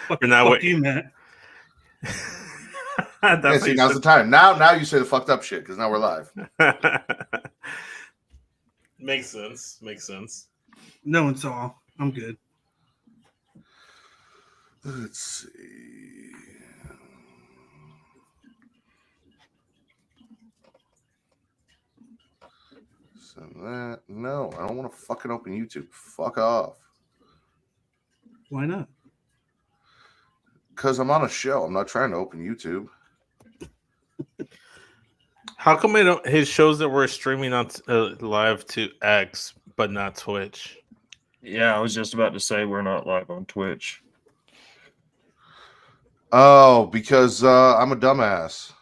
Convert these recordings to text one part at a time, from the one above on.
Fuck Fuck you, Matt. Yeah, see, now's the time. Now you say the fucked up shit because now we're live. Makes sense. Makes sense. No, it's all. I'm good. Let's see. So that no, I don't want to fucking open YouTube. Fuck off. Why not? Because I'm on a show. I'm not trying to open YouTube. How come his shows that we're streaming on live to X but not Twitch? Yeah, I was just about to say we're not live on Twitch. Oh, because I'm a dumbass.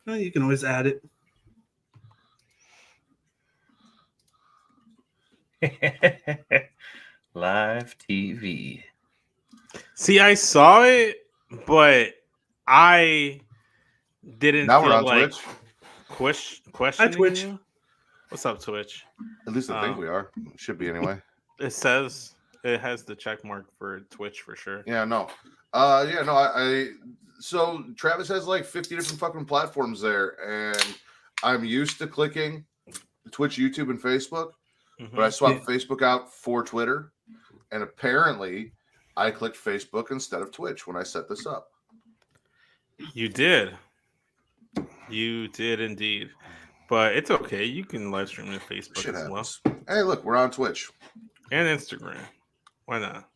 Well, you can always add it. Live TV. See, I saw it, but I didn't Now feel we're on like Twitch. questioning Twitch. you. What's up, Twitch? At least I think we are. Should be anyway. It says it has the check mark for Twitch for sure. Yeah, no. I so Travis has like 50 different fucking platforms there, and I'm used to clicking Twitch, YouTube, and Facebook, but I swapped Facebook out for Twitter, and apparently I clicked Facebook instead of Twitch when I set this up. You did. You did indeed. But it's okay. You can live stream on Facebook Shit as happens. well. Hey, look, we're on Twitch. And Instagram. Why not?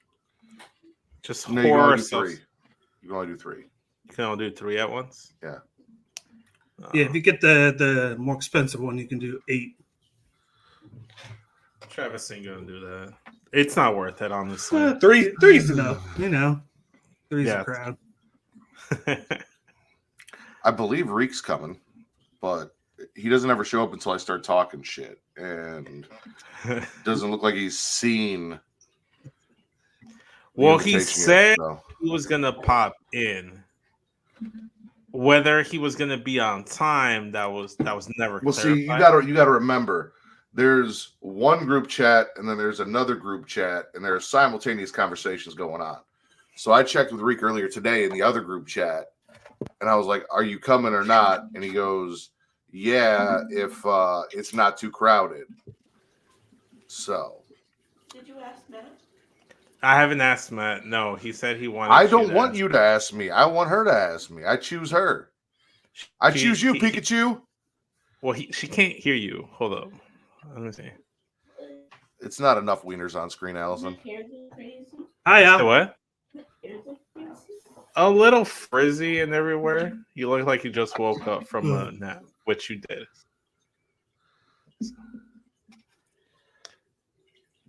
Just No, you can horror only do stuff. 3. You can only do 3. You can only do 3 at once? Yeah. Yeah, if you get the more expensive one, you can do 8. Travis ain't gonna do that. It's not worth it, honestly. Three's enough. You know, three's Yeah. a crowd. I believe Reek's coming, but he doesn't ever show up until I start talking shit, and doesn't look like he's seen. Well, he invitation said yet, so. he was gonna pop in. Whether he was gonna be on time, that was never. Well, clarified. see, you gotta remember, there's one group chat, and then there's another group chat, and there are simultaneous conversations going on. So I checked with Reek earlier today in the other group chat, and I was like, "Are you coming or not?" And he goes, "Yeah, if it's not too crowded." So. Did you ask Matt? I haven't asked Matt. No, he said he wanted. I don't want you to ask me. I want her to ask me. I choose her. I choose you, Pikachu. Well, she can't hear you. Hold up. Let me see. It's not enough wieners on screen, Allison. Hi, Say Al. what? A little frizzy and everywhere. You look like you just woke up from a nap, which you did.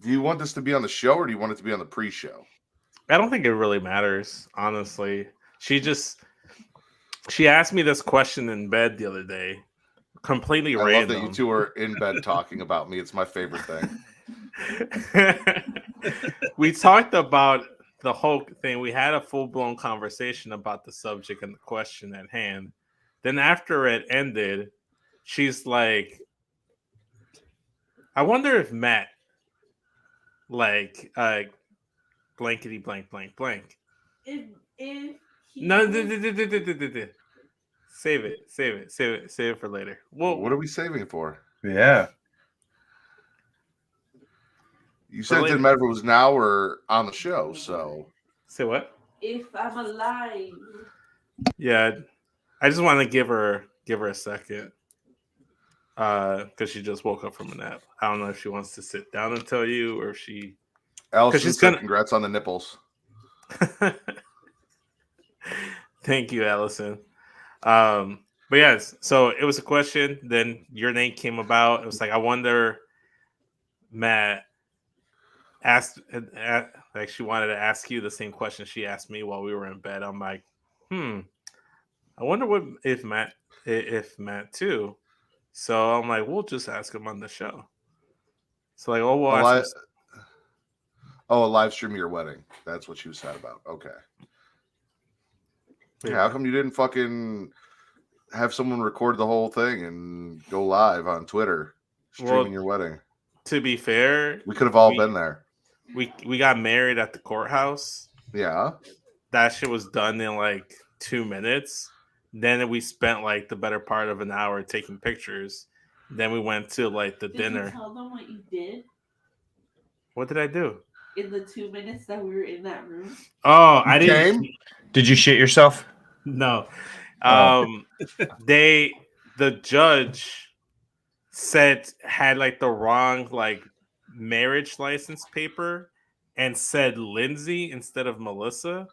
Do you want this to be on the show or do you want it to be on the pre-show? I don't think it really matters, honestly. She asked me this question in bed the other day. Completely I random. love that you two are in bed talking about me. It's my favorite thing. We talked about the whole thing. We had a full-blown conversation about the subject and the question at hand. Then after it ended, she's like, I wonder if Matt blankety blank blank blank. If No, save it for later. Well, What are we saving it for? Yeah. You said it didn't matter if it was now or on the show, so. Say what? if I'm alive. Yeah, I just want to give her a second. Because she just woke up from a nap. I don't know if she wants to sit down and tell you, or if she. Allison she's said gonna- congrats on the nipples. Thank you, Allison. But yes, so it was a question. Then your name came about. It was like, I wonder, Matt asked, like she wanted to ask you the same question she asked me while we were in bed. I'm like, I wonder if Matt too. So I'm like, we'll just ask him on the show. So like, oh, we'll ask him. A live stream of your wedding. That's what she was sad about. Okay. Yeah, how come you didn't fucking have someone record the whole thing and go live on Twitter streaming your wedding? To be fair, We could have all been there. we got married at the courthouse. Yeah. That shit was done in like 2 minutes. Then we spent like the better part of an hour taking pictures. Then we went to like the Did dinner. you tell them what you did What did I do? in the 2 minutes that we were in that room? Oh, I didn't. Came? Did you shit yourself? No. Oh. The judge had like the wrong like marriage license paper and said Lindsay instead of Melissa.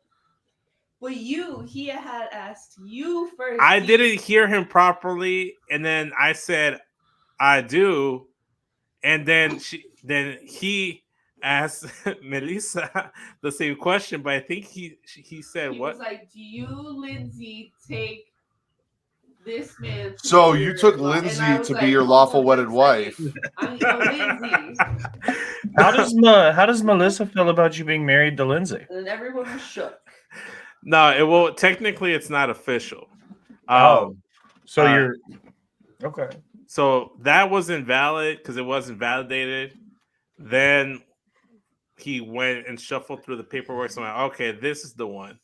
But he had asked you first. I didn't hear him properly, and then I said I do, and then he asked Melissa the same question, but I think he said He what? was like, "Do you, Lindsay, take this man?" So you took Lindsay to be your lawful wedded wife. I'm Lindsay. How does Melissa feel about you being married to Lindsay? And everyone was shook. No, technically it's not official. So you're okay. So that wasn't valid because it wasn't validated. Then he went and shuffled through the paperwork. So I'm like, okay, this is the one.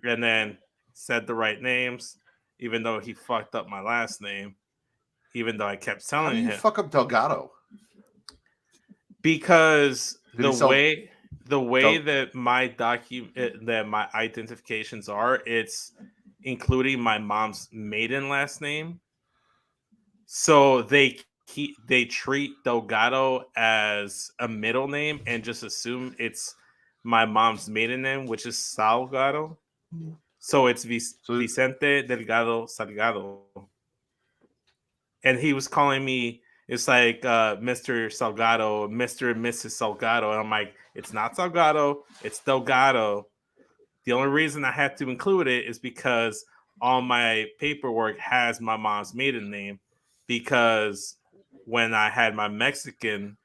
And then said the right names, even though he fucked up my last name, even though I kept How telling do you him. fuck up Delgado? Because the way Del- that my identifications are, it's including my mom's maiden last name. So they treat Delgado as a middle name and just assume it's my mom's maiden name, which is Salgado. So it's Vicente Delgado Salgado. And he was calling me, it's like Mr. Salgado, Mr. and Mrs. Salgado. And I'm like, it's not Salgado, it's Delgado. The only reason I had to include it is because all my paperwork has my mom's maiden name. Because when I had my Mexican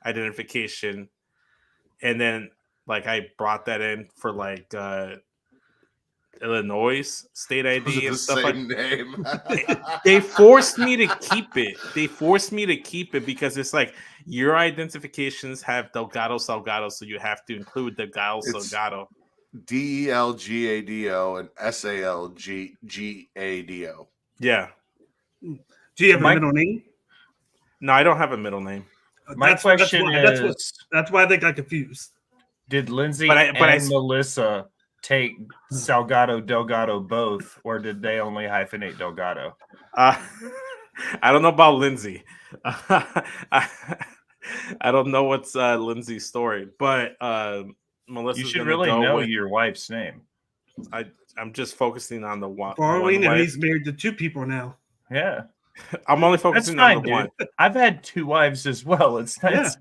identification, and then like I brought that in for like Illinois state ID and stuff like name. they forced me to keep it. They forced me to keep it because it's like your identifications have Delgado Salgado, so you have to include Delgado Salgado. DELGADO and SALGGADO. Yeah. Do you have a middle name? No, I don't have a middle name. My question is, that's why they got confused. Did Lindsay and Melissa take Salgado, Delgado both, or did they only hyphenate Delgado? I don't know about Lindsay. I don't know what's Lindsay's story, but Melissa. You should really know your wife's name. I'm just focusing on the one. For all we know, he's married to 2 people now. Yeah. I'm only focusing on the one. I've had 2 wives as well. It's not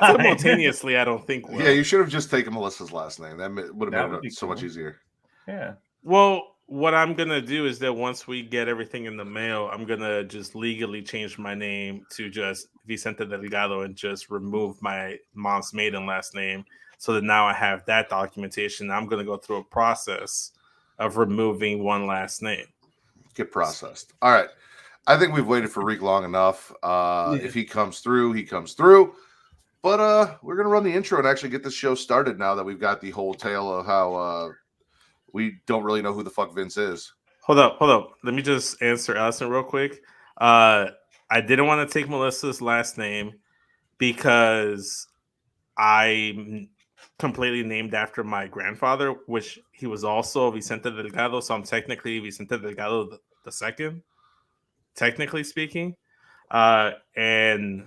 simultaneously. I don't think. Yeah, you should have just taken Melissa's last name. That would have made it so much easier. Yeah. Well, what I'm gonna do is that once we get everything in the mail, I'm gonna just legally change my name to just Vicente Delgado and just remove my mom's maiden last name, so that now I have that documentation. I'm gonna go through a process of removing one last name. Get processed. All right. I think we've waited for Reek long enough. If he comes through, he comes through. But we're going to run the intro and actually get this show started now that we've got the whole tale of how we don't really know who the fuck Vince is. Hold up. Let me just answer Allison real quick. I didn't want to take Melissa's last name because I'm completely named after my grandfather, which he was also Vicente Delgado. So I'm technically Vicente Delgado the second. Technically speaking, and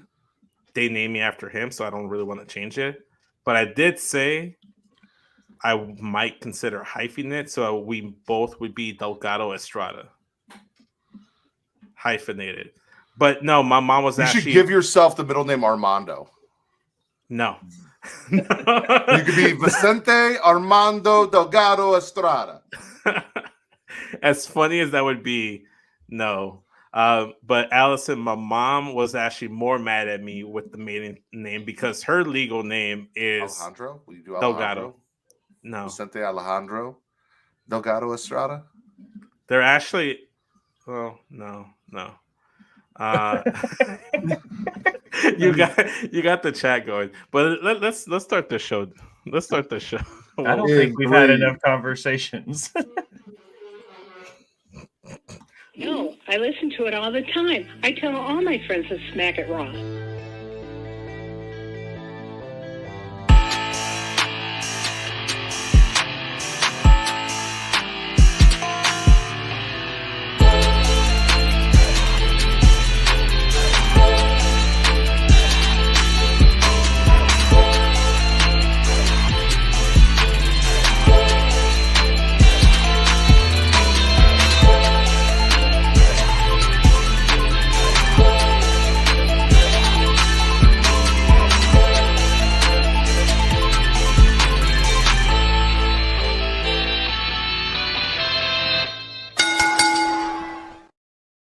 they named me after him, so I don't really want to change it. But I did say I might consider hyphenate, so we both would be Delgado Estrada, hyphenated. But no, my mom was You should give yourself the middle name Armando. No. You could be Vicente Armando Delgado Estrada. As funny as that would be, no. But Allison, my mom was actually more mad at me with the maiden name because her legal name is Alejandro. Will you do Alejandro? Delgado. No, Vicente Alejandro Delgado Estrada. they're actually. Well, no. You got the chat going, but let's start the show. Let's start the show. I don't think we've had enough conversations. No, I listen to it all the time. I tell all my friends to Smack It Raw.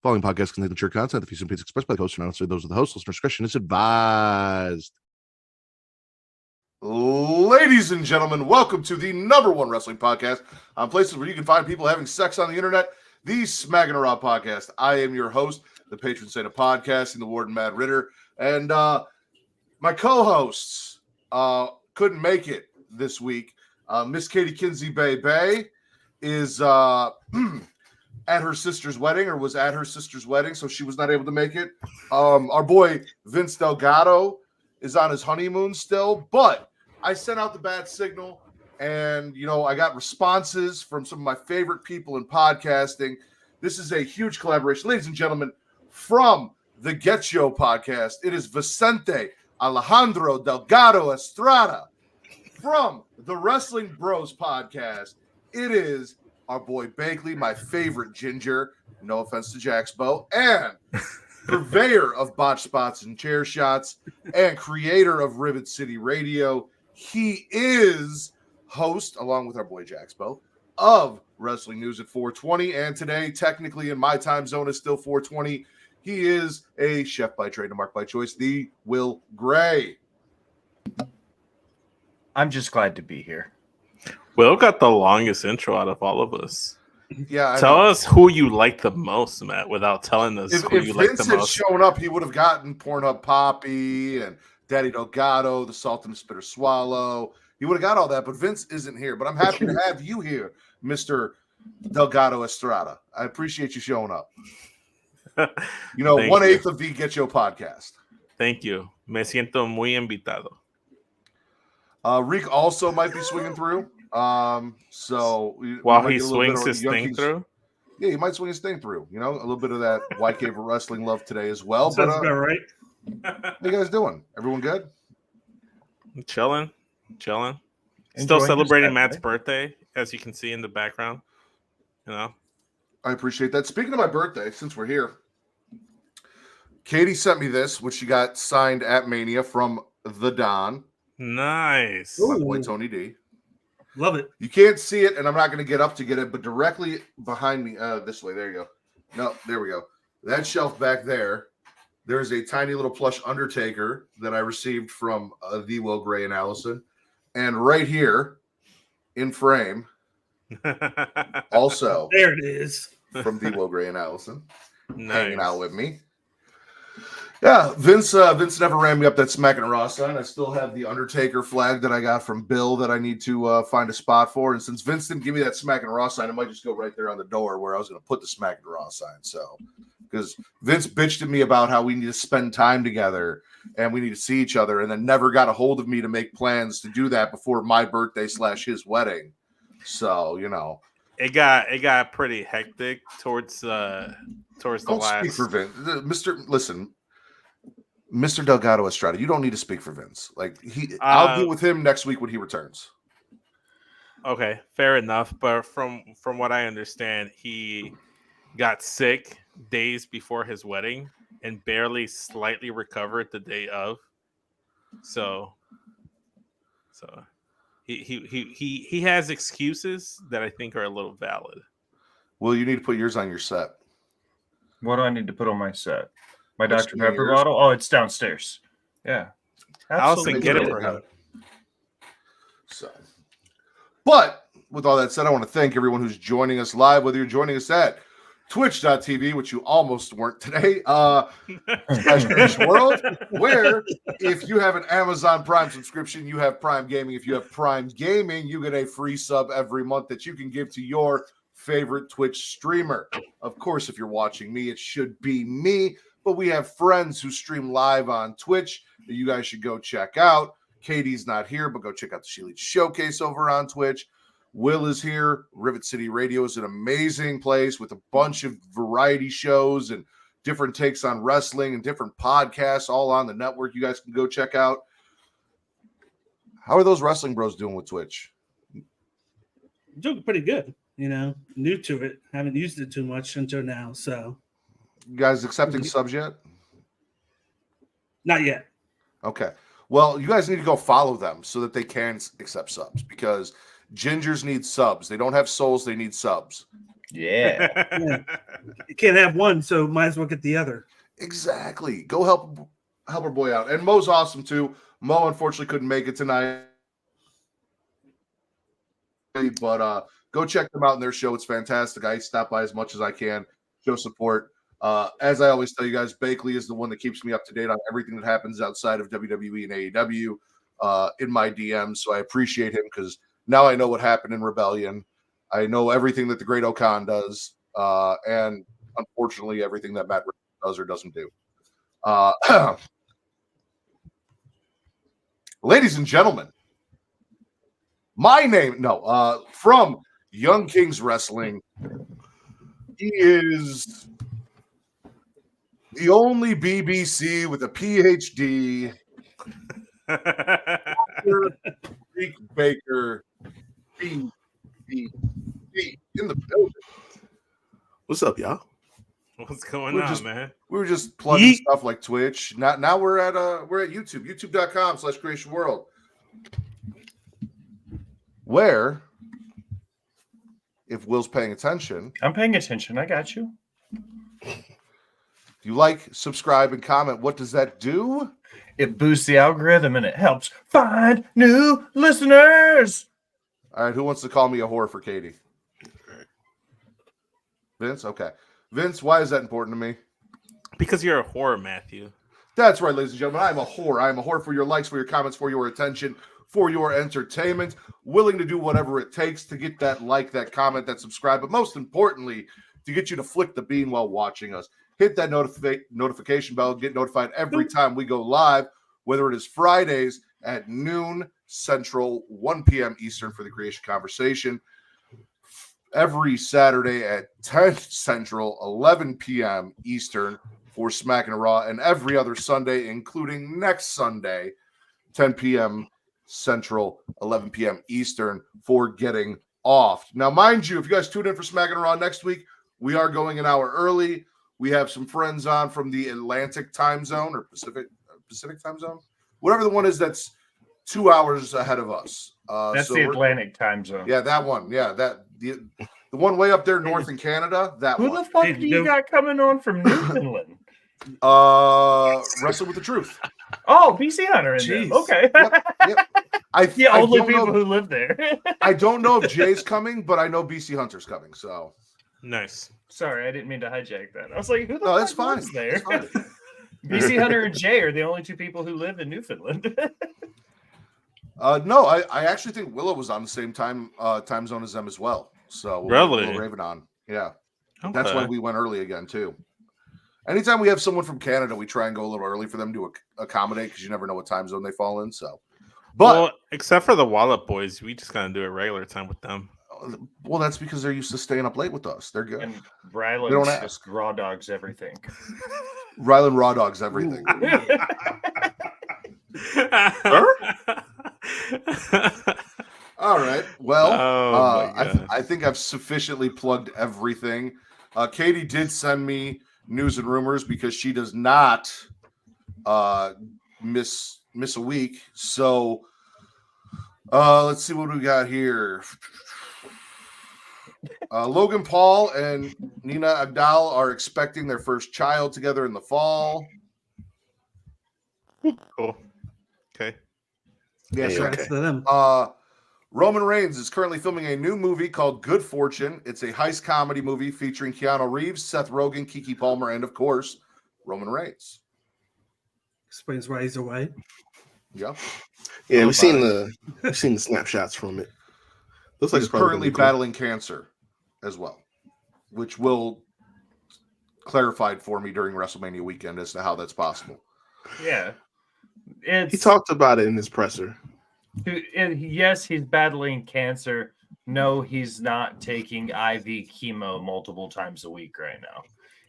Following podcast contains mature content. The views and opinions expressed by the host are not necessarily those of the host. Listener discretion is advised. Ladies and gentlemen, welcome to the #1 wrestling podcast on places where you can find people having sex on the internet, the Smackin It Raw podcast. I am your host, the patron saint of podcasting, the Warden Matt Ritter, and my co-hosts couldn't make it this week. Miss Katie Kinsey Bay is at her sister's wedding, or was at her sister's wedding, so she was not able to make it. Our boy Vince Delgado is on his honeymoon still, but I sent out the bad signal, and I got responses from some of my favorite people in podcasting. This is a huge collaboration, ladies and gentlemen, from the Get Show podcast. It is Vicente Alejandro Delgado Estrada. From the Wrestling Bros podcast, it is our boy Bakley, my favorite ginger, no offense to Jaxbo, and purveyor of botched spots and chair shots, and creator of Rivet City Radio. He is host, along with our boy Jaxbo, of Wrestling News at 420, and today, technically in my time zone, is still 420. He is a chef by trade and mark by choice, the Will Gray. I'm just glad to be here. Will got the longest intro out of all of us. Yeah, tell us who you like the most, Matt, without telling us who you like the most. If Vince had shown up, he would have gotten Pornhub Poppy and Daddy Delgado, the Salt and Spitter Swallow. He would have got all that, but Vince isn't here. But I'm happy to have you here, Mr. Delgado Estrada. I appreciate you showing up. 1/8 of the Get Show podcast. Thank you. Me siento muy invitado. Reek also might be swinging through. So while he swings his thing through, yeah, he might swing his thing through. A little bit of that White Cave Wrestling love today as well. Sounds about right. What you guys doing? Everyone good? Chilling. Enjoying Still celebrating Matt's birthday, as you can see in the background. I appreciate that. Speaking of my birthday, since we're here, Katie sent me this, which she got signed at Mania from the Don. Nice. My boy Tony D. Love it. You can't see it, and I'm not going to get up to get it, but directly behind me, this way. There you go. No, there we go. That shelf back there, there's a tiny little plush Undertaker that I received from the Will Gray and Allison. And right here in frame, also. There it is. From the Will Gray and Allison. Nice. Hanging out with me. Yeah, Vince never ran me up that Smackin It Raw sign. I still have the Undertaker flag that I got from Bill that I need to find a spot for. And since Vince didn't give me that Smackin It Raw sign, I might just go right there on the door where I was going to put the Smackin It Raw sign. So, because Vince bitched at me about how we need to spend time together and we need to see each other, and then never got a hold of me to make plans to do that before my birthday / his wedding. So, it got pretty hectic towards the Don't last. Speak for Vince, Mr. Delgado Estrada, you don't need to speak for Vince. I'll deal with him next week when he returns. Okay, fair enough. But from what I understand, he got sick days before his wedding and barely slightly recovered the day of. So he has excuses that I think are a little valid. Well, you need to put yours on your set. What do I need to put on my set? My Dr. Pepper bottle? Oh, it's downstairs. Yeah. Allison, get it for him. So, but with all that said, I want to thank everyone who's joining us live, whether you're joining us at Twitch.tv, which you almost weren't today, /World, where if you have an Amazon Prime subscription, you have Prime Gaming. If you have Prime Gaming, you get a free sub every month that you can give to your favorite Twitch streamer. Of course, if you're watching me, it should be me, but we have friends who stream live on Twitch that you guys should go check out. Katie's not here, but go check out the She Leads Showcase over on Twitch. Will is here. Rivet City Radio is an amazing place with a bunch of variety shows and different takes on wrestling and different podcasts all on the network you guys can go check out. How are those wrestling bros doing with Twitch? Doing pretty good. New to it. Haven't used it too much until now. So, you guys accepting subs yet? Not yet. Okay. Well, you guys need to go follow them so that they can accept subs because gingers need subs. They don't have souls. They need subs. Yeah. You can't have one, so might as well get the other. Exactly. Go help our boy out. And Mo's awesome too. Mo unfortunately couldn't make it tonight. But go check them out in their show. It's fantastic. I stop by as much as I can, show support. As I always tell you guys, Bakley is the one that keeps me up to date on everything that happens outside of WWE and AEW in my DMs. So I appreciate him because now I know what happened in Rebellion. I know everything that the Great Okan does, and unfortunately everything that Matt does or doesn't do. Ladies and gentlemen, from Young Kings Wrestling, he is the only BBC with a PhD, Greek Baker, in the building. What's up, y'all? What's going on, man? We were just plugging stuff like Twitch. Now we're at YouTube, youtube.com/Creation World, where if Will's paying attention, I'm paying attention. I got you. If you like, subscribe, and comment, what does that do? It boosts the algorithm and it helps find new listeners. All right, who wants to call me a whore for Katie? Vince? Okay. Vince, why is that important to me? Because you're a whore, Matthew. That's right, ladies and gentlemen. I'm a whore. I'm a whore for your likes, for your comments, for your attention, for your entertainment. Willing to do whatever it takes to get that like, that comment, that subscribe, but most importantly, to get you to flick the bean while watching us. Hit that notification bell. Get notified every time we go live, whether it is Fridays at noon Central, 1 p.m. Eastern for the Creation Conversation. Every Saturday at 10 Central, 11 p.m. Eastern for Smackin It Raw, and every other Sunday, including next Sunday, 10 p.m. Central, 11 p.m. Eastern for Getting Off. Now, mind you, if you guys tune in for Smackin It Raw next week, we are going an hour early. We have some friends on from the Atlantic time zone or Pacific time zone, whatever the one is that's 2 hours ahead of us. That's the Atlantic time zone. Yeah, that one. Yeah, the one way up there north in Canada. That Who one. the fuck do you got coming on from Newfoundland? Wrestle with the Truth. Oh, PC Hunter in them. Okay. Yep. Only people who live there. I don't know if Jay's coming, but I know BC Hunter's coming. So nice. Sorry, I didn't mean to hijack that. I was like, who the no, that's fuck fine. lives there? That's fine. BC Hunter and Jay are the only two people who live in Newfoundland. No, I actually think Willow was on the same time zone as them as well. So really, Raven on. Yeah, okay. That's why we went early again too. Anytime we have someone from Canada, we try and go a little early for them to accommodate because you never know what time zone they fall in. So, but except for the Wallop boys, we just gotta do it regular time with them. Well, that's because they're used to staying up late with us. They're good. And Ryland's just raw dogs everything. Ryland raw dogs everything. All right. Well, I think I've sufficiently plugged everything. Katie did send me news and rumors because she does not miss a week. So let's see what we got here. Logan Paul and Nina Agdal are expecting their first child together in the fall. Cool. Okay. Yeah, to them. Roman Reigns is currently filming a new movie called Good Fortune. It's a heist comedy movie featuring Keanu Reeves, Seth Rogen, Keke Palmer, and of course, Roman Reigns. Explains why he's away. Yeah. Yeah, we've seen the snapshots from it. Looks like He's it's probably currently gonna be cool. battling cancer as well, which will clarified for me during WrestleMania weekend as to how that's possible. Yeah. He talked about it in his presser. Yes, he's battling cancer. No, he's not taking IV chemo multiple times a week right now.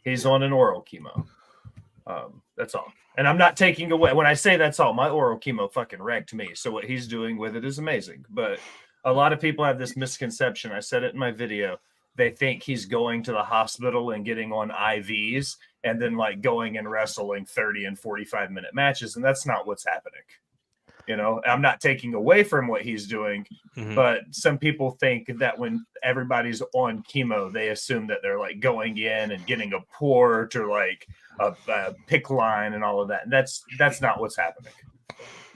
He's on an oral chemo. That's all. And I'm not taking away, when I say that's all, my oral chemo fucking wrecked me. So what he's doing with it is amazing. But a lot of people have this misconception. I said it in my video. They think he's going to the hospital and getting on IVs and then like going and wrestling 30 and 45-minute matches. And that's not what's happening. You know, I'm not taking away from what he's doing, but some people think that when everybody's on chemo, they assume that they're like going in and getting a port or like a pick line and all of that. And that's not what's happening.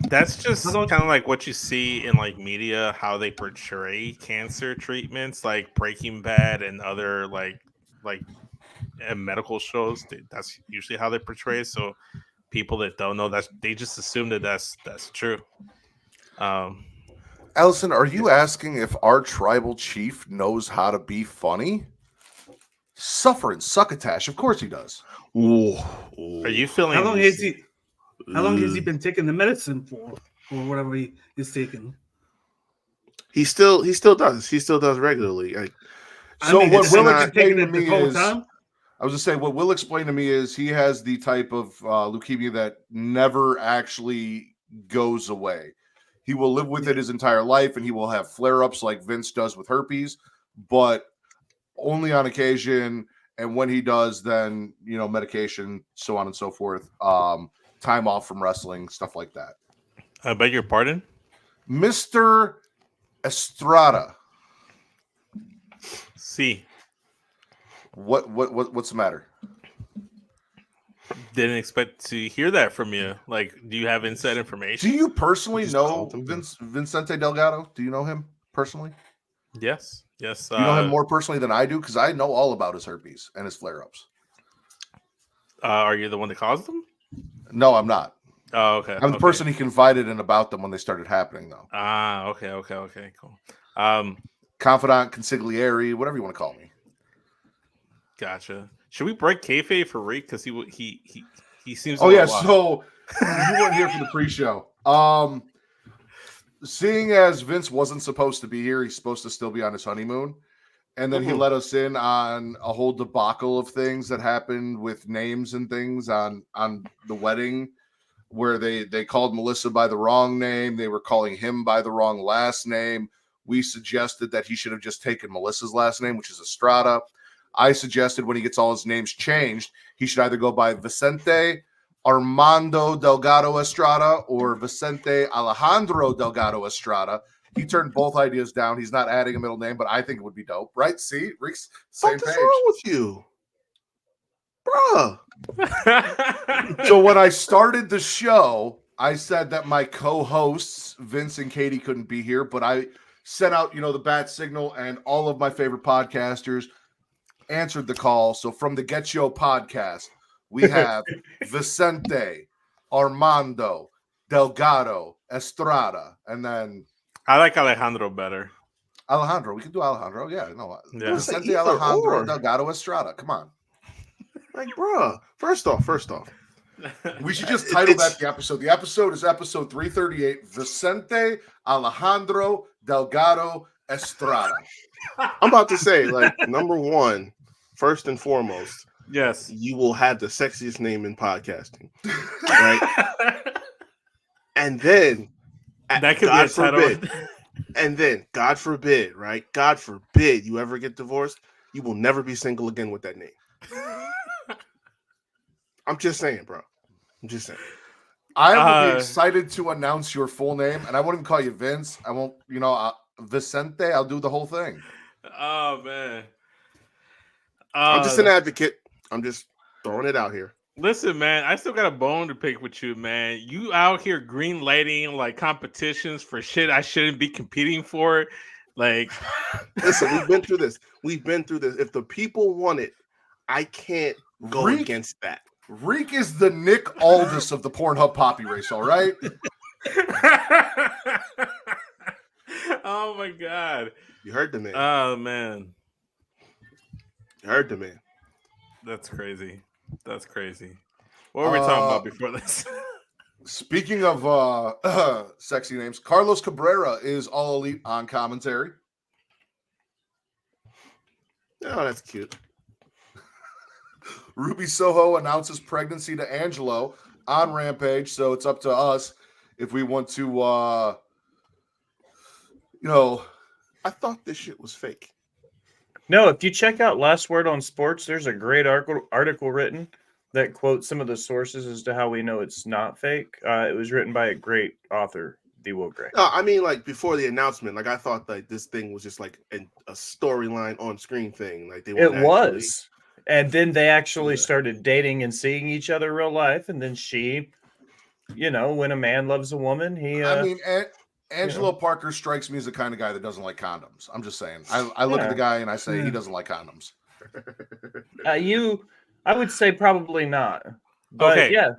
That's just kind of like what you see in like media, how they portray cancer treatments, like Breaking Bad and other like medical shows. That's usually how they portray it. So people that don't know, that they just assume that that's true. Allison, are you asking if our tribal chief knows how to be funny? Suffering succotash, of course he does. Ooh. Are you feeling? How long has he been taking the medicine for, or whatever he is taking? He still does. He still does regularly. So what Will explain to the me whole is, time? I was just saying, what Will explain to me is he has the type of leukemia that never actually goes away. He will live with it his entire life, and he will have flare-ups like Vince does with herpes, but only on occasion. And when he does, then, you know, medication, so on and so forth, time off from wrestling, stuff like that. I beg your pardon? Mr. Estrada. See. What's the matter? Didn't expect to hear that from you. Like, do you have inside information? Do you personally know Vicente Delgado? Do you know him personally? Yes. Do you know him more personally than I do? Because I know all about his herpes and his flare-ups. Are you the one that caused them? No, I'm not. Oh, okay. I'm the person he confided in about them when they started happening, though. Ah, okay, cool. Confidant, consigliere, whatever you want to call me. Gotcha. Should we break kayfabe for Reek because he seems? Oh yeah, so you weren't here for the pre-show. Seeing as Vince wasn't supposed to be here, he's supposed to still be on his honeymoon, and then he let us in on a whole debacle of things that happened with names and things on the wedding, where they called Melissa by the wrong name, they were calling him by the wrong last name. We suggested that he should have just taken Melissa's last name, which is Estrada. I suggested when he gets all his names changed, he should either go by Vicente Armando Delgado Estrada or Vicente Alejandro Delgado Estrada. He turned both ideas down. He's not adding a middle name, but I think it would be dope, right? See, Rick's same page. What's wrong with you, bruh? So when I started the show, I said that my co-hosts Vince and Katie couldn't be here, but I sent out, the bat signal, and all of my favorite podcasters answered the call. So from the Get Yo podcast, we have Vicente Armando Delgado Estrada, and then I like Alejandro better. Alejandro. We can do Alejandro. Yeah, no. Yeah. Vicente Alejandro Delgado Estrada. Come on. Like, bruh. First off. We should just title that the episode. The episode is episode 338, Vicente Alejandro Delgado Estrada. I'm about to say, like, number one, first and foremost, yes, you will have the sexiest name in podcasting, right? And then, that could God be a title. forbid, and then, God forbid, right? God forbid you ever get divorced, you will never be single again with that name. I'm just saying, bro. I'm just saying. I will be excited to announce your full name, and I won't even call you Vince. I won't, Vicente. I'll do the whole thing. Oh man. I'm just an advocate. I'm just throwing it out here. Listen, man, I still got a bone to pick with you, man. You out here green lighting like competitions for shit I shouldn't be competing for. Like, Listen, we've been through this. If the people want it, I can't go Reek- against that. Reek is the Nick Aldis of the Pornhub Poppy race, all right? oh my god. You heard the man. Oh man. You heard the man. That's crazy. That's crazy. What were we talking about before this? Speaking of sexy names, Carlos Cabrera is All Elite on commentary. Oh, that's cute. Ruby Soho announces pregnancy to Angelo on Rampage, so it's up to us if we want to, I thought this shit was fake. No, if you check out Last Word on Sports, there's a great article written that quotes some of the sources as to how we know it's not fake. It was written by a great author, D. Will Gray. No, I mean, like before the announcement, like I thought like this thing was just like a storyline on screen thing. Like they It was. And then they actually started dating and seeing each other real life. And then she, when a man loves a woman, he. I mean, Angelo Parker strikes me as the kind of guy that doesn't like condoms. I'm just saying. I look at the guy and I say he doesn't like condoms. I would say probably not. But okay. Yeah.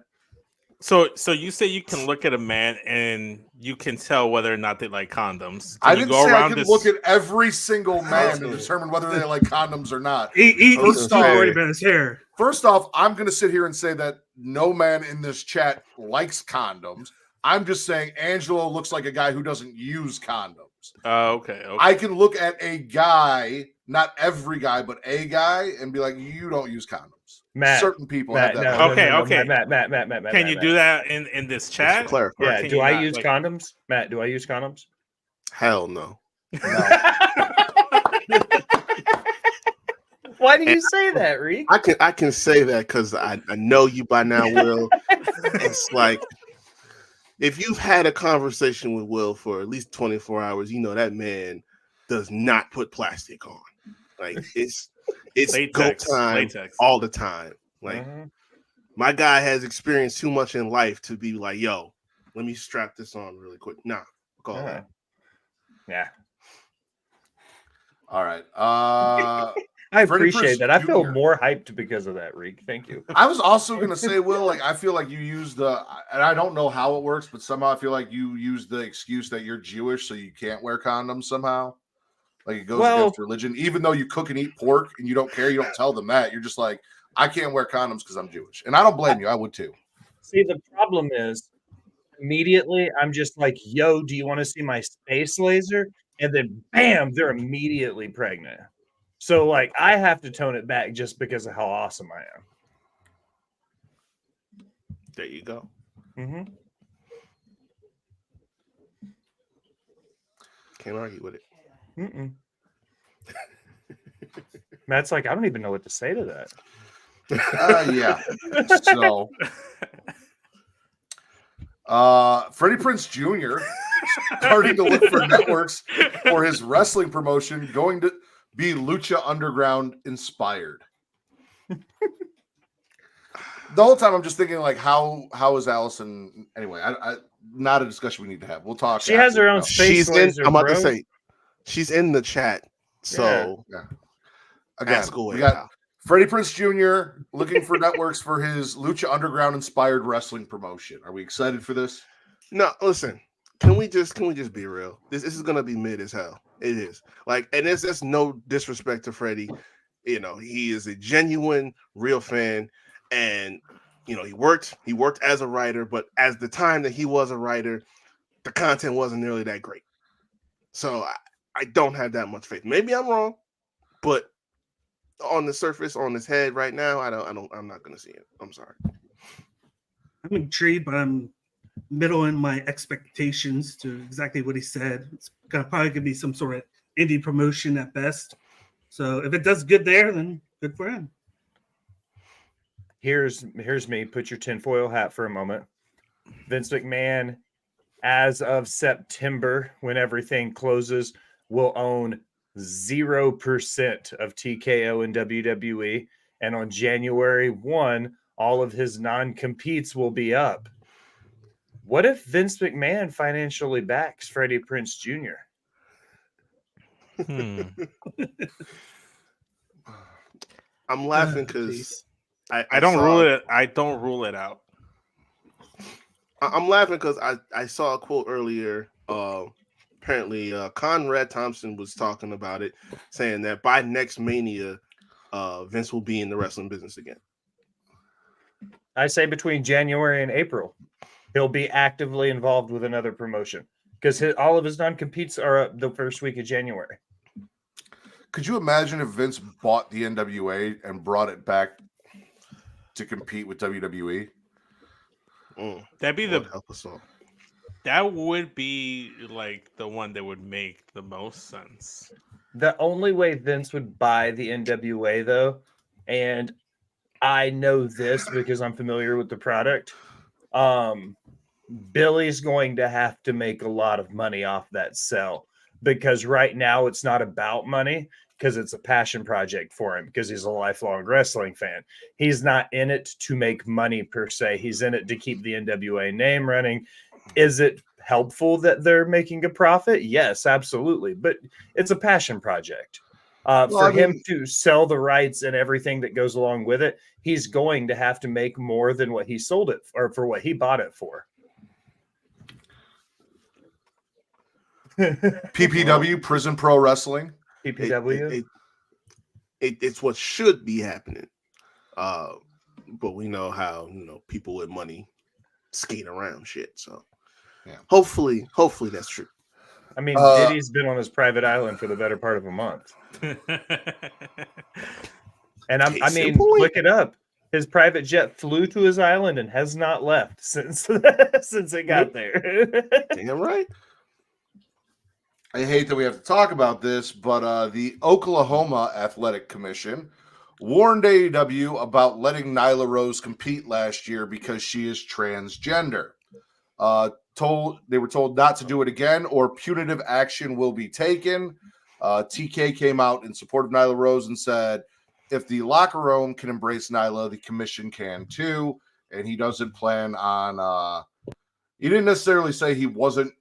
So you say you can look at a man and you can tell whether or not they like condoms. I didn't say I could look at every single man to determine whether they like condoms or not. He's worried about his hair. First off, I'm going to sit here and say that no man in this chat likes condoms. I'm just saying Angelo looks like a guy who doesn't use condoms. Okay. I can look at a guy, not every guy, but a guy, and be like, you don't use condoms. Matt, certain people Matt, have that. Okay. Matt. Can you do that in this chat? Yeah. Do I use condoms? Matt, do I use condoms? Hell no. Why do you say that, Reek? I can say that because I know you by now, Will. It's like if you've had a conversation with Will for at least 24 hours, you know that man does not put plastic on. Like it's latex, go time all the time. Like my guy has experienced too much in life to be like, yo, let me strap this on really quick. Nah, call that. Yeah. All right. I appreciate that. I feel more hyped because of that, Reek. Thank you. I was also going to say, Will, like, I feel like you use and I don't know how it works, but somehow I feel like you use the excuse that you're Jewish, so you can't wear condoms somehow. Like it goes against religion, even though you cook and eat pork and you don't care. You don't tell them that. You're just like, I can't wear condoms because I'm Jewish. And I don't blame you. I would too. See, the problem is immediately I'm just like, yo, do you want to see my space laser? And then bam, they're immediately pregnant. So like I have to tone it back just because of how awesome I am. There you go. Mm-hmm. Can't argue with it. Mm-mm. Matt's like, I don't even know what to say to that. Yeah. So, Freddie Prinze Jr. starting to look for networks for his wrestling promotion, going to be Lucha Underground inspired. The whole time I'm just thinking, like, how is Allison? Anyway, I not a discussion we need to have. We'll talk. She has her own space laser. I'm about to say, she's in the chat. So yeah. Again, we got Freddie Prinze Jr. looking for networks for his Lucha Underground inspired wrestling promotion. Are we excited for this? No, listen. Can we just be real? This is gonna be mid as hell. It is. Like, and it's no disrespect to Freddie. You know, he is a genuine, real fan, and you know, he worked as a writer, but as the time that he was a writer, the content wasn't nearly that great. So I don't have that much faith. Maybe I'm wrong, but on the surface, on his head right now, I'm not gonna see it. I'm sorry. I'm intrigued, but I'm middle in my expectations to exactly what he said. It's probably gonna be some sort of indie promotion at best. So if it does good there, then good for him. Here's me. Put your tinfoil hat for a moment. Vince McMahon, as of September, when everything closes, will own 0% of TKO and WWE. And on January 1, all of his non-competes will be up. What if Vince McMahon financially backs Freddie Prinze Jr.? I'm laughing because I don't rule it. I don't rule it out. I'm laughing because I saw a quote earlier. Apparently, Conrad Thompson was talking about it, saying that by next Mania, Vince will be in the wrestling business again. I say between January and April, he'll be actively involved with another promotion because all of his non-competes are up the first week of January. Could you imagine if Vince bought the NWA and brought it back to compete with WWE? That'd be Lord help us all. that would be like the one that would make the most sense. The only way Vince would buy the NWA, though, and I know this because I'm familiar with the product, Billy's going to have to make a lot of money off that sell because right now it's not about money because it's a passion project for him because he's a lifelong wrestling fan. He's not in it to make money per se. He's in it to keep the NWA name running. Is it helpful that they're making a profit? Yes, absolutely. But it's a passion project. For him to sell the rights and everything that goes along with it, he's going to have to make more than what he sold it or for what he bought it for. PPW, Prison Pro Wrestling. PPW. It's what should be happening. But we know how people with money skate around shit. So yeah. Hopefully that's true. I mean, Diddy's been on his private island for the better part of a month. And I mean, look it up. His private jet flew to his island and has not left since it got there. Damn right. I hate that we have to talk about this, but the Oklahoma Athletic Commission warned AEW about letting Nyla Rose compete last year because she is transgender. They were told not to do it again or punitive action will be taken. TK came out in support of Nyla Rose and said, if the locker room can embrace Nyla, the commission can too. And he doesn't plan on, he didn't necessarily say he wasn't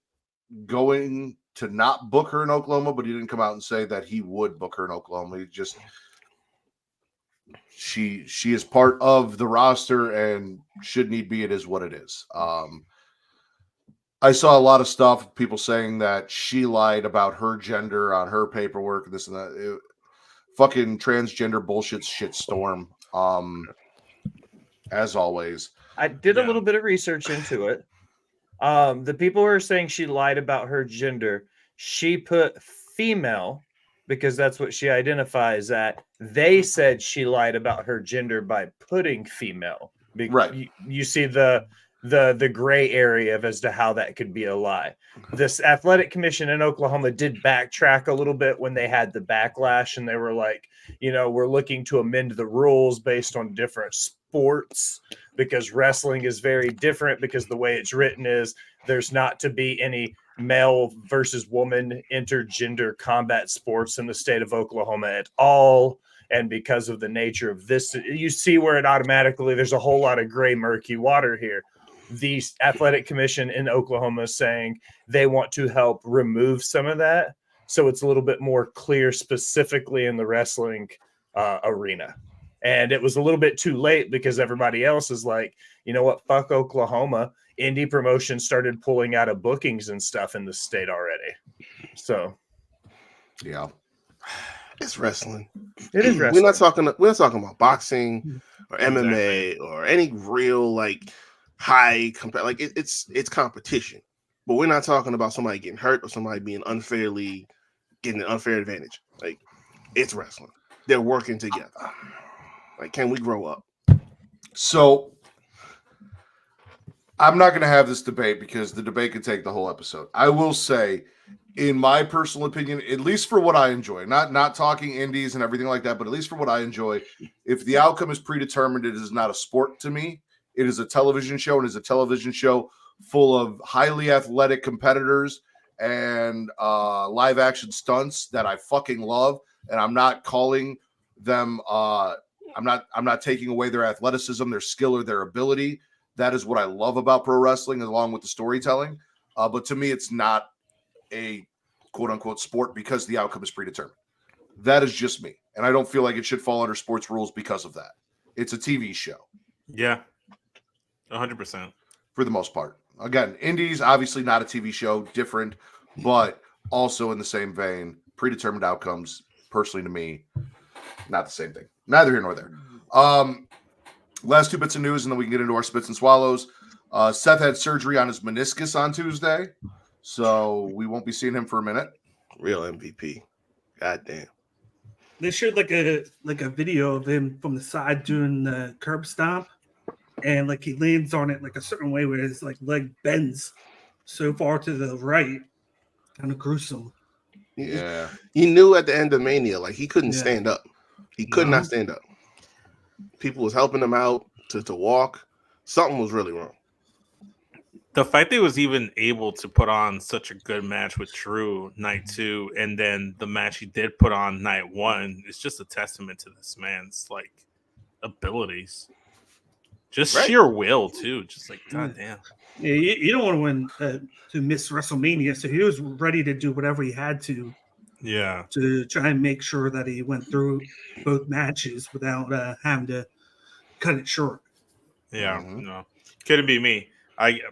going to not book her in Oklahoma, but he didn't come out and say that he would book her in Oklahoma. He just, she is part of the roster and should need be, it is what it is. I saw a lot of stuff, people saying that she lied about her gender on her paperwork, this and that. Fucking transgender bullshit shitstorm. As always. I did a little bit of research into it. The people who are saying she lied about her gender, she put female because that's what she identifies at. They said she lied about her gender by putting female. Right. You see the gray area of as to how that could be a lie. This athletic commission in Oklahoma did backtrack a little bit when they had the backlash and they were like, we're looking to amend the rules based on different sports because wrestling is very different because the way it's written is there's not to be any male versus woman intergender combat sports in the state of Oklahoma at all. And because of the nature of this, you see where it automatically, there's a whole lot of gray, murky water here. The athletic commission in Oklahoma is saying they want to help remove some of that. So it's a little bit more clear specifically in the wrestling arena. And it was a little bit too late because everybody else is like, you know what? Fuck Oklahoma. Indie promotions started pulling out of bookings and stuff in the state already. So, yeah, it's wrestling. It is wrestling. We're not talking about boxing or MMA or any real high it's competition. But we're not talking about somebody getting hurt or somebody being getting an unfair advantage. It's wrestling. They're working together. Can we grow up? So I'm not going to have this debate because the debate could take the whole episode. I will say, in my personal opinion, at least for what I enjoy, not talking indies and everything like that, but at least for what I enjoy, if the outcome is predetermined, it is not a sport to me. It is a television show, and it's a television show full of highly athletic competitors and live action stunts that I fucking love. And I'm not calling them I'm not taking away their athleticism, their skill, or their ability. That is what I love about pro wrestling, along with the storytelling. But to me, it's not a quote unquote sport because the outcome is predetermined. That is just me. And I don't feel like it should fall under sports rules because of that. It's a TV show. Yeah. 100%. For the most part. Again, Indies, obviously not a TV show, different, but also in the same vein, predetermined outcomes, personally to me, not the same thing. Neither here nor there. Last two bits of news, and then we can get into our spits and swallows. Seth had surgery on his meniscus on Tuesday, so we won't be seeing him for a minute. Real MVP. God damn. They showed like a video of him from the side doing the curb stomp, and like he lands on it like a certain way where his like leg bends so far to the right, kind of gruesome. Yeah, You knew at the end of Mania, like he couldn't Yeah. stand up. He could not stand up. People was helping him out to walk. Something was really wrong. The fact that he was even able to put on such a good match with Drew night 2, and then the match he did put on night 1 is just a testament to this man's like abilities, just Right. sheer will too. Just like goddamn. Yeah, you don't want to win to miss WrestleMania, so he was ready to do whatever he had to Yeah, try and make sure that he went through both matches without having to cut it short. yeah. Mhm. No, couldn't be me.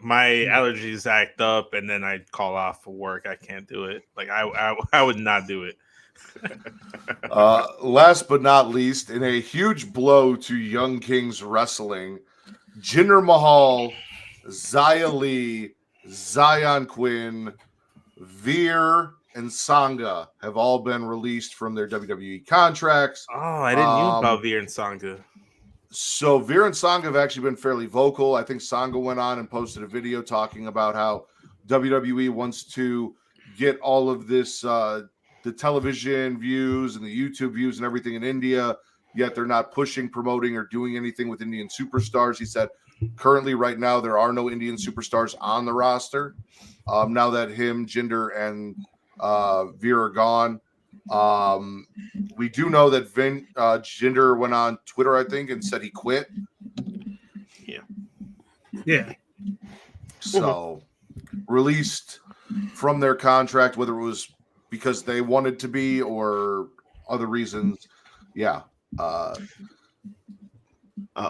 My allergies act up, and then I call off for work. I can't do it. Like I would not do it. Last but not least, in a huge blow to Young Kings Wrestling, Jinder Mahal, Xia Li, Zion Quinn, Veer, and Sangha have all been released from their WWE contracts. Oh, I didn't know about Veer and Sangha. So Veer and Sangha have actually been fairly vocal. I think Sangha went on and posted a video talking about how WWE wants to get all of this, the television views and the YouTube views and everything in India, yet they're not pushing, promoting, or doing anything with Indian superstars. He said currently right now there are no Indian superstars on the roster. Now that him, Jinder, and Veer are gone. We do know that Jinder went on Twitter, I think, and said he quit. Yeah, So released from their contract, whether it was because they wanted to be or other reasons. Yeah.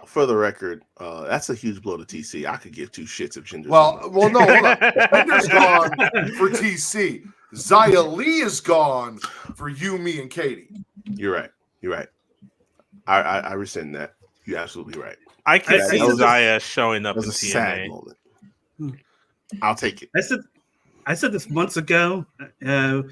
For the record, that's a huge blow to TC. I could give two shits if Jinder. No, hold on. Jinder's gone for TC. Xia Li is gone for you, me, and Katie. You're right. I rescind that. You're absolutely right. I can I see said this- Zaya showing up That in was a sad TNA. moment. Hmm. I'll take it. I said this months ago. I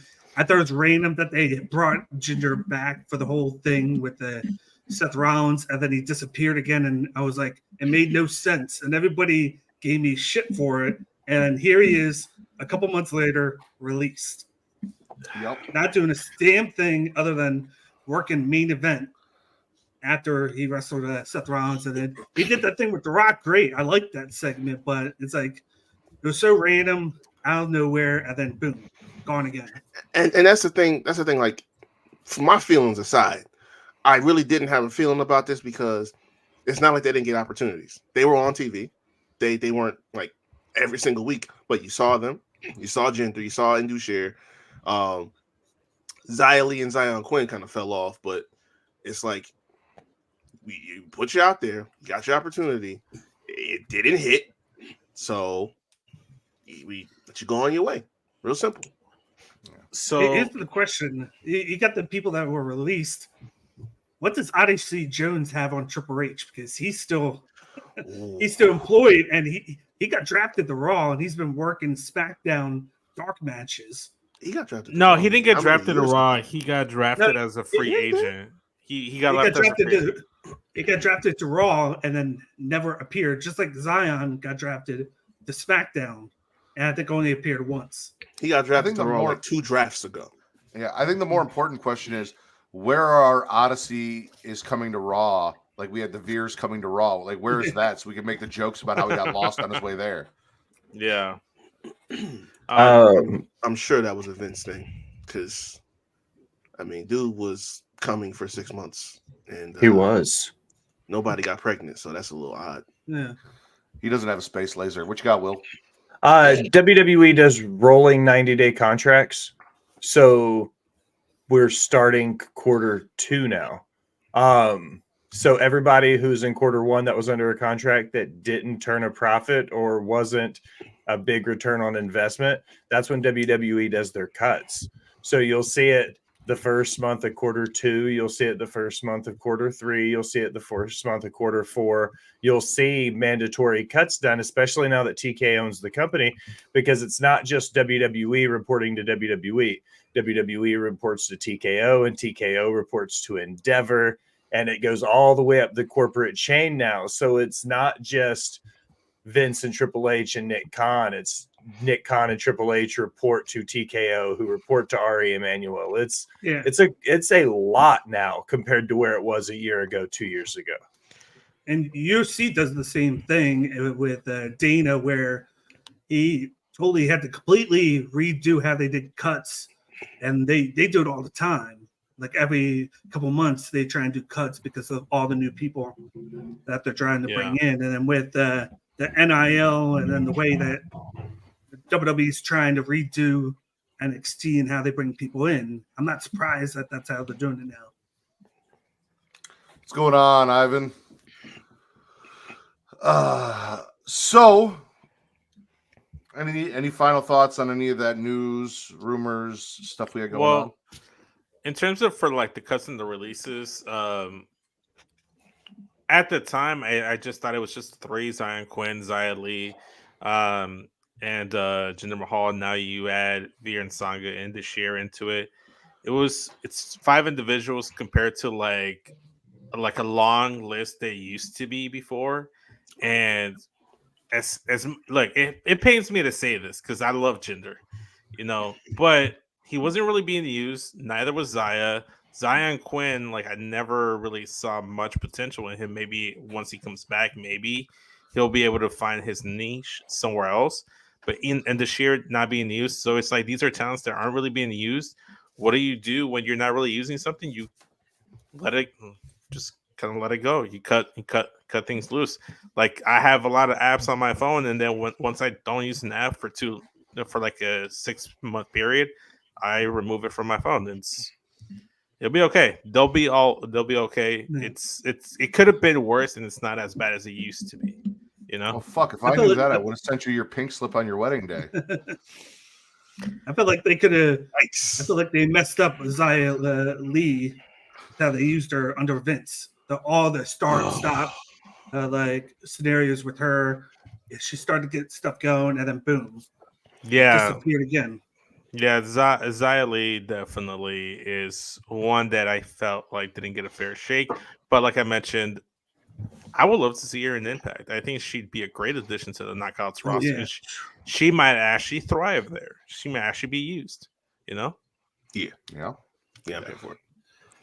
thought it was random that they brought Jinder back for the whole thing with the Seth Rollins, and then he disappeared again. And I was like, it made no sense. And everybody gave me shit for it. And here he is, a couple months later, released. Yep. Not doing a damn thing other than working main event after he wrestled Seth Rollins. And then he did that thing with The Rock. Great. I liked that segment, but it's like, it was so random, out of nowhere, and then boom, gone again. And that's the thing. That's the thing. Like, from my feelings aside, I really didn't have a feeling about this because it's not like they didn't get opportunities. They were on TV. They weren't like every single week, but you saw them. You saw Jinder. You saw Indushare. Xia Li and Zion Quinn kind of fell off, but it's like you put you out there. You got your opportunity. It didn't hit, so we let you go on your way. Real simple. So Here's the question: you got the people that were released. What does Odyssey Jones have on Triple H? Because he's still employed, and he got drafted to Raw, and he's been working SmackDown dark matches. He got drafted. no, he didn't get How many drafted to years Raw. ago? He got drafted as a free agent. He got left as a free agent. He got drafted to Raw and then never appeared. Just like Zion got drafted to SmackDown, and I think only appeared once. He got drafted the to Raw more- like 2 drafts ago. Yeah, I think the more important question is where our Odyssey is coming to Raw. Like we had the Veers coming to Raw. Like where is that? So we can make the jokes about how he got lost on his way there. Yeah. I'm sure that was a Vince thing because, I mean, dude was coming for 6 months, and He was. nobody got pregnant, so that's a little odd. Yeah. He doesn't have a space laser. What you got, Will? WWE does rolling 90-day contracts, so we're starting Q2 now. So everybody who's in Q1 that was under a contract that didn't turn a profit or wasn't a big return on investment, that's when WWE does their cuts. So you'll see it the first month of Q2, you'll see it the first month of Q3, you'll see it the first month of Q4. You'll see mandatory cuts done, especially now that TK owns the company, because it's not just WWE reporting to WWE. WWE reports to TKO, and TKO reports to Endeavor, and it goes all the way up the corporate chain now. So it's not just Vince and Triple H and Nick Khan. It's Nick Khan and Triple H report to TKO, who report to Ari Emanuel. It's a lot now compared to where it was a year ago, 2 years ago. And UFC does the same thing with Dana, where he totally had to completely redo how they did cuts, and they do it all the time. Like every couple months, they try and do cuts because of all the new people that they're trying to bring in. And then with the NIL, and then the way that WWE's trying to redo NXT and how they bring people in, I'm not surprised that that's how they're doing it now. What's going on, Ivan? So any final thoughts on any of that news, rumors, stuff we had going on? In terms of for like the cuts and the releases, at the time I just thought it was just 3: Zion Quinn, Zia Lee, and Jinder Mahal. Now you add Veer and Sangha and Deshir into it. It's 5 individuals compared to like a long list they used to be before. And as like it pains me to say this because I love Jinder, but he wasn't really being used. Neither was Zia. Zion Quinn, like I never really saw much potential in him. Maybe once he comes back, maybe he'll be able to find his niche somewhere else. But and the sheer not being used, so it's like these are talents that aren't really being used. What do you do when you're not really using something? You let it just kind of let it go. You cut things loose. Like I have a lot of apps on my phone, and then once I don't use an app for like a 6-month period, I remove it from my phone. It'll be okay. They'll be okay. It could have been worse, and it's not as bad as it used to be. Oh fuck! If I knew that, I would have sent you your pink slip on your wedding day. I feel like they could have. I feel like they messed up Zia Lee, how they used her under Vince. All the start-stop like scenarios with her. She started to get stuff going, and then boom, disappeared again. Yeah, Zia Lee definitely is one that I felt like didn't get a fair shake. But like I mentioned, I would love to see her in Impact. I think she'd be a great addition to the Knockouts roster. Yeah. She might actually thrive there. She might actually be used. Yeah, Yeah. I'm here for it.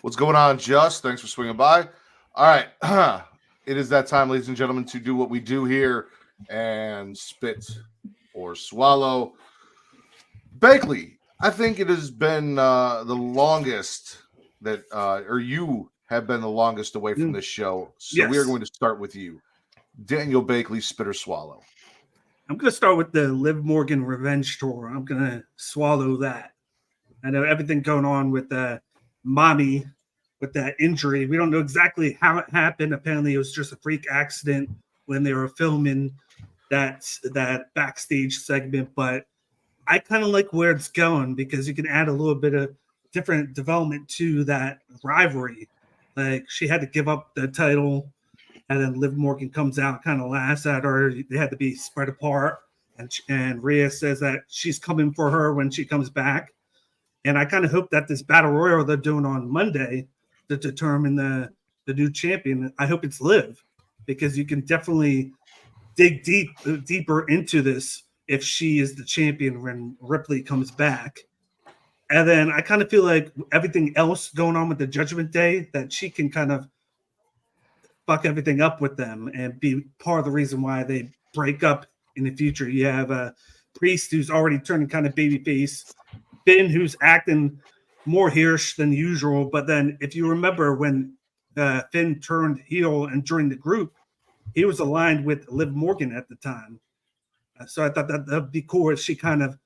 What's going on, Just? Thanks for swinging by. All right. It is that time, ladies and gentlemen, to do what we do here and spit or swallow. Bakley, I think it has been the longest that, or you have been the longest away from this show. So we are going to start with you. Daniel Bakley, spit or swallow. I'm going to start with the Liv Morgan Revenge Tour. I'm going to swallow that. I know everything going on with Mommy with that injury. We don't know exactly how it happened. Apparently, it was just a freak accident when they were filming that backstage segment. But I kind of like where it's going because you can add a little bit of different development to that rivalry. Like she had to give up the title, and then Liv Morgan comes out, kind of laughs at her. They had to be spread apart, and Rhea says that she's coming for her when she comes back. And I kind of hope that this battle royal they're doing on Monday to determine the new champion, I hope it's Liv, because you can definitely dig deeper into this if she is the champion when Ripley comes back. And then I kind of feel like everything else going on with the Judgment Day, that she can kind of fuck everything up with them and be part of the reason why they break up in the future. You have a Priest who's already turning kind of babyface, Finn who's acting more heelish than usual. But then, if you remember when Finn turned heel and joined the group, he was aligned with Liv Morgan at the time. So I thought that'd be cool if she kind of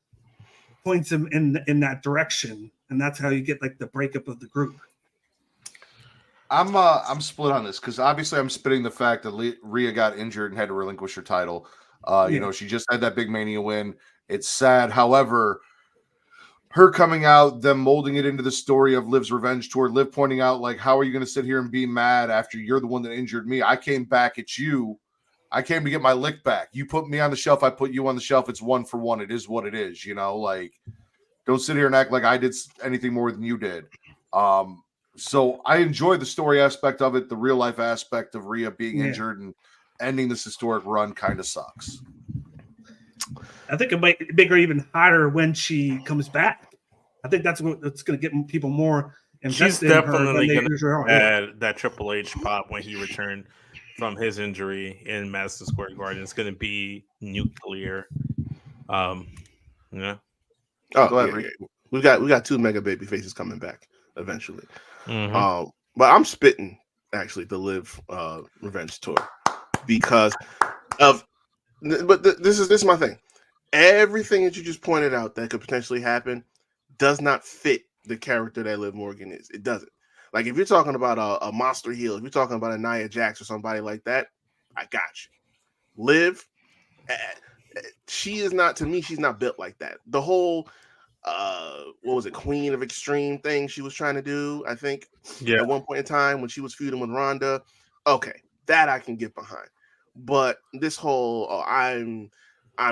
points him in that direction, and that's how you get like the breakup of the group. I'm split on this because obviously I'm spitting the fact that Rhea got injured and had to relinquish her title. You know, she just had that big Mania win. It's sad. However, her coming out, them molding it into the story of Liv's revenge tour, Liv pointing out, like, how are you going to sit here and be mad after you're the one that injured me? I came back at you. I came to get my lick back. You put me on the shelf. I put you on the shelf. It's 1 for 1. It is what it is. You know, like, don't sit here and act like I did anything more than you did. So I enjoy the story aspect of it. The real life aspect of Rhea being injured and ending this historic run kind of sucks. I think it might make her even hotter when she comes back. I think that's what's going to get people more invested. She's definitely going to add that Triple H pop when he returned from his injury in Madison Square Garden. It's going to be nuclear. Yeah. Oh, yeah. We got 2 mega baby faces coming back eventually. Mm-hmm. But I'm spitting actually the Liv revenge tour because of. But this is my thing. Everything that you just pointed out that could potentially happen does not fit the character that Liv Morgan is. It doesn't. Like if you're talking about a monster heel, if you're talking about a Nia Jax or somebody like that, I got you. Liv, she is not, to me, she's not built like that. The whole what was it, Queen of Extreme thing she was trying to do, I think, at one point in time when she was feuding with Ronda. Okay, that I can get behind. But this whole I'm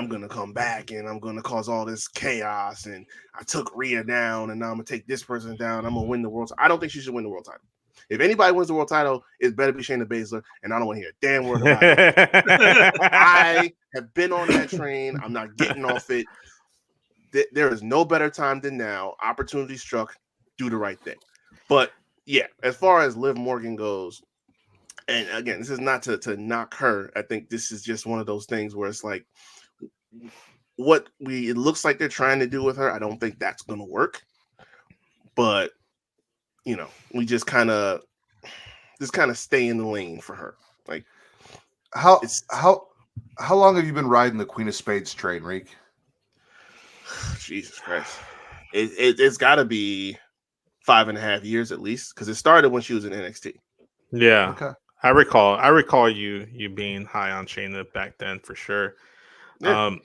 gonna come back and I'm gonna cause all this chaos and I took Rhea down and now I'm gonna take this person down. I'm gonna win the world. I don't think she should win the world title. If anybody wins the world title, it better be Shayna Baszler, and I don't want to hear a damn word about it. I have been on that train. I'm not getting off it. There is no better time than now. Opportunity struck. Do the right thing. But yeah, as far as Liv Morgan goes, and again, this is not to knock her. I think this is just one of those things where it's like it looks like they're trying to do with her. I don't think that's going to work. But you know, we just kind of stay in the lane for her. Like how long have you been riding the Queen of Spades train, Reek? Jesus Christ. It's got to be 5.5 years at least, because it started when she was in NXT. Yeah. Okay. I recall you being high on Shayna back then for sure. Yeah.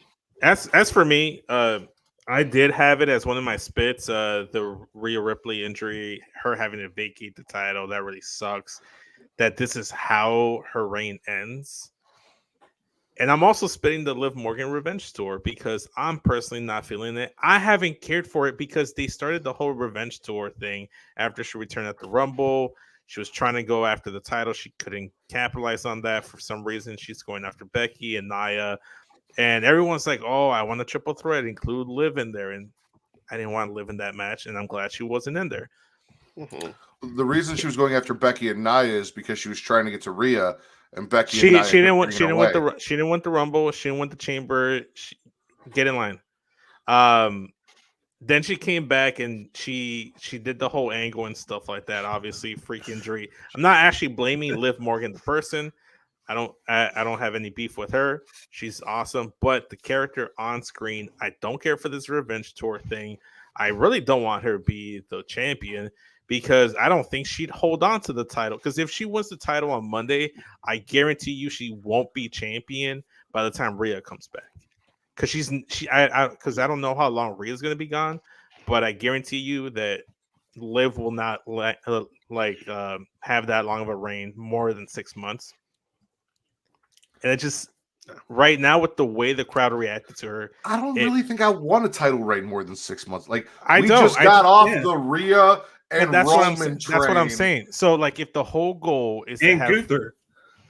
As for me, I did have it as one of my spits. The Rhea Ripley injury, her having to vacate the title, that really sucks. That this is how her reign ends. And I'm also spitting the Liv Morgan revenge tour because I'm personally not feeling it. I haven't cared for it because they started the whole revenge tour thing after she returned at the Rumble. She was trying to go after the title. She couldn't capitalize on that for some reason. She's going after Becky and Nia. And everyone's like, oh, I want a triple threat, include Liv in there. And I didn't want to live in that match. And I'm glad she wasn't in there. Mm-hmm. The reason she was going after Becky and Nia is because she was trying to get to Rhea. And Becky she and Nia didn't want the Rumble. She didn't want the Chamber. Get in line. Then she came back and she did the whole angle and stuff like that. Obviously, freak injury. I'm not actually blaming Liv Morgan the person. I don't have any beef with her. She's awesome, but the character on screen, I don't care for this revenge tour thing. I really don't want her to be the champion because I don't think she'd hold on to the title. Because if she wins the title on Monday, I guarantee you she won't be champion by the time Rhea comes back. Because because I don't know how long Rhea's going to be gone, but I guarantee you that Liv will not have that long of a reign, more than 6 months. And it just right now with the way the crowd reacted to her, I don't really think I want a title reign more than 6 months. Like we just got off the Rhea and that's Roman train. That's what I'm saying. So like if the whole goal is and to have Gunther.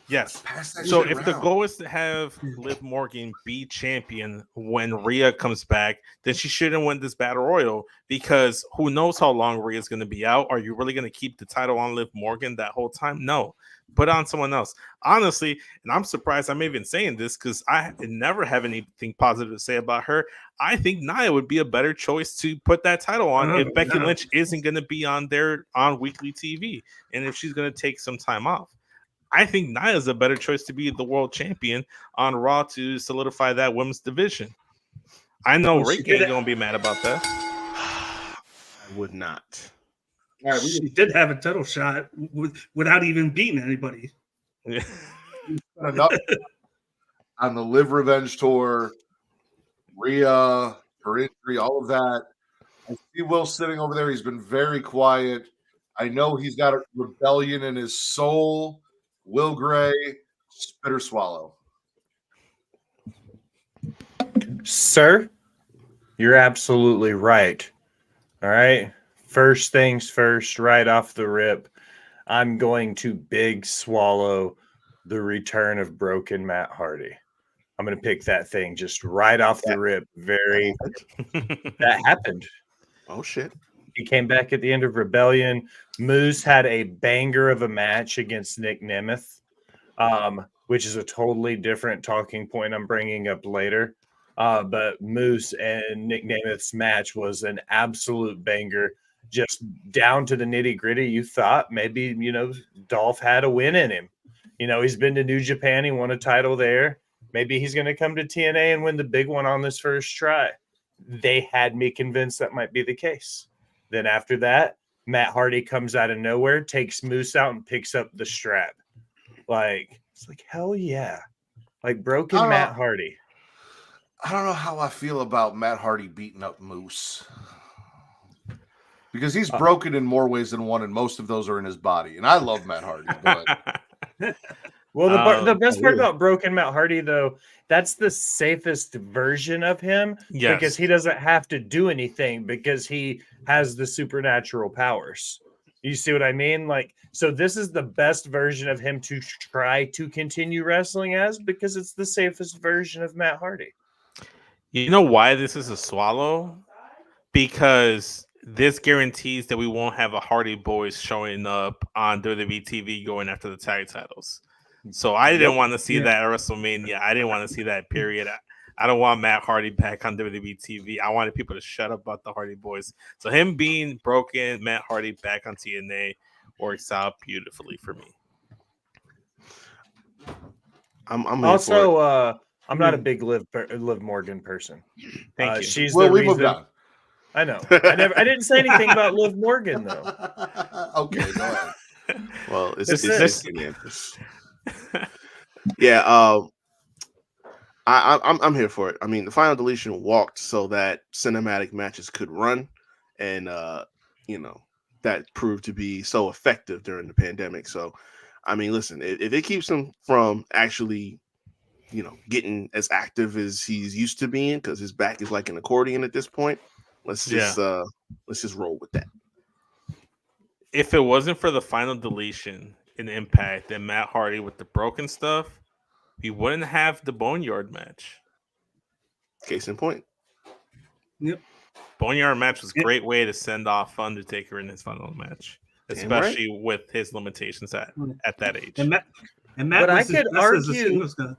Yes. Pass that So shit if the around. goal is to have Liv Morgan be champion when Rhea comes back, then she shouldn't win this battle royal because who knows how long Rhea's going to be out? Are you really going to keep the title on Liv Morgan that whole time? No. Put on someone else. Honestly, and I'm surprised I'm even saying this because I never have anything positive to say about her. I think Nia would be a better choice to put that title on Oh, if Becky yeah. Lynch isn't going to be on weekly TV and if she's going to take some time off. I think Nia is a better choice to be the world champion on Raw to solidify that women's division. I know Well, she Rick did ain't it. gonna be mad about that. I would not. All right, She did have a title shot without even beating anybody. Yeah. enough on the Live Revenge tour, Rhea, her injury, all of that. I see Will sitting over there. He's been very quiet. I know he's got a rebellion in his soul. Will Gray, spit or swallow. Sir, you're absolutely right. All right. First things first, right off the rip, I'm going to big swallow the return of broken Matt Hardy. I'm going to pick that thing just right off the rip. That happened. Oh shit. He came back at the end of Rebellion. Moose had a banger of a match against Nick Nemeth, which is a totally different talking point I'm bringing up later. But Moose and Nick Nemeth's match was an absolute banger, just down to the nitty gritty. You thought maybe, Dolph had a win in him. He's been to New Japan. He won a title there. Maybe he's going to come to TNA and win the big one on this first try. They had me convinced that might be the case. Then after that, Matt Hardy comes out of nowhere, takes Moose out, and picks up the strap. It's like, hell yeah. Broken Matt Hardy. I don't know how I feel about Matt Hardy beating up Moose. Because he's broken in more ways than one, and most of those are in his body. And I love Matt Hardy, but Well, the best part about broken Matt Hardy, though, that's the safest version of him because he doesn't have to do anything because he has the supernatural powers. You see what I mean? So this is the best version of him to try to continue wrestling as because it's the safest version of Matt Hardy. You know why this is a swallow? Because this guarantees that we won't have a Hardy Boys showing up on WWE TV going after the tag titles. So I didn't want to see that at WrestleMania. I didn't want to see that, period. I don't want Matt Hardy back on WWE TV. I wanted people to shut up about the Hardy Boys. So him being broken, Matt Hardy back on TNA works out beautifully for me. I'm also I'm not a big Liv Morgan person. Thank you. She's well, the we reason. moved on. I know. I didn't say anything about Liv Morgan though. Okay, go ahead. Well, That's yeah. I'm here for it. I mean, the Final Deletion walked so that cinematic matches could run, and that proved to be so effective during the pandemic. So, I mean, listen, if it keeps him from actually, getting as active as he's used to being, because his back is like an accordion at this point, let's just roll with that. If it wasn't for the Final Deletion in Impact and Matt Hardy with the broken stuff, we wouldn't have the Boneyard match. Case in point. Yep. Boneyard match was a great way to send off Undertaker in his final match, especially with his limitations at that age. And Matt But I could argue. Guy.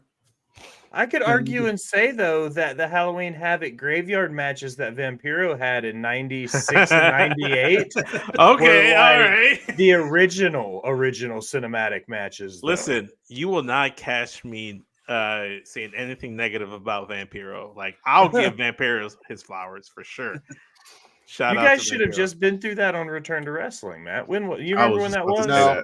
I could argue and say, though, that the Halloween Havoc graveyard matches that Vampiro had in 96 and 98 okay, all right. The original cinematic matches. Though. Listen, you will not catch me saying anything negative about Vampiro. I'll give Vampiro his flowers for sure. Shout out you guys to should have Vampiro. just been through that on Return to Wrestling, Matt. You remember when that was? No,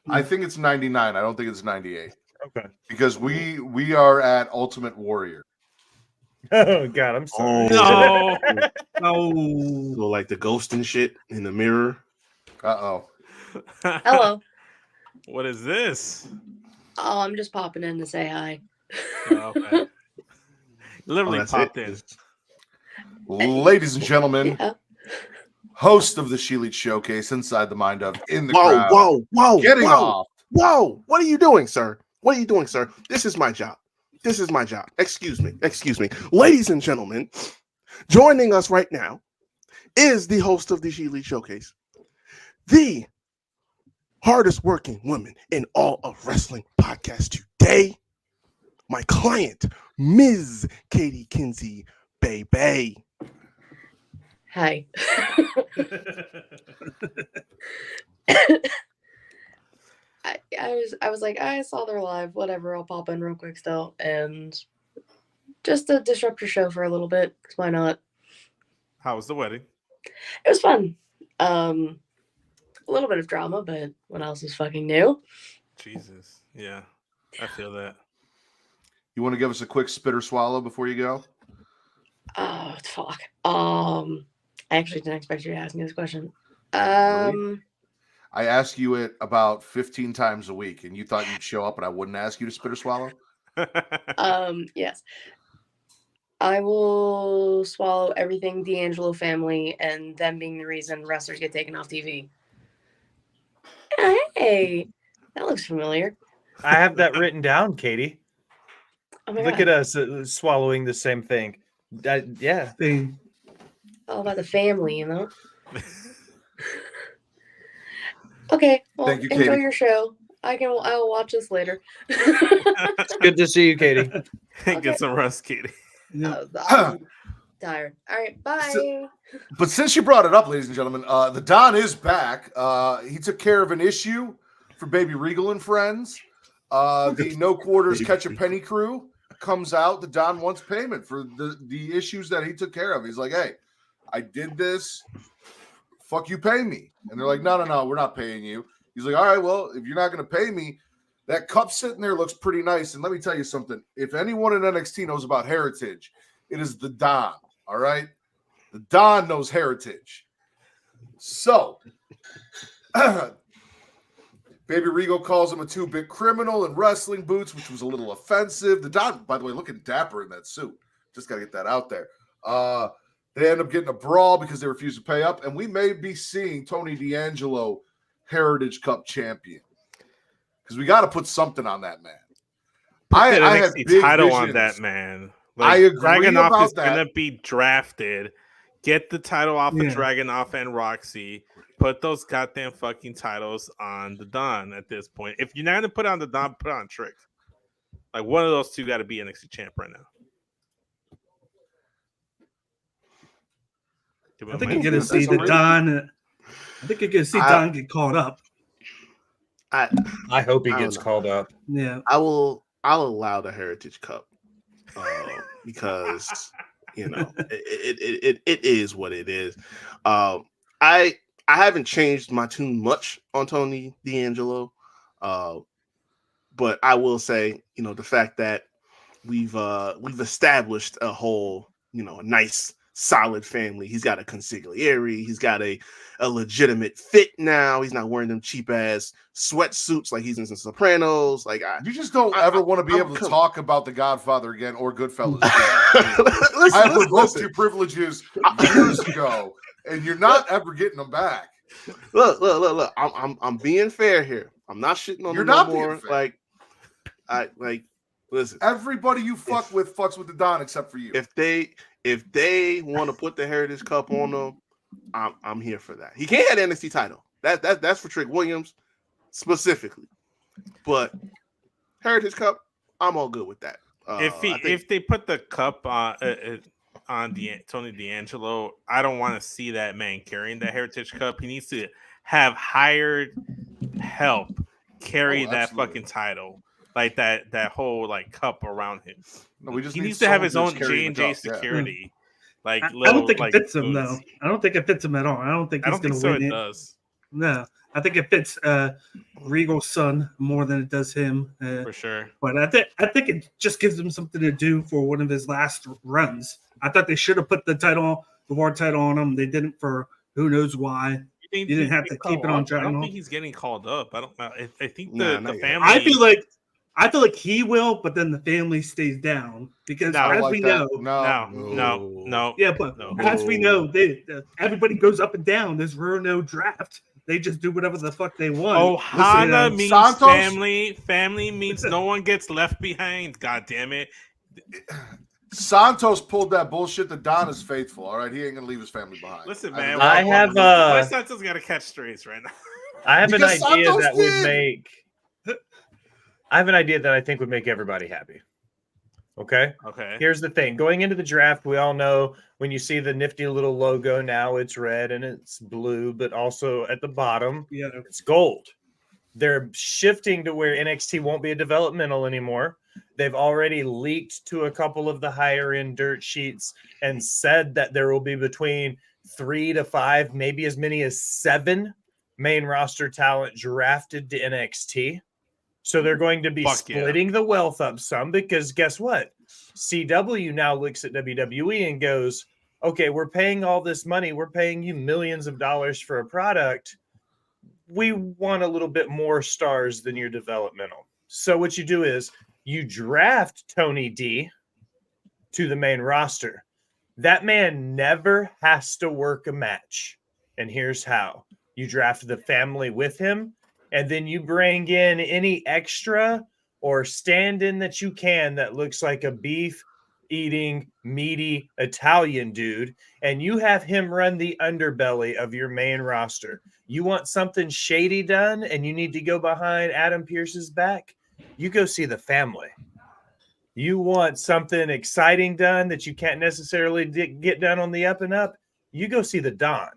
I think it's 99. I don't think it's 98. Okay. Because we are at Ultimate Warrior. Oh God, I'm sorry. No. So like the ghost and shit in the mirror. Hello. What is this? Oh, I'm just popping in to say hi. Oh, okay. Literally popped in. Ladies and gentlemen, host of the She Lead Showcase, Inside the Mind of In the Crowd. Whoa. Getting off Whoa, what are you doing, sir? What are you doing, sir? This is my job. This is my job. Excuse me. Ladies and gentlemen, joining us right now is the host of the She League Showcase, the hardest working woman in all of wrestling podcast today, my client, Ms. Katie Kinsey, baby. Hi. I was like, I saw they're live, whatever, I'll pop in real quick still, and just to disrupt your show for a little bit, because why not? How was the wedding? It was fun. A little bit of drama, but what else is fucking new? Jesus. Yeah, I feel that. You want to give us a quick spit or swallow before you go? Oh, fuck. I actually didn't expect you to ask me this question. Really? I ask you it about 15 times a week, and you thought you'd show up and I wouldn't ask you to spit or swallow? Yes. I will swallow everything D'Angelo family and them being the reason wrestlers get taken off TV. Hey, that looks familiar. I have that written down, Katie. Oh my Look God. at us swallowing the same thing. Yeah. Thing. All about the family, you know? Okay, well, Thank you, enjoy Katie. your show. I will watch this later. It's good to see you, Katie. Okay. Get some rest, Katie. Yeah. I'm tired. All right, bye. But since you brought it up, ladies and gentlemen, the Don is back. He took care of an issue for Baby Regal and friends. The No Quarters Catch a Penny crew comes out. The Don wants payment for the issues that he took care of. He's like, hey, I did this. Fuck you, pay me. And they're like, no, we're not paying you. He's like, all right, well, if you're not going to pay me, that cup sitting there looks pretty nice. And let me tell you something. If anyone in NXT knows about heritage, it is the Don, all right? The Don knows heritage. So, Baby Regal calls him a two-bit criminal in wrestling boots, which was a little offensive. The Don, by the way, looking dapper in that suit. Just got to get that out there. They end up getting a brawl because they refuse to pay up, and we may be seeing Tony D'Angelo Heritage Cup champion because we got to put something on that man. I have NXT big title visions on that man. I agree Dragunov about is that. gonna be drafted. Get the title off of Dragunov and Roxy. Put those goddamn fucking titles on the Don at this point. If you're not gonna put on the Don, put on Trick. Like one of those two got to be NXT champ right now. I think you're gonna see the Don. I think you're gonna see Don get caught up. I hope he gets called up. Yeah, I'll allow the Heritage Cup because it is what it is. I haven't changed my tune much on Tony D'Angelo, but I will say, the fact that we've established a whole, a nice solid family. He's got a consigliere. He's got a legitimate fit now. He's not wearing them cheap ass sweatsuits like he's in some Sopranos. Like you just don't ever want to be able to talk about The Godfather again or Goodfellas. Listen, I revoked your privileges years ago, and you're not ever getting them back. Look. I'm being fair here. I'm not shitting on You're them not no more. being fair. Listen. Everybody you fucks with the Don except for you. If they want to put the Heritage Cup on them, I'm here for that. He can't have the NXT title. That's for Trick Williams specifically. But Heritage Cup, I'm all good with that. If they put the cup on Tony D'Angelo, I don't want to see that man carrying the Heritage Cup. He needs to have hired help carry that fucking title. Like that whole cup around him. No, he needs to have his own J&J security. I don't think it fits him though. I don't think it fits him at all. I don't think he's going to win it. It does. No, I think it fits Regal's son more than it does him. For sure. But I think it just gives him something to do for one of his last runs. I thought they should have put the world title on him. They didn't for who knows why. You didn't have to keep it on Dragon. I don't think he's getting called up. I don't know. I think the family. I feel like he will, but then the family stays down because as we know, no. Yeah, but as we know, everybody goes up and down. There's no draft. they just do whatever the fuck they want. Ohana Listen, means Santos? family. Family means Santos- family. Family means no one gets left behind. God damn it. Santos pulled that bullshit. The Don is faithful. All right, he ain't gonna leave his family behind. Listen, think man. we all I know have, that. Why Santos got to catch strays right now? I have an Because idea Santos that would did. make. I have an idea that I think would make everybody happy. Okay. Okay. Here's the thing. Going into the draft, we all know when you see the nifty little logo now, it's red and it's blue, but also at the bottom, yeah, it's gold. They're shifting to where NXT won't be a developmental anymore. They've already leaked to a couple of the higher end dirt sheets and said that there will be between 3 to 5, maybe as many as 7 main roster talent drafted to NXT. So they're going to be Fuck yeah. splitting the wealth up some because guess what? CW now looks at WWE and goes, okay, we're paying all this money. We're paying you millions of dollars for a product. We want a little bit more stars than your developmental. So what you do is you draft Tony D to the main roster. That man never has to work a match. And here's how. You draft the family with him, and then you bring in any extra or stand-in that you can that looks like a beef eating meaty Italian dude, and you have him run the underbelly of your main roster. You want something shady done and you need to go behind Adam Pearce's back, you go see the family. You want something exciting done that you can't necessarily get done on the up and up, you go see the Don.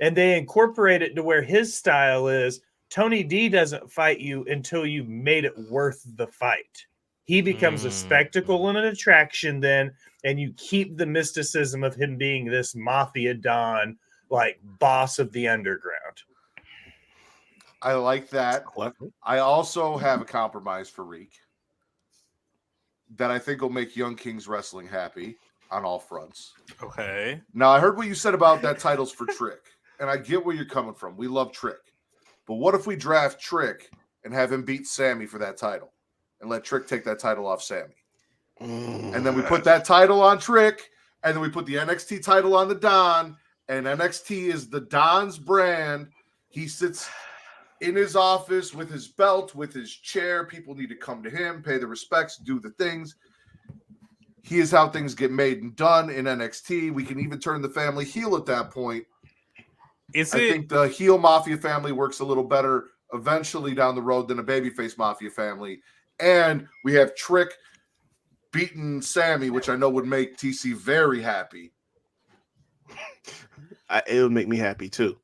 And they incorporate it to where his style is Tony D doesn't fight you until you made it worth the fight. He becomes a spectacle and an attraction then, and you keep the mysticism of him being this mafia Don, like boss of the underground. I like that. I also have a compromise for Reek that I think will make Young Kings Wrestling happy on all fronts. Okay. Now, I heard what you said about that title's for Trick, and I get where you're coming from. We love Trick. But what if we draft Trick and have him beat Sammy for that title and let Trick take that title off Sammy? And then we put that title on Trick, and then we put the NXT title on the Don, and NXT is the Don's brand. He sits in his office with his belt, with his chair. People need to come to him, pay the respects, do the things. He is how things get made and done in NXT. We can even turn the family heel at that point. I think the heel mafia family works a little better eventually down the road than a babyface mafia family. And we have Trick beating Sammy, which I know would make TC very happy. It would make me happy too.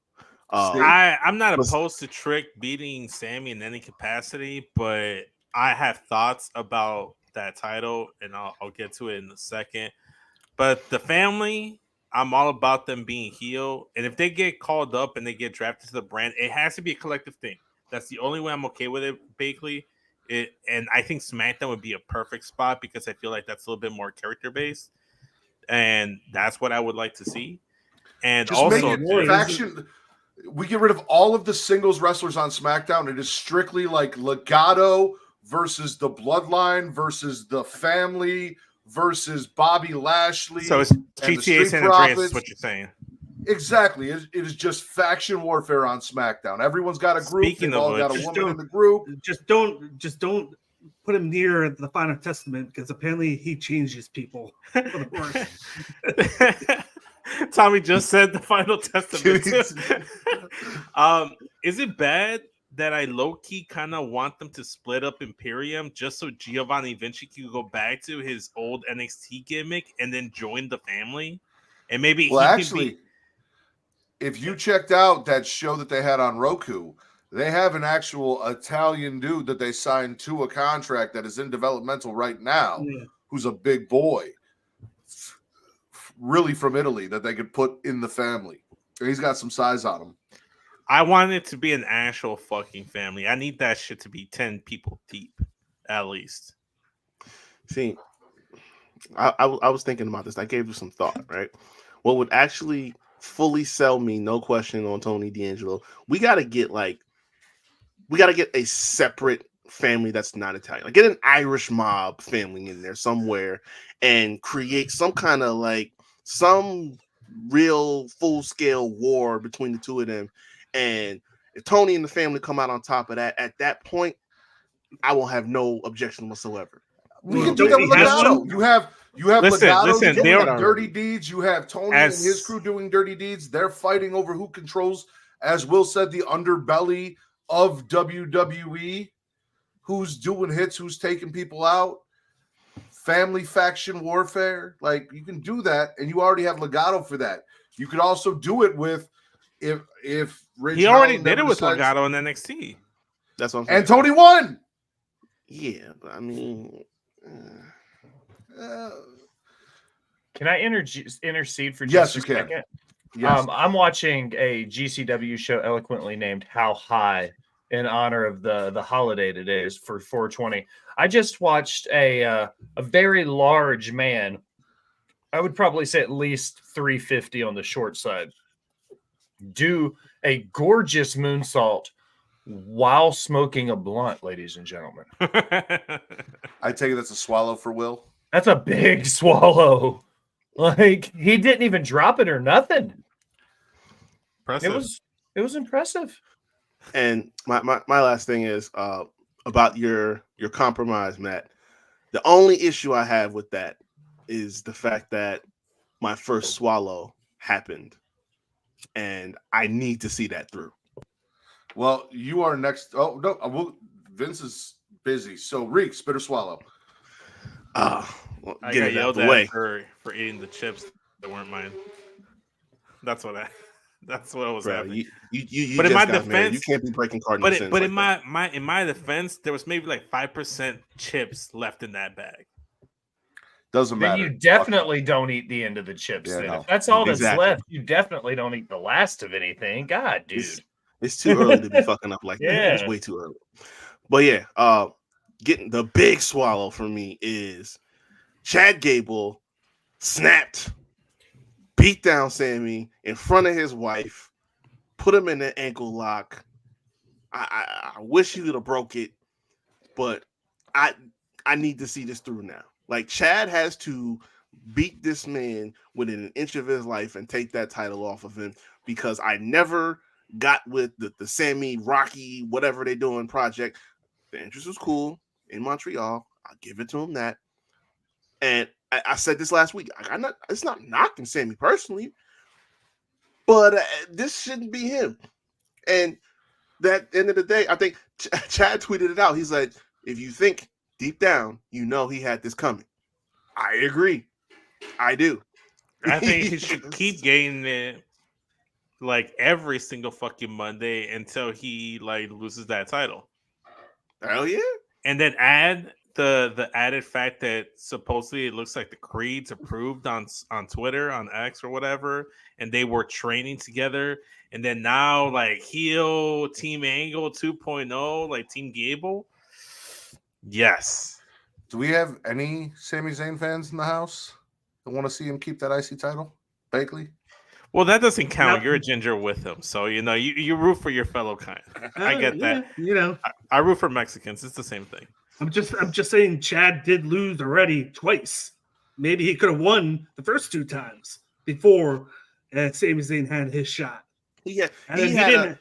I'm not opposed to Trick beating Sammy in any capacity, but I have thoughts about that title, and I'll get to it in a second. But the family, I'm all about them being heel, and if they get called up and they get drafted to the brand, it has to be a collective thing. That's the only way I'm okay with it, Bakley. And I think SmackDown would be a perfect spot because I feel like that's a little bit more character based, and that's what I would like to see. And just also, make it faction. We get rid of all of the singles wrestlers on SmackDown. It is strictly like Legado versus the Bloodline versus the family versus Bobby Lashley. So it's GTA San Andreas is what you're saying. Exactly. It is just faction warfare on SmackDown. Everyone's got a group. They've all got a woman in the group. Just don't put him near the Final Testament because apparently he changes people for the worse. Tommy just said the Final Testament. Is it bad that I low-key kind of want them to split up Imperium just so Giovanni Vinci can go back to his old NXT gimmick and then join the family? And maybe if you checked out that show that they had on Roku, they have an actual Italian dude that they signed to a contract that is in developmental right now, who's a big boy, really from Italy, that they could put in the family. He's got some size on him. I want it to be an actual fucking family. I need that shit to be 10 people deep, at least. See, I was thinking about this. I gave you some thought, right? What would actually fully sell me, no question, on Tony D'Angelo, we got to get a separate family that's not Italian. Like, get an Irish mob family in there somewhere and create some kind of some real full-scale war between the two of them. And if Tony and the family come out on top of that, at that point, I won't have no objection whatsoever. We Well, can do that don't with we have Legato. one? You have Listen, Legato doing they're- dirty deeds. You have Tony As- and his crew doing dirty deeds. They're fighting over who controls, as Will said, the underbelly of WWE. Who's doing hits? Who's taking people out? Family faction warfare. Like, you can do that, and you already have Legato for that. You could also do it with if Ridge He already Holland did it never with decides- Legato in NXT. That's what I'm saying. and Tony won. Yeah, but I mean, Can I intercede for Yes, just you a can. second? Yes. I'm watching a GCW show eloquently named How High in honor of the holiday today is for 420. I just watched a very large man. I would probably say at least 350 on the short side. Do a gorgeous moonsault while smoking a blunt, ladies and gentlemen. I take it that's a swallow for Will. That's a big swallow. Like, he didn't even drop it or nothing. Impressive. It was impressive. and my last thing is about your compromise, Matt. The only issue I have with that is the fact that my first swallow happened, and I need to see that through. Well, you are next. Oh no, Vince is busy. So Reek, spit or swallow. Well, I get got it out yelled the at way. for eating the chips that weren't mine. That's what was Bro, happening. you But in just my got married. You defense- can't be breaking cardinal sins. But like in that. in my defense, there was maybe like 5% chips left in that bag. Doesn't Then matter. you definitely don't eat the end of the chips. Yeah, then. no. If that's all that's Exactly. left, you definitely don't eat the last of anything. God, dude. It's too early to be fucking up like that. Yeah. It's way too early. But yeah, getting the big swallow for me is Chad Gable snapped, beat down Sammy in front of his wife, put him in an ankle lock. I wish he would have broke it, but I need to see this through now. Like, Chad has to beat this man within an inch of his life and take that title off of him, because I never got with the Sammy, Rocky, whatever they doing project. The interest was cool in Montreal. I'll give it to him that. And I said this last week. It's not knocking Sammy personally, but this shouldn't be him. And that end of the day, I think Chad tweeted it out. He's like, if you think deep down, you know he had this coming. I agree. I do. I think he should keep getting it like every single fucking Monday until he like loses that title. Hell yeah. And then add the added fact that supposedly it looks like the Creeds approved on Twitter, on X or whatever, and they were training together. And then now like heel Team Angle 2.0, like Team Gable. Yes. Do we have any Sami Zayn fans in the house that want to see him keep that IC title? Bakley? Well, that doesn't count. No. You're a ginger with him, so you know you root for your fellow kind. I get that. Yeah, you know, I root for Mexicans. It's the same thing. I'm just saying Chad did lose already twice. Maybe he could have won the first two times before Sami Zayn had his shot. He And then had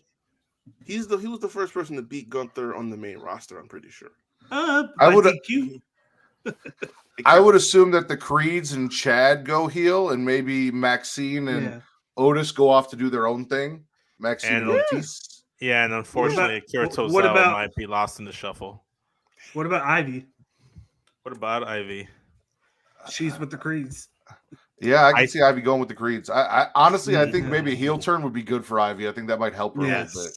he was the first person to beat Gunther on the main roster, I'm pretty sure. I I would- would DQ. I would assume that the Creeds and Chad go heel, and maybe Maxine and Yeah. Otis go off to do their own thing. Maxine and And- Otis. Yeah, and unfortunately, Kyoto what about- might be lost in the shuffle. What about Ivy? What about Ivy? She's with the Creeds. Yeah, I can I- see Ivy going with the Creeds. I honestly, I think maybe a heel turn would be good for Ivy. I think that might help her a little bit.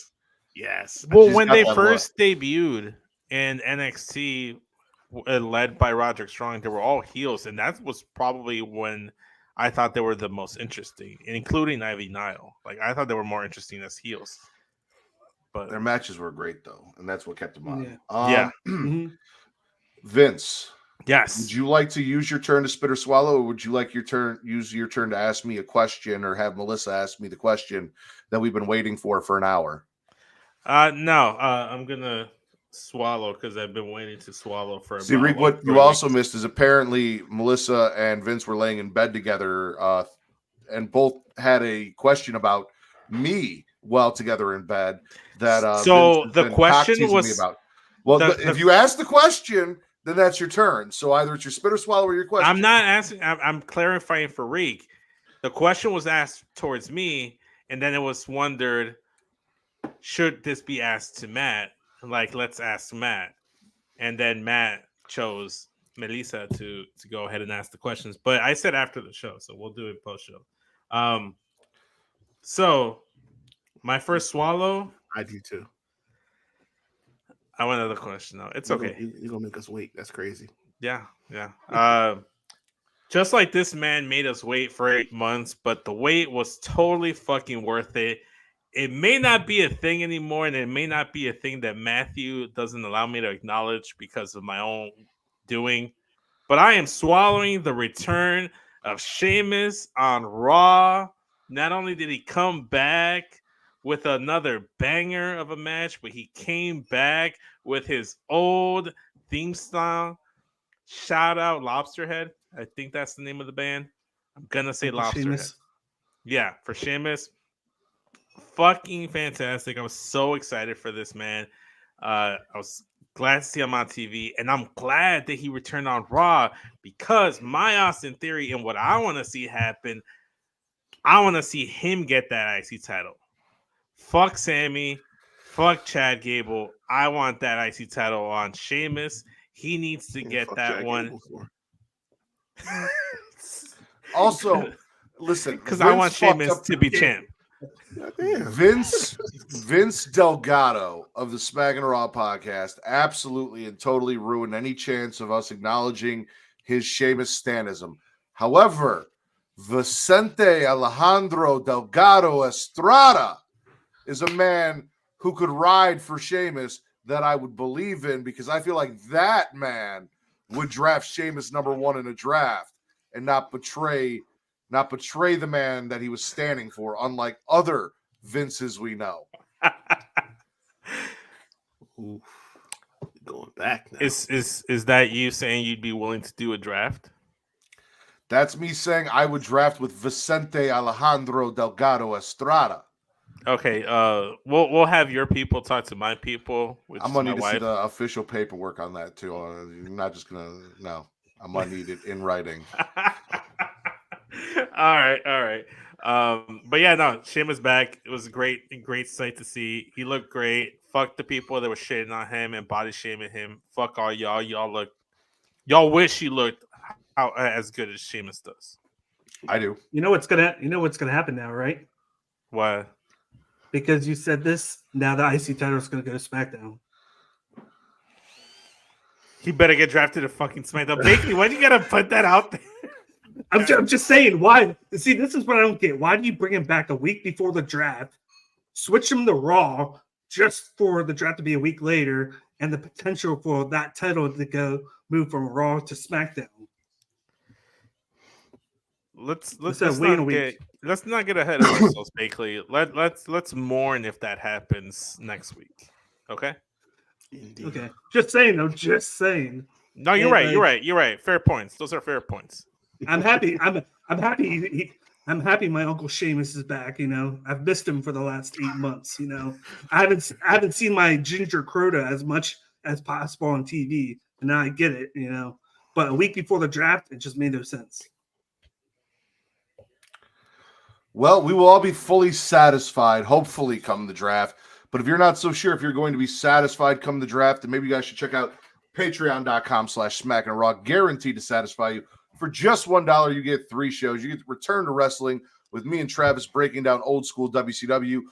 Yes. Well, She's when got they that first debuted in NXT, led by Roderick Strong, they were all heels, and that was probably when I thought they were the most interesting, including Ivy Nile. Like I thought they were more interesting as heels. But Their matches were great though, and that's what kept them on. Yeah. Mhm. Vince, yes, would you like to use your turn to spit or swallow, or would you like use your turn to ask me a question, or have Melissa ask me the question that we've been waiting for an hour? no, I'm gonna swallow because I've been waiting to swallow for. See, about, Reek, like, what 3 you also weeks. missed is apparently Melissa and Vince were laying in bed together, and both had a question about me well together in bed. That So Vince has the been question cock-teasing was- me about. Well, if you ask the question, then that's your turn. So either it's your spit or swallow or your question. I'm not asking. I'm clarifying for Reek. The question was asked towards me, and then it was wondered, should this be asked to Matt? Like, let's ask Matt. And then Matt chose Melissa to go ahead and ask the questions. But I said after the show, so we'll do it post show. So my first swallow. I do too. I want another question though. It's okay. You're gonna make us wait. That's crazy. Yeah. Just like this man made us wait for 8 months, but the wait was totally fucking worth it. It may not be a thing anymore, and it may not be a thing that Matthew doesn't allow me to acknowledge because of my own doing. But I am swallowing the return of Sheamus on Raw. Not only did he come back with another banger of a match, but he came back with his old theme song. Shout out Lobsterhead. I think that's the name of the band. I'm gonna say Lobsterhead. Sheamus. Yeah, for Sheamus. Fucking fantastic. I was so excited for this man. I was glad to see him on TV, and I'm glad that he returned on Raw because my Austin theory and what I want to see happen, I want to see him get that IC title. Fuck Sammy. Fuck Chad Gable. I want that IC title on Sheamus. He needs to get that Chad one. Gable for. Also, listen, Because I want Vince fucked Sheamus up to be the- champ. Goddamn. Vince Delgado of the Smackin' It Raw podcast absolutely and totally ruined any chance of us acknowledging his Sheamus stanism. However, Vicente Alejandro Delgado Estrada is a man who could ride for Sheamus that I would believe in, because I feel like that man would draft Sheamus #1 in a draft and not betray the man that he was standing for, unlike other Vinces we know. Ooh, going back now. Is that you saying you'd be willing to do a draft? That's me saying I would draft with Vicente Alejandro Delgado Estrada. Okay, we'll have your people talk to my people, which I'm is gonna my need to see wife. the official paperwork on that too. You're not just gonna no. I'm gonna need it in writing. All right. But yeah, no, Sheamus back. It was a great sight to see. He looked great. Fuck the people that were shitting on him and body shaming him. Fuck all y'all. Y'all wish he looked as good as Sheamus does. I do. You know what's gonna happen now, right? What? Because you said this, now the IC title is gonna go to SmackDown. He better get drafted to fucking SmackDown. Bakley, why do you gotta put that out there? I'm just saying, why? See, this is what I don't get. Why do you bring him back a week before the draft, switch him to Raw just for the draft to be a week later, and the potential for that title to move from Raw to SmackDown? Let's Instead of waiting a week. let's not get ahead of ourselves, Bakley. Let's mourn if that happens next week. Okay? Indeed. Okay, just saying though. Just saying. No, you're And, right. like- You're right. You're right. Fair points. Those are fair points. I'm happy. I'm happy. I'm happy. My uncle Seamus is back. You know, I've missed him for the last 8 months. You know, I haven't seen my Ginger Crota as much as possible on TV, and now I get it. You know, but a week before the draft, it just made no sense. Well, we will all be fully satisfied, hopefully, come the draft. But if you're not so sure if you're going to be satisfied come the draft, then maybe you guys should check out patreon.com/Smackin' It Raw, guaranteed to satisfy you. For just $1, you get 3 shows. You get to Return to Wrestling with me and Travis breaking down old school WCW.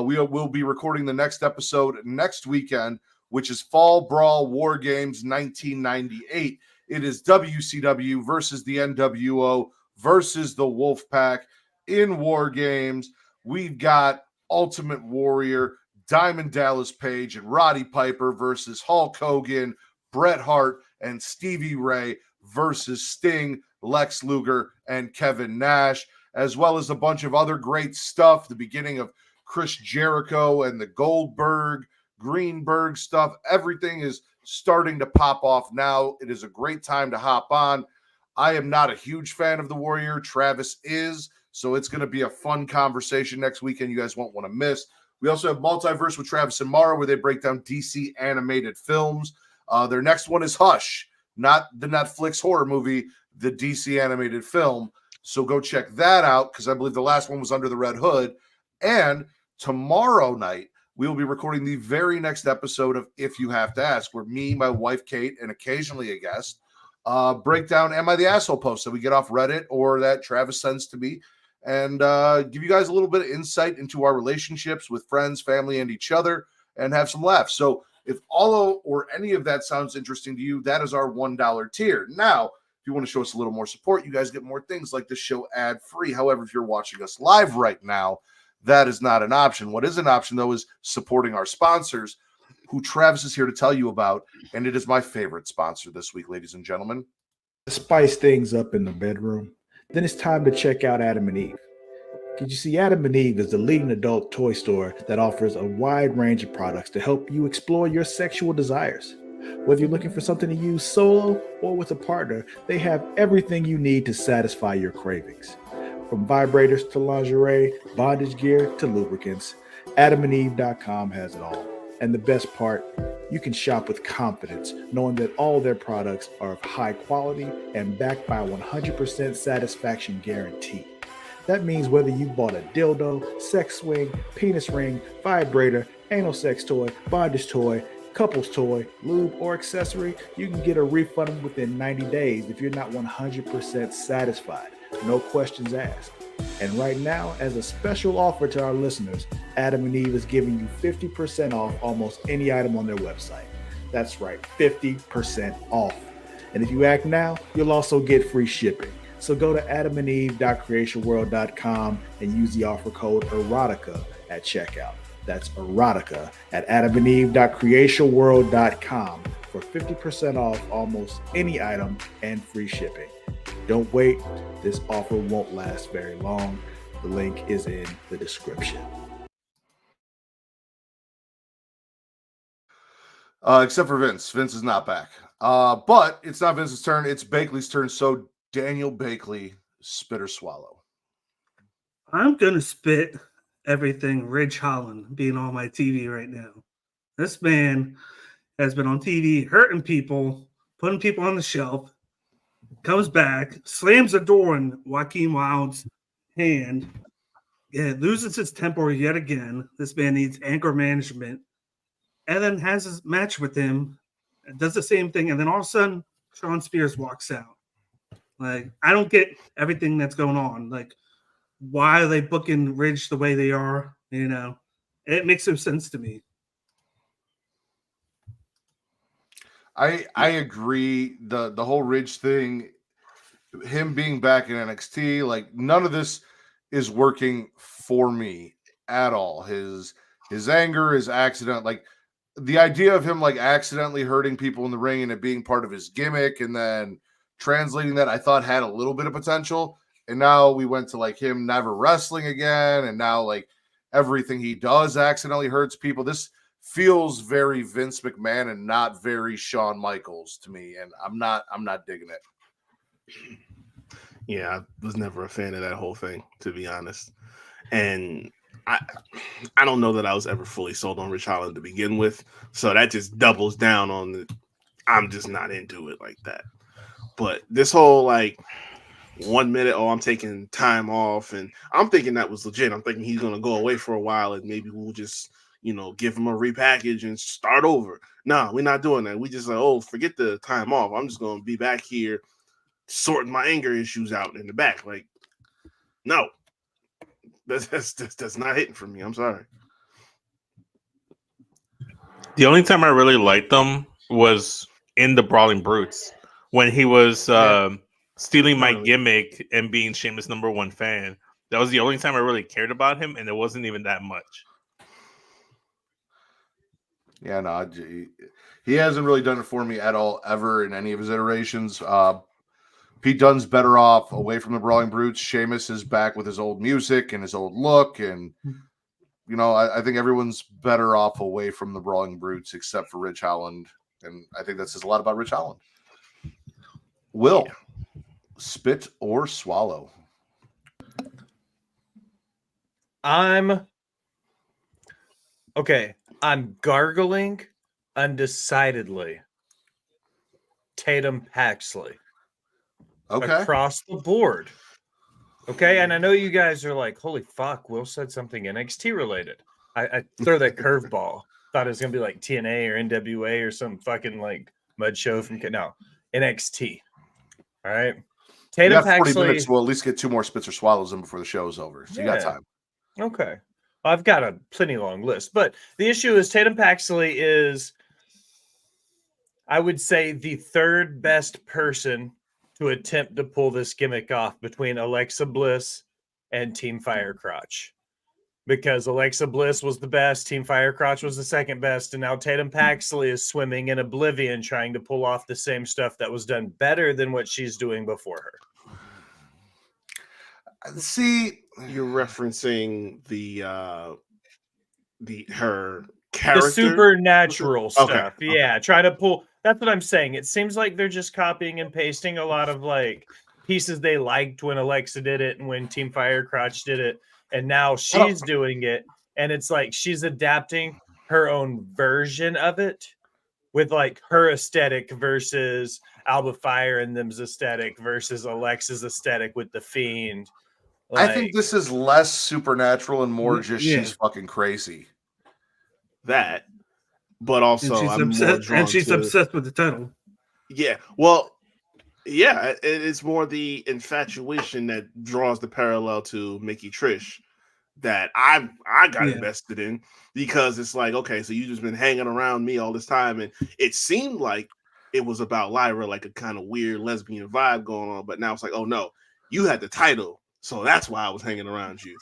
We will be recording the next episode next weekend, which is Fall Brawl War Games 1998. It is WCW versus the NWO versus the Wolfpack in War Games. We've got Ultimate Warrior, Diamond Dallas Page, and Roddy Piper versus Hulk Hogan, Bret Hart, and Stevie Ray versus Sting, Lex Luger, and Kevin Nash, as well as a bunch of other great stuff. The beginning of Chris Jericho and the Goldberg, Greenberg stuff. Everything is starting to pop off now. It is a great time to hop on. I am not a huge fan of the Warrior. Travis is. So it's going to be a fun conversation next weekend. You guys won't want to miss. We also have Multiverse with Travis and Mara, where they break down DC animated films. Their next one is Hush, not the Netflix horror movie, the DC animated film. So go check that out, because I believe the last one was Under the Red Hood. And tomorrow night, we will be recording the very next episode of If You Have to Ask, where me, my wife, Kate, and occasionally a guest break down Am I the Asshole posts that we get off Reddit or that Travis sends to me, and give you guys a little bit of insight into our relationships with friends, family, and each other, and have some laughs. So if all or any of that sounds interesting to you, that is our $1 tier. Now, if you want to show us a little more support, you guys get more things like this show ad-free. However, if you're watching us live right now, that is not an option. What is an option, though, is supporting our sponsors, who Travis is here to tell you about, and it is my favorite sponsor this week, ladies and gentlemen. To spice things up in the bedroom, then it's time to check out Adam and Eve. Because you see, Adam and Eve is the leading adult toy store that offers a wide range of products to help you explore your sexual desires. Whether you're looking for something to use solo or with a partner, they have everything you need to satisfy your cravings. From vibrators to lingerie, bondage gear to lubricants, AdamandEve.com has it all. And the best part, you can shop with confidence, knowing that all their products are of high quality and backed by a 100% satisfaction guarantee. That means whether you bought a dildo, sex swing, penis ring, vibrator, anal sex toy, bondage toy, couples toy, lube, or accessory, you can get a refund within 90 days if you're not 100% satisfied. No questions asked. And right now, as a special offer to our listeners, Adam and Eve is giving you 50% off almost any item on their website. That's right, 50% off. And if you act now, you'll also get free shipping. So go to adamandeve.creationworld.com and use the offer code EROTICA at checkout. That's erotica at adamandeve.creationworld.com for 50% off almost any item and free shipping. Don't wait. This offer won't last very long. The link is in the description. Except for Vince. Vince is not back. But it's not Vince's turn. It's Bakley's turn. So Daniel Bakley, spit or swallow. I'm going to spit everything Ridge Holland being on my TV right now. This man has been on TV hurting people, putting people on the shelf, comes back, slams the door in Joaquin Wilde's hand, loses his temper yet again. This man needs anger management, and then has his match with him, does the same thing, and then all of a sudden, Sean Spears walks out. Like, I don't get everything that's going on. Like, why are they booking Ridge the way they are? You know, it makes no sense to me. I agree. The whole Ridge thing, him being back in NXT, like, none of this is working for me at all. His anger, his accident, like the idea of him like accidentally hurting people in the ring and it being part of his gimmick, and then translating that, I thought had a little bit of potential. And now we went to like him never wrestling again, and now like everything he does accidentally hurts people. This feels very Vince McMahon and not very Shawn Michaels to me, and I'm not digging it. Yeah, I was never a fan of that whole thing, to be honest. And I don't know that I was ever fully sold on Rich Holland to begin with. So that just doubles down on the I'm just not into it like that. But this whole like 1 minute, I'm taking time off, and I'm thinking that was legit. I'm thinking he's gonna go away for a while and maybe we'll just, give him a repackage and start over. No, we're not doing that. We just like, forget the time off. I'm just gonna be back here sorting my anger issues out in the back. Like, no, that's not hitting for me. I'm sorry. The only time I really liked them was in the Brawling Brutes when he was stealing my gimmick and being Sheamus' #1 fan. That was the only time I really cared about him, and it wasn't even that much. Yeah, no, he hasn't really done it for me at all, ever, in any of his iterations. Pete Dunne's better off away from the Brawling Brutes. Sheamus is back with his old music and his old look, and I think everyone's better off away from the Brawling Brutes except for Rich Holland, and I think that says a lot about Rich Holland. Will, spit or swallow? I'm gargling undecidedly Tatum Paxley Okay. across the board. Okay, and I know you guys are like, holy fuck, Will said something NXT related. I throw that curveball. Thought it was gonna be like TNA or NWA or some fucking like mud show from NXT. All right. You Tatum got 40 Paxley. minutes. We'll at least get 2 more spits or swallows in before the show is over. So you got Yeah. time. Okay. I've got a plenty long list, but the issue is Tatum Paxley is, I would say, the third best person to attempt to pull this gimmick off between Alexa Bliss and Team Firecrotch. Because Alexa Bliss was the best, Team Firecrotch was the second best, and now Tatum Paxley is swimming in oblivion trying to pull off the same stuff that was done better than what she's doing before her. See, You're referencing her character, the supernatural Okay, stuff. okay. Yeah, try to pull. That's what I'm saying. It seems like they're just copying and pasting a lot of like pieces they liked when Alexa did it and when Team Firecrotch did it, and now she's doing it, and it's like she's adapting her own version of it with like her aesthetic versus Alba Fire and them's aesthetic versus Alexa's aesthetic with the Fiend. I think this is less supernatural and more just Yeah. she's fucking crazy. That, but also I'm more drawn to, obsessed with the title. Yeah, well, yeah, it's more the infatuation that draws the parallel to Mickey Trish that I got invested in, because it's like, okay, so you just been hanging around me all this time, and it seemed like it was about Lyra, like a kind of weird lesbian vibe going on, but now it's like, oh no, you had the title, so that's why I was hanging around you.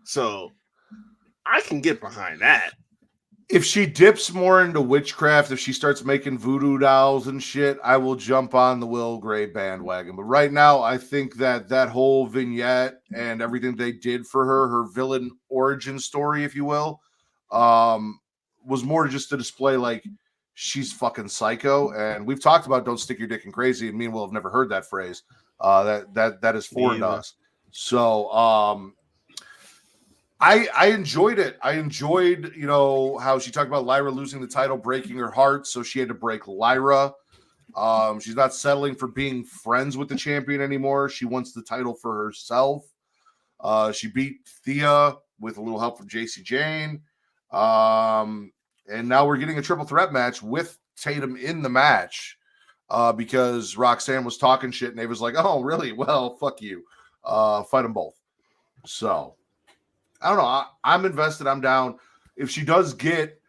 So I can get behind that. If she dips more into witchcraft, if she starts making voodoo dolls and shit, I will jump on the Will Gray bandwagon. But right now, I think that whole vignette and everything they did for her villain origin story, if you will, was more just to display like she's fucking psycho. And we've talked about "don't stick your dick in crazy," and me and Will have never heard that phrase. That is foreign to us. So I enjoyed it. I enjoyed, how she talked about Lyra losing the title, breaking her heart, so she had to break Lyra. She's not settling for being friends with the champion anymore. She wants the title for herself. She beat Thea with a little help from JC Jane. And now we're getting a triple threat match with Tatum in the match because Roxanne was talking shit and they was like, oh, really? Well, fuck you. Fight them both. So I don't know. I'm invested. I'm down. If she does get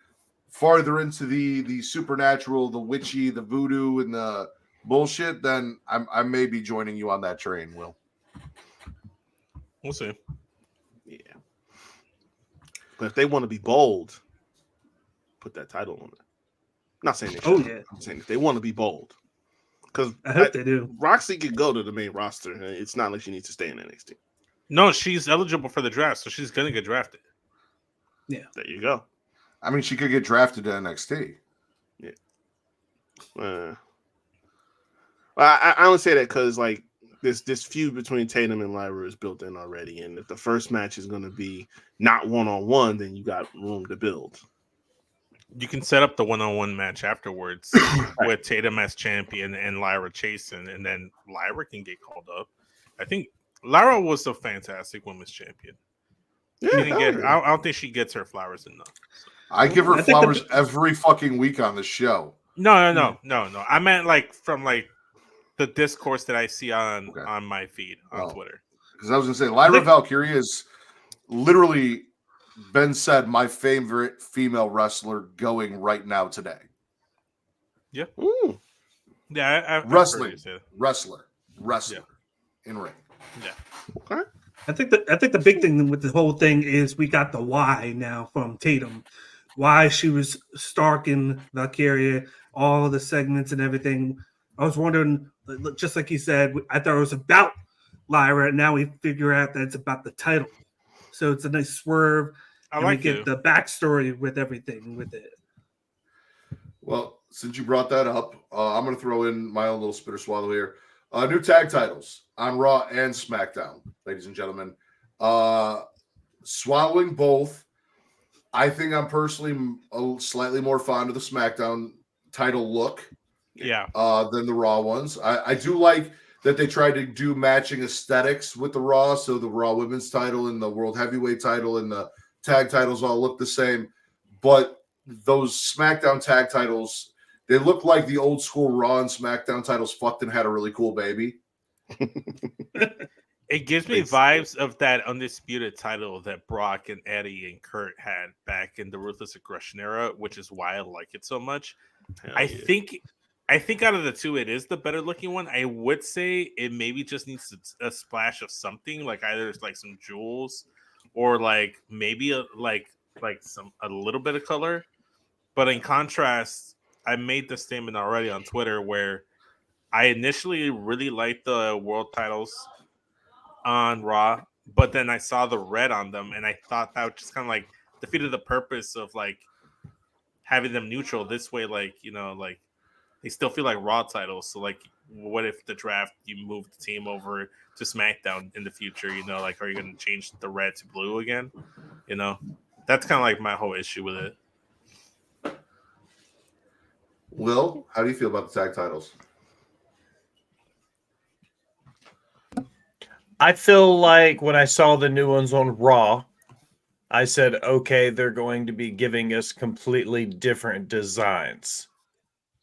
farther into the supernatural, the witchy, the voodoo, and the bullshit, then I may be joining you on that train, Will. We'll see. Yeah. But if they want to be bold, put that title on it. Not saying they should. Oh, yeah. I'm saying if they want to be bold. Because I hope they do. Roxy could go to the main roster. It's not like she needs to stay in NXT. No, she's eligible for the draft, so she's gonna get drafted. Yeah. There you go. I mean, she could get drafted to NXT. Yeah. Well, I only say that because like this feud between Tatum and Lyra is built in already, and if the first match is going to be not 1-on-1, then you got room to build. You can set up the one-on-one match afterwards with Tatum as champion and Lyra chasing, and then Lyra can get called up. I think Lyra was a fantastic women's champion. Yeah, I don't think she gets her flowers enough. So. I give her flowers every fucking week on the show. No. I meant like from like the discourse that I see on my feed on Twitter. Because I was gonna say Lyra Valkyria is literally been said my favorite female wrestler going right now today. Yeah. Ooh. Yeah, wrestler Yeah. in ring. Yeah. Okay. I think the big thing with the whole thing is we got the why now from Tatum. Why she was stalking Valkyria, all the segments and everything. I was wondering, just like you said, I thought it was about Lyra, and now we figure out that it's about the title. So it's a nice swerve. We get the backstory with everything with it. Well, since you brought that up, I'm going to throw in my own little spitter swallow here. New tag titles on Raw and SmackDown, ladies and gentlemen. swallowing both. I think I'm personally slightly more fond of the SmackDown title look than the Raw ones. I do like that they tried to do matching aesthetics with the Raw, so the Raw Women's title and the World Heavyweight title and the tag titles all look the same. But those SmackDown tag titles, they look like the old school Raw and SmackDown titles fucked and had a really cool baby. It gives me vibes of that undisputed title that Brock and Eddie and Kurt had back in the Ruthless Aggression era, which is why I like it so much. I think out of the two, it is the better looking one. I would say it maybe just needs a splash of something, like either like some jewels or like maybe a little bit of color. But in contrast, I made the statement already on Twitter where I initially really liked the world titles on Raw, but then I saw the red on them, and I thought that just kind of like defeated the purpose of like having them neutral. This way, like, you know, like they still feel like Raw titles. So like, what if the draft you move the team over to SmackDown in the future? You know, like, are you going to change the red to blue again? You know, that's kind of like my whole issue with it. Will, how do you feel about the tag titles? I feel like when I saw the new ones on Raw, I said, okay, they're going to be giving us completely different designs.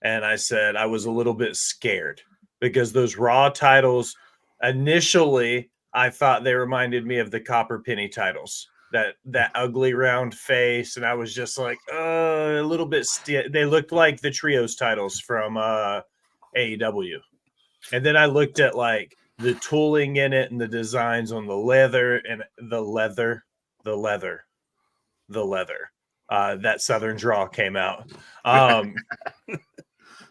And I said I was a little bit scared because those Raw titles, initially, I thought they reminded me of the Copper Penny titles. That ugly round face, and I was just like, a little bit. They looked like the trios titles from AEW. And then I looked at like the tooling in it and the designs on the leather and the leather. That Southern draw came out.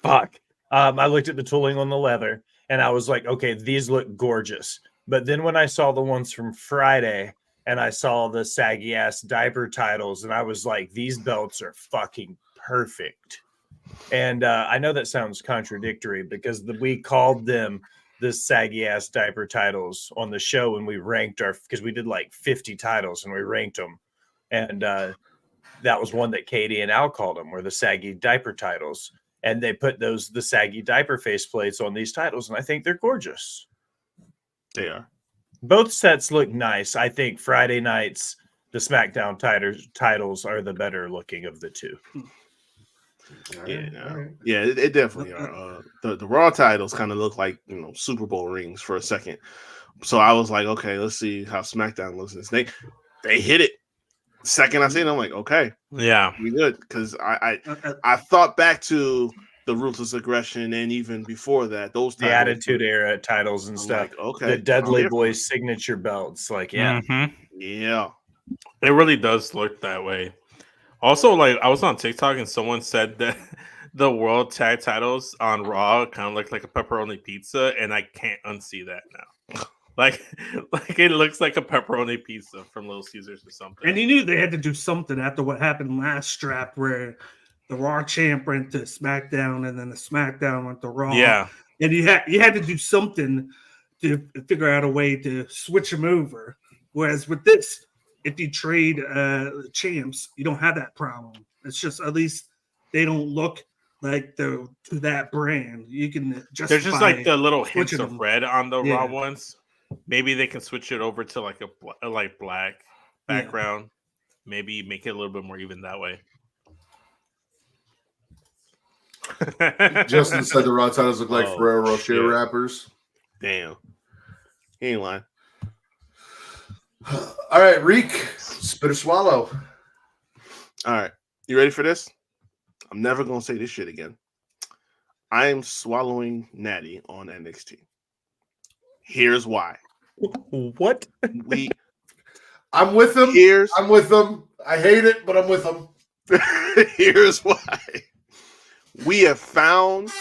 Fuck. I looked at the tooling on the leather and I was like, okay, these look gorgeous. But then when I saw the ones from Friday and I saw the saggy ass diaper titles, and I was like, these belts are fucking perfect. And I know that sounds contradictory because we called them the saggy ass diaper titles on the show when we ranked because we did like 50 titles and we ranked them. And that was one that Katie and Al called them, were the saggy diaper titles. And they put the saggy diaper faceplates on these titles, and I think they're gorgeous. They are. Both sets look nice. I think Friday nights, the SmackDown titles are the better looking of the two. Yeah, it definitely are. The Raw titles kind of look like, you know, Super Bowl rings for a second. So I was like, okay, let's see how SmackDown looks. They hit it. Second I seen it, I'm like, okay, yeah, we good. Because I thought back to the Ruthless Aggression, and even before that, those the Attitude Era titles and stuff. Like, okay, the Dudley Boys signature belts, like, yeah, yeah, it really does look that way. Also, like, I was on TikTok and someone said that the world tag titles on Raw kind of look like a pepperoni pizza, and I can't unsee that now. Like it looks like a pepperoni pizza from Little Caesars or something. And you knew they had to do something after what happened last strap, where the Raw champ went to SmackDown and then the SmackDown went to Raw. Yeah, and you had to do something to figure out a way to switch them over. Whereas with this, if you trade champs, you don't have that problem. It's just at least they don't look like to that brand. You can just there's just like the little hints of them. red on the Raw ones. Maybe they can switch it over to like a black background. Maybe make it a little bit more even that way. Justin said the Raw titles look like Ferrero Rocher wrappers. Damn, he ain't lying. All right, Reek, spit or swallow. All right, you ready for this? I'm never gonna say this shit again. I am swallowing Natty on NXT. Here's why. What? I'm with him. I'm with him. I hate it, but I'm with him. Here's why. We have found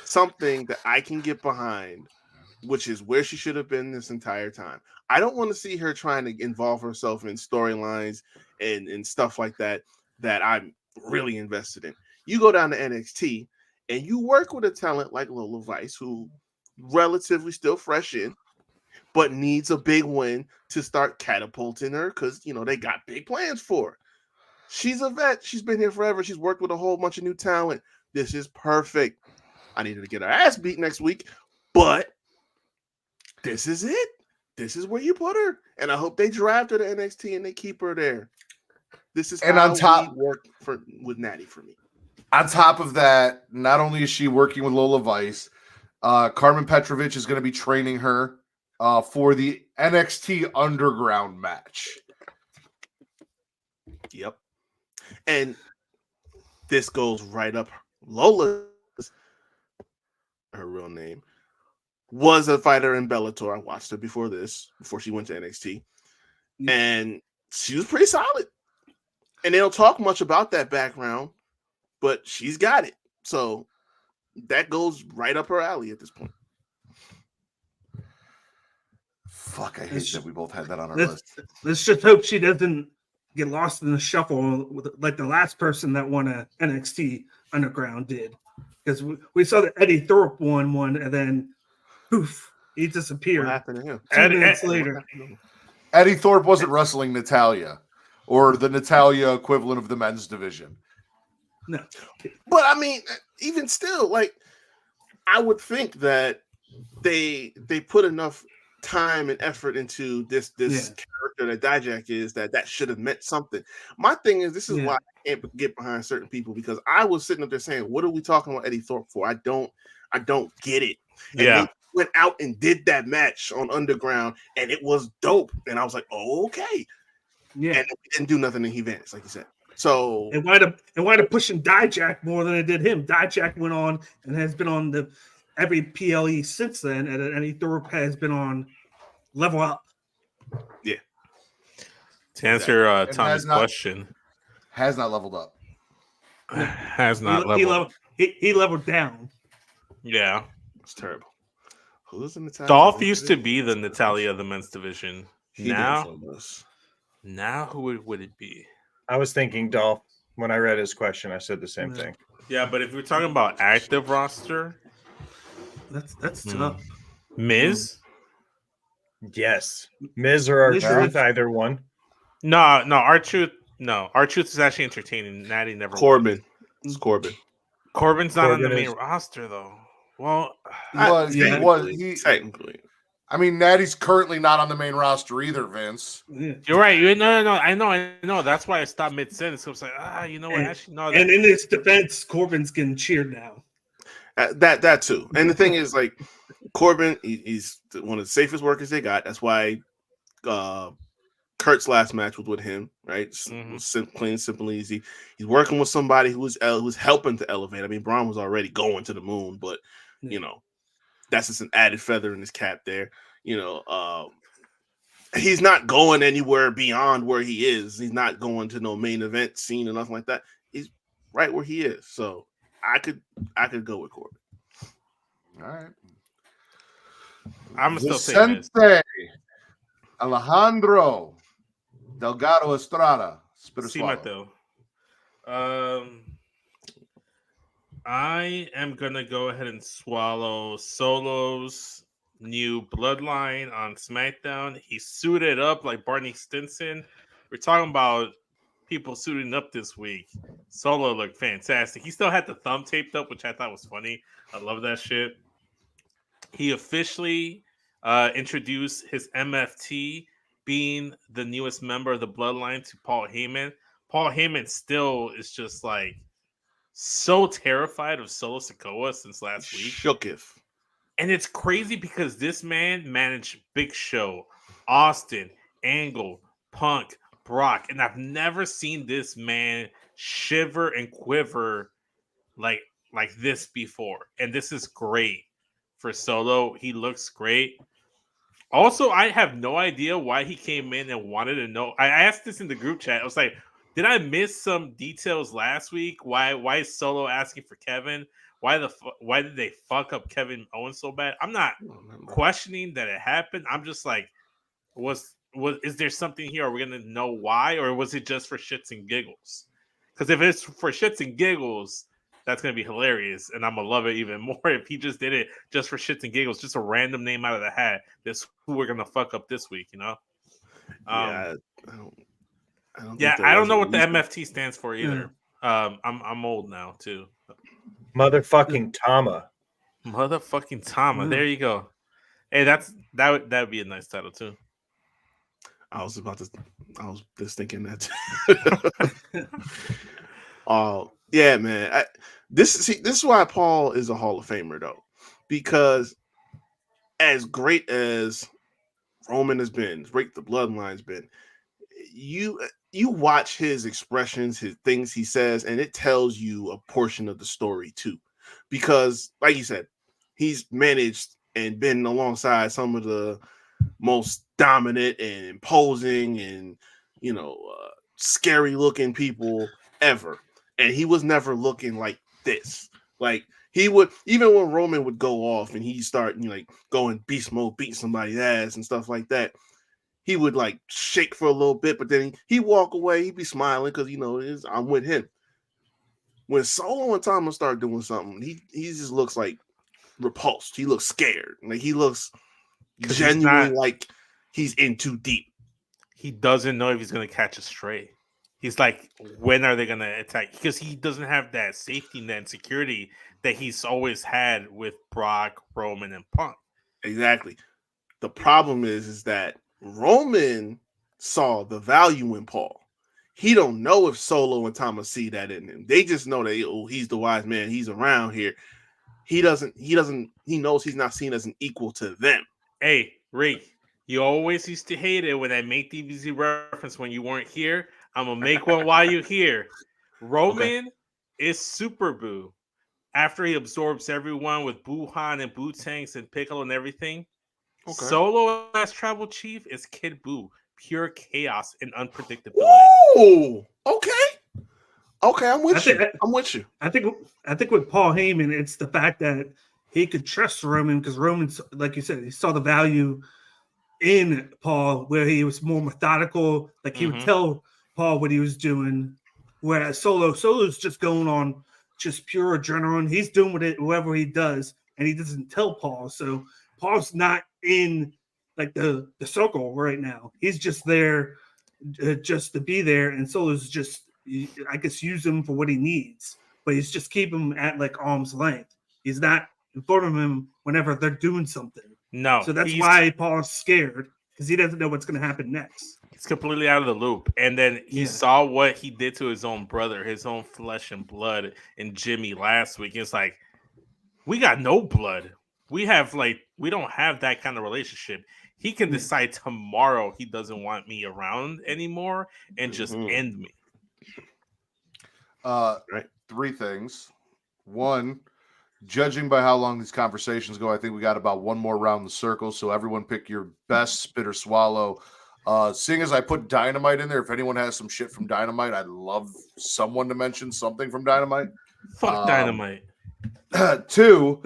something that I can get behind, which is where she should have been this entire time. I don't want to see her trying to involve herself in storylines and stuff like that I'm really invested in. You go down to NXT and you work with a talent like Lola Vice, who relatively still fresh in, but needs a big win to start catapulting her because, you know, they got big plans for her. She's a vet. She's been here forever. She's worked with a whole bunch of new talent. This is perfect. I need her to get her ass beat next week, but this is it. This is where you put her. And I hope they draft her to NXT and they keep her there. This is And how on top- we work with Natty for me. On top of that, not only is she working with Lola Vice, Carmen Petrovic is going to be training her for the NXT Underground match. Yep. And this goes right up. Lola, her real name, was a fighter in Bellator. I watched her before she went to NXT. And she was pretty solid. And they don't talk much about that background, but she's got it. So that goes right up her alley at this point. Fuck, I hate that we both had that on our list. Let's just hope she doesn't get lost in the shuffle with, like the last person that won a NXT Underground did. Because we saw that Eddie Thorpe won one, and then poof, he disappeared. What happened to him? 2 minutes later. Eddie Thorpe wasn't wrestling Natalia or the Natalia equivalent of the men's division. No. But I mean, even still, like, I would think that they put enough time and effort into this character that Dijak is that should have meant something. My thing is, this is why I can't get behind certain people, because I was sitting up there saying, what are we talking about Eddie Thorpe for? I don't get it. And they went out and did that match on Underground, and it was dope. And I was like, oh, okay. Yeah. And it didn't do nothing, and he vanished, like you said. So it wind up pushing Dijak more than it did him. Dijak went on and has been on every PLE since then, and Eddie Thorpe has been on Level Up. Yeah. To answer Tommy's question, has not leveled up. Has not leveled. He leveled down. Yeah, it's terrible. Who's the Natalia? Dolph used to be the Natalia of the men's division. Now who would it be? I was thinking Dolph when I read his question. I said the same thing. Yeah, but if we're talking about active roster, that's tough. Miz. Yes, Miz or R-Truth, either one. No, R-Truth. No, R-Truth is actually entertaining. Natty never. Corbin. It's Corbin. Corbin's not on the main roster though. Well, he technically. I mean, Natty's currently not on the main roster either, Vince. Yeah. You're right. No. I know. That's why I stopped mid-sentence. So I was like, you know what? Actually, no. And in his defense, Corbin's getting cheered now. That too. And the thing is, like, Corbin, he's one of the safest workers they got. That's why Kurt's last match was with him, right? Clean, simple, easy. He's working with somebody who's helping to elevate. I mean, Braun was already going to the moon, but you know, that's just an added feather in his cap there. You know, he's not going anywhere beyond where he is. He's not going to no main event scene or nothing like that. He's right where he is. So I could go with Corbin. All right. I'm still saying this. Alejandro Delgado Estrada. Mateo. I am gonna go ahead and swallow Solo's new bloodline on SmackDown. He suited up like Barney Stinson. We're talking about people suiting up this week. Solo looked fantastic. He still had the thumb taped up, which I thought was funny. I love that shit. He officially introduced his MFT, being the newest member of the bloodline, to Paul Heyman. Paul Heyman still is just like so terrified of Solo Sikoa since last week. Shooketh. And it's crazy because this man managed Big Show, Austin, Angle, Punk, Brock, and I've never seen this man shiver and quiver like this before. And this is great for Solo. He looks great. Also, I have no idea why he came in and wanted to know. I asked this in the group chat. I was like, did I miss some details last week? Why is Solo asking for Kevin? Why did they fuck up Kevin Owens so bad? I'm not questioning that it happened. I'm just like, is there something here? Are we gonna know why, or was it just for shits and giggles? Because if it's for shits and giggles, that's gonna be hilarious, and I'm gonna love it even more if he just did it just for shits and giggles, just a random name out of the hat. This who we're gonna fuck up this week, you know? Yeah, I don't think Yeah, there I don't was know a what the reason. MFT stands for either. I'm old now too. Motherfucking Tama. Motherfucking Tama. There you go. Hey, that would be a nice title too. I was just thinking that. Yeah, man. This is why Paul is a Hall of Famer though, because as great as Roman has been, as great the Bloodline's been, you watch his expressions, his things he says, and it tells you a portion of the story too, because like you said, he's managed and been alongside some of the most dominant and imposing and scary looking people ever, and he was never looking like this. Like he would, even when Roman would go off and he start going beast mode, beat somebody's ass and stuff like that, he would like shake for a little bit, but then he'd walk away. He'd be smiling because I'm with him. When Solo and Thomas start doing something, he just looks like repulsed. He looks scared. Like he looks genuinely like he's in too deep. He doesn't know if he's gonna catch a stray. He's like, when are they gonna attack? Because he doesn't have that safety net and security that he's always had with Brock, Roman, and Punk. Exactly. The problem is that Roman saw the value in Paul. He don't know if Solo and Thomas see that in him. They just know that he's the wise man. He's around here. He knows he's not seen as an equal to them. Hey, Rick, you always used to hate it when I make DBZ reference when you weren't here. I'm gonna make one while you're here. Roman is Super Boo. After he absorbs everyone with Buhan and Boo-Tanks and Piccolo and everything, Solo as Tribal Chief is Kid Boo. Pure chaos and unpredictability. Ooh, okay, I'm with you. I think with Paul Heyman, it's the fact that he could trust Roman because Roman's, like you said, he saw the value in Paul where he was more methodical. Like he would tell Paul what he was doing, whereas Solo's just going on just pure adrenaline. He's doing whatever he does, and he doesn't tell Paul. So Paul's not in like the circle right now. He's just there just to be there, and Solo's just, I guess, use him for what he needs, but he's just keep him at like arm's length. He's not in front of him whenever they're doing something. No, so that's why Paul's scared, because he doesn't know what's going to happen next. He's completely out of the loop. And then he saw what he did to his own brother, his own flesh and blood, and Jimmy last week. It's like, we got no blood. We don't have that kind of relationship. He can decide tomorrow he doesn't want me around anymore and just end me. Three things. One, judging by how long these conversations go, I think we got about one more round the circle. So everyone pick your best spit or swallow. Seeing as I put Dynamite in there, if anyone has some shit from Dynamite, I'd love someone to mention something from Dynamite. Fuck Dynamite. Two,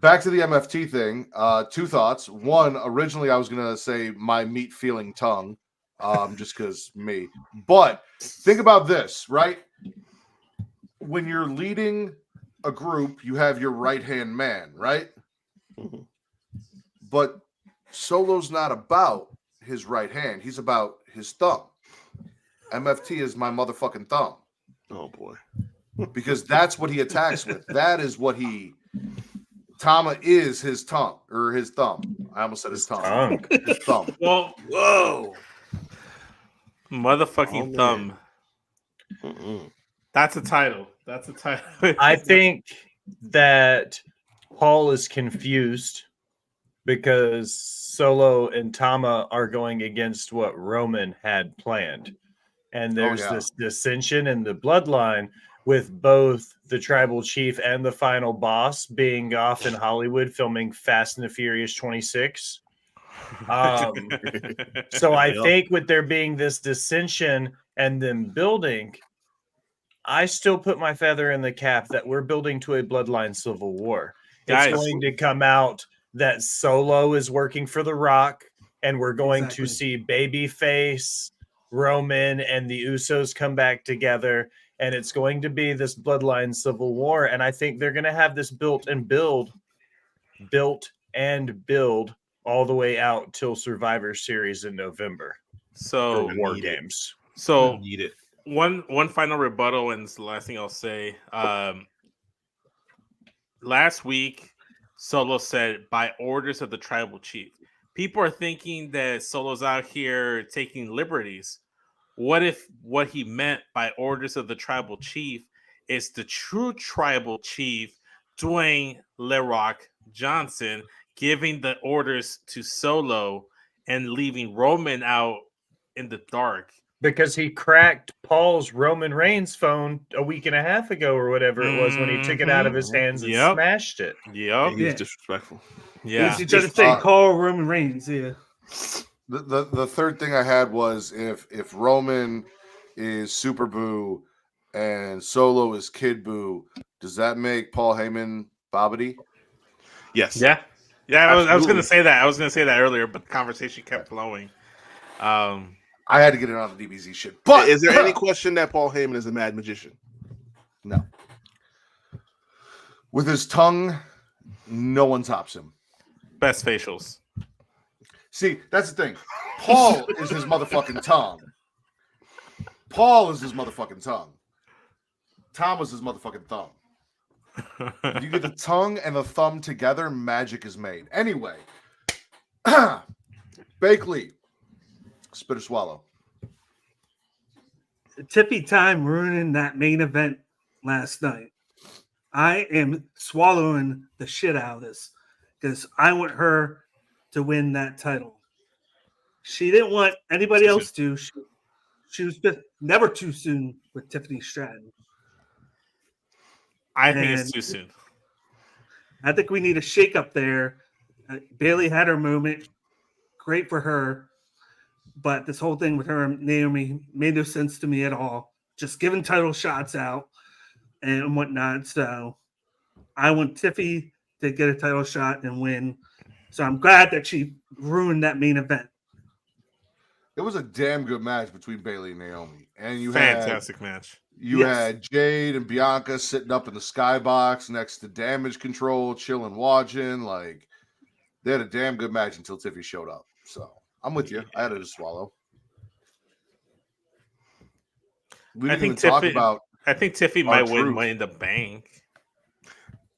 back to the MFT thing. Two thoughts. One, originally I was going to say my meat feeling tongue, just because me. But think about this, right? When you're leading a group, you have your right-hand man, right? But Solo's not about his right hand. He's about his thumb. MFT is my motherfucking thumb. Oh, boy. Because that's what he attacks with. That is what Tama is his tongue, or his thumb. I almost said his tongue. His thumb. Well, whoa. Motherfucking thumb. That's a title. I think that Paul is confused because Solo and Tama are going against what Roman had planned. And there's this dissension in the bloodline with both the tribal chief and the final boss being off in Hollywood filming Fast and the Furious 26. So I think with there being this dissension and them building, I still put my feather in the cap that we're building to a bloodline civil war. It's going to come out that Solo is working for The Rock, and we're going to see Babyface, Roman, and the Usos come back together. and it's going to be this bloodline civil war. And I think they're going to have this built and build all the way out till Survivor Series in November. So Or War Games. So Need it. one final rebuttal, and it's the last thing I'll say. Last week, Solo said by orders of the tribal chief. People are thinking that Solo's out here taking liberties. What if what he meant by orders of the tribal chief is the true tribal chief, Dwayne Le Rock Johnson, giving the orders to Solo and leaving Roman out in the dark? Because he cracked Paul's Roman Reigns phone a week and a half ago or whatever it was when he took it out of his hands and Yep. smashed it. Yep. He's disrespectful. Yeah. He's trying to say call Roman Reigns. Yeah. The third thing I had was if Roman is Super Boo and Solo is Kid Boo, does that make Paul Heyman Bobbity? Yes. Yeah. Yeah, I was Absolutely. going to say that. I was going to say that earlier, but the conversation kept flowing. I had to get it on the DBZ shit. But Is there any question that Paul Heyman is a mad magician? No. With his tongue, no one tops him. Best facials. See, that's the thing. Paul is his motherfucking tongue. Paul is his motherfucking tongue. Tom was his motherfucking thumb. If you get the tongue and the thumb together, magic is made. Anyway, Bakley, spit or swallow. Tippy time ruining that main event last night. I am swallowing the shit out of this because I want her to win that title. She didn't want anybody else to. She was never too soon with Tiffany Stratton. I think it's too soon. I think we need a shake-up there. Bailey had her moment. Great for her. But this whole thing with her and Naomi made no sense to me at all. Just giving title shots out and whatnot. So I want Tiffy to get a title shot and win. So I'm glad that she ruined that main event. It was a damn good match between Bailey and Naomi. And you Fantastic match. You had Jade and Bianca sitting up in the skybox next to Damage Control, chilling, watching. Like, they had a damn good match until Tiffy showed up. So I'm with you. I had it to swallow. We didn't even talk about. I think Tiffy might win Money in the Bank.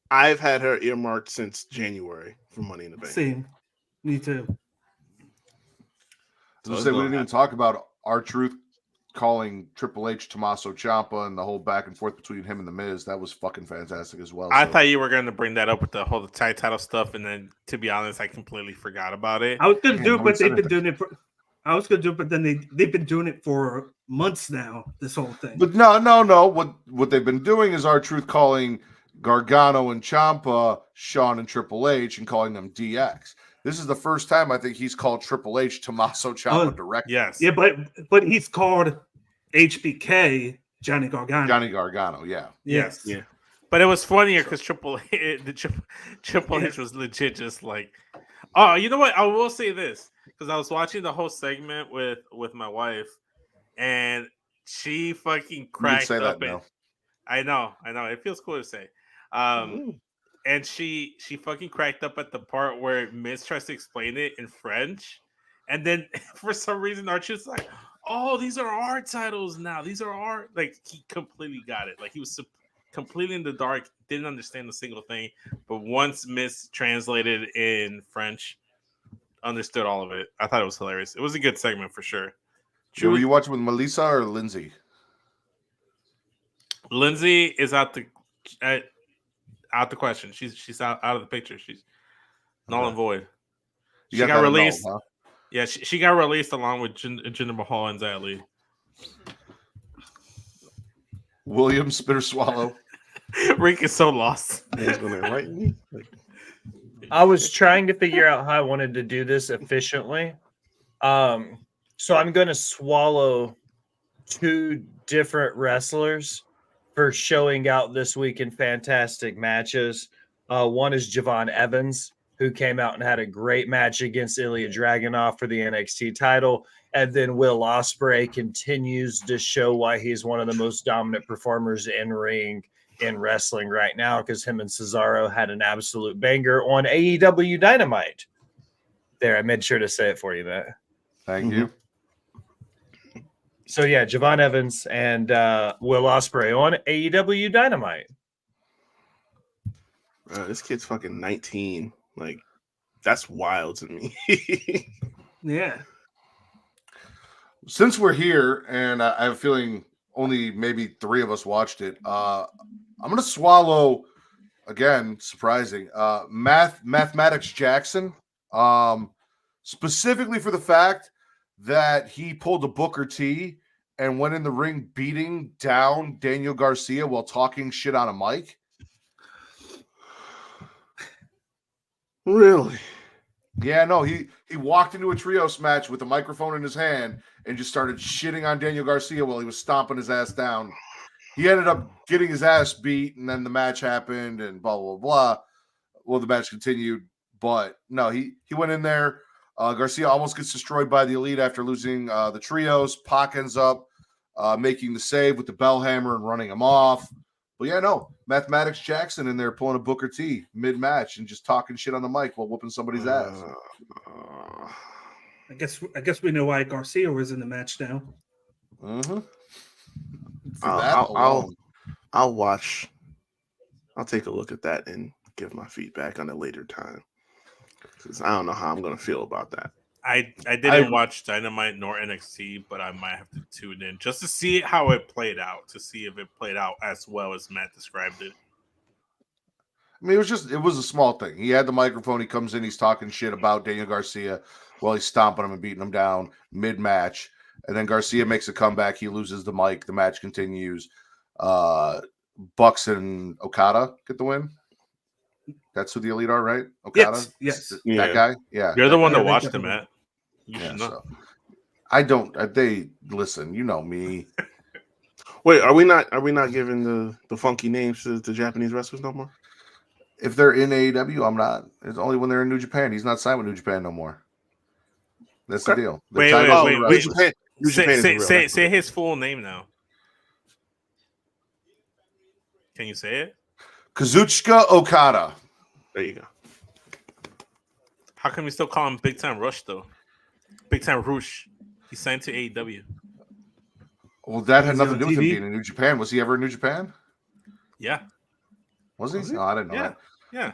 I've had her earmarked since January for Money in the Bank. Same. Me too. We didn't even talk about R-Truth calling Triple H Tommaso Ciampa and the whole back and forth between him and The Miz. That was fucking fantastic as well. I thought you were going to bring that up with the whole tag title stuff, and then, to be honest, I completely forgot about it. I was going to do it, but they've been doing it for. I was going to do it, but then they've been doing it for months now. This whole thing. But no. What they've been doing is R-Truth calling Gargano and Ciampa Shawn and Triple H and calling them DX. This is the first time I think he's called Triple H Tommaso Ciampa directly. Yes. Yeah, but he's called HBK Johnny Gargano. Johnny Gargano, yeah. Yes. Yeah. But it was funnier because Triple H was legit just like, oh, you know what? I will say this because I was watching the whole segment with my wife, and she fucking cracked up. I know. It feels cool to say. And she fucking cracked up at the part where Miz tries to explain it in French, and then for some reason Archer's like, "Oh, these are our titles now. These are our." Like, he completely got it. Like, he was completely in the dark, didn't understand a single thing. But once Miz translated in French, understood all of it. I thought it was hilarious. It was a good segment for sure. Were you watching with Melissa or Lindsay? Lindsay is out the question. She's out of the picture. She's null and void. She got released. Null, huh? Yeah, she got released along with Jinder Mahal and Xia Li. William Spitter Swallow. Rick is so lost. I was trying to figure out how I wanted to do this efficiently. So I'm going to swallow two different wrestlers for showing out this week in fantastic matches. One is Javon Evans, who came out and had a great match against Ilya Dragunov for the NXT title. And then Will Ospreay continues to show why he's one of the most dominant performers in ring in wrestling right now, because him and Cesaro had an absolute banger on AEW Dynamite. There, I made sure to say it for you, Matt. Thank you. So yeah, Javon Evans and Will Ospreay on AEW Dynamite. This kid's fucking 19. Like, that's wild to me. Yeah. Since we're here, and I have a feeling only maybe 3 of us watched it, I'm going to swallow, again, surprising, Mathematics Jackson, specifically for the fact that he pulled a Booker T and went in the ring beating down Daniel Garcia while talking shit on a mic. Really? Yeah, no, he walked into a trios match with a microphone in his hand and just started shitting on Daniel Garcia while he was stomping his ass down. He ended up getting his ass beat, and then the match happened, and blah, blah, blah. Well, the match continued, but no, he went in there. Garcia almost gets destroyed by the Elite after losing the trios. Pac ends up making the save with the bell hammer and running him off. But yeah, no, Mathematics Jackson in there pulling a Booker T mid-match and just talking shit on the mic while whooping somebody's ass. I guess we know why Garcia was in the match now. Mm-hmm. I'll watch. I'll take a look at that and give my feedback on a later time. Because I don't know how I'm going to feel about that. I didn't watch Dynamite nor NXT, but I might have to tune in just to see how it played out, to see if it played out as well as Matt described it. I mean, it was a small thing. He had the microphone. He comes in. He's talking shit about Daniel Garcia while he's stomping him and beating him down mid-match. And then Garcia makes a comeback. He loses the mic. The match continues. Bucks and Okada get the win. That's who the Elite are, right? Okada? Yes. That guy? Yeah. You're the one that guy. watched it, Matt. You should know. So, I don't. They listen. You know me. Wait, are we not giving the funky names to the Japanese wrestlers no more? If they're in AEW, I'm not. It's only when they're in New Japan. He's not signed with New Japan no more. That's the deal. Wait. New Japan is real. Say his full name now. Can you say it? Kazuchika Okada. There you go. How come you still call him Big Time Rush though? Big Time Rush. He signed to AEW. Well, that had Was he nothing to do on with him TV? being in New Japan. Was he ever in New Japan? Yeah. Was he? Was he? No, I didn't know Yeah. that. Yeah.